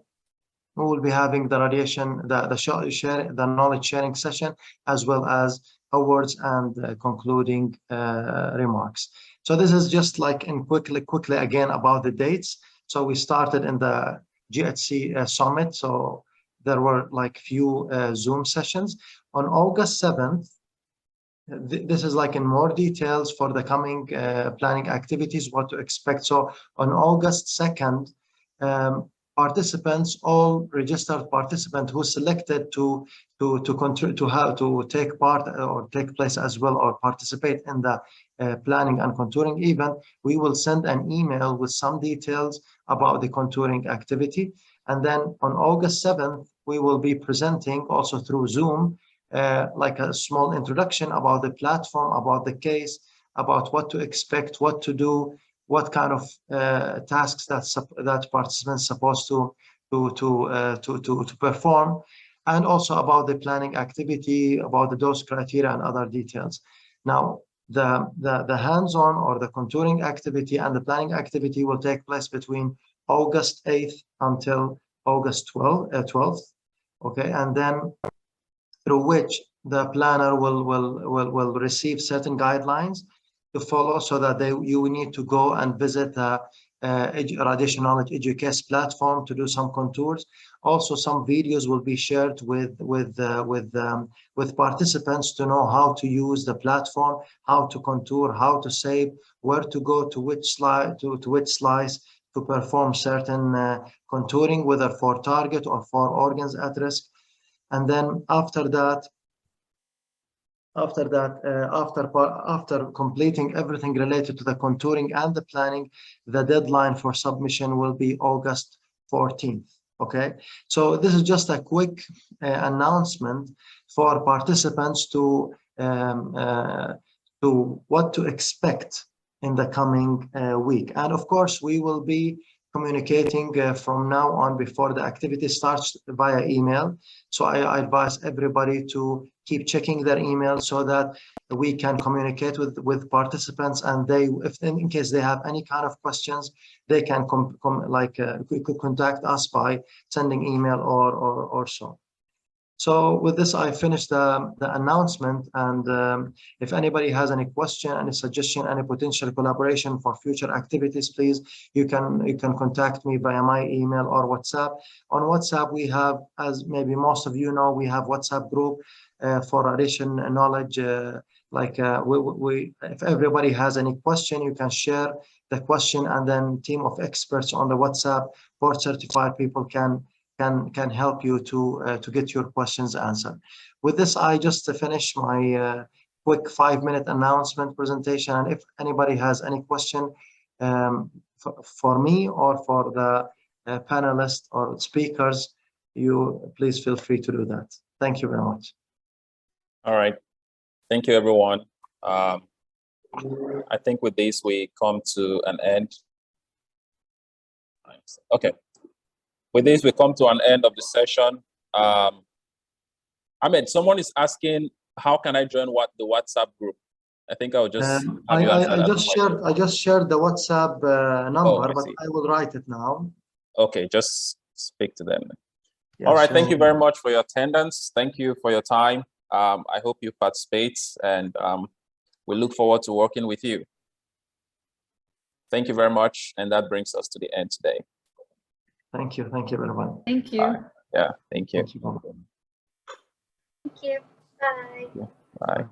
we will be having the radiation, the knowledge sharing session, as well as awards and concluding remarks. So this is just like in quickly again about the dates. So we started in the GHC summit. So there were like few Zoom sessions on August 7th. This is like in more details for the coming planning activities, what to expect. So on August 2nd, participants, all registered participants who selected to take part or take place as well or participate in the planning and contouring event, we will send an email with some details about the contouring activity. And then on August 7th, we will be presenting also through Zoom like a small introduction about the platform, about the case, about what to expect, what to do, what kind of tasks that participants supposed to perform, and also about the planning activity, about the dose criteria and other details. Now, the hands-on or the contouring activity and the planning activity will take place between August 8th until August 12th. Okay, and then through which the planner will receive certain guidelines to follow, so that you need to go and visit the Radiation Knowledge EduCase platform to do some contours. Also, some videos will be shared with participants to know how to use the platform, how to contour, how to save, where to go to which slide to which slice to perform certain contouring, whether for target or for organs at risk. And then after completing everything related to the contouring and the planning, the deadline for submission will be August 14th. Okay, so this is just a quick announcement for participants to what to expect in the coming week. And of course, we will be communicating from now on before the activity starts via email. So I advise everybody to keep checking their email so that we can communicate with participants, and if in case they have any kind of questions, they can contact us by sending email or so. So with this, I finished the announcement, and if anybody has any question, any suggestion, any potential collaboration for future activities, please, you can contact me via my email or WhatsApp. On WhatsApp, we have, as maybe most of you know, we have WhatsApp group for Radiation Knowledge. If everybody has any question, you can share the question, and then team of experts on the WhatsApp, board certified people can help you to get your questions answered. With this, I just finish my quick 5-minute announcement presentation. And if anybody has any question for me or for the panelists or speakers, you please feel free to do that. Thank you very much. All right. Thank you, everyone. I think with this, we come to an end. Okay. With this, we come to an end of the session. Ahmed, someone is asking, how can I join the WhatsApp group? I think I'll just I just shared the WhatsApp number, but I will write it now. Okay, just speak to them. Yeah, all right, sure. Thank you very much for your attendance. Thank you for your time. I hope you participate, and we look forward to working with you. Thank you very much, and that brings us to the end today. Thank you everyone. Thank you. Yeah, thank you. Thank you. Thank you. Bye. Bye.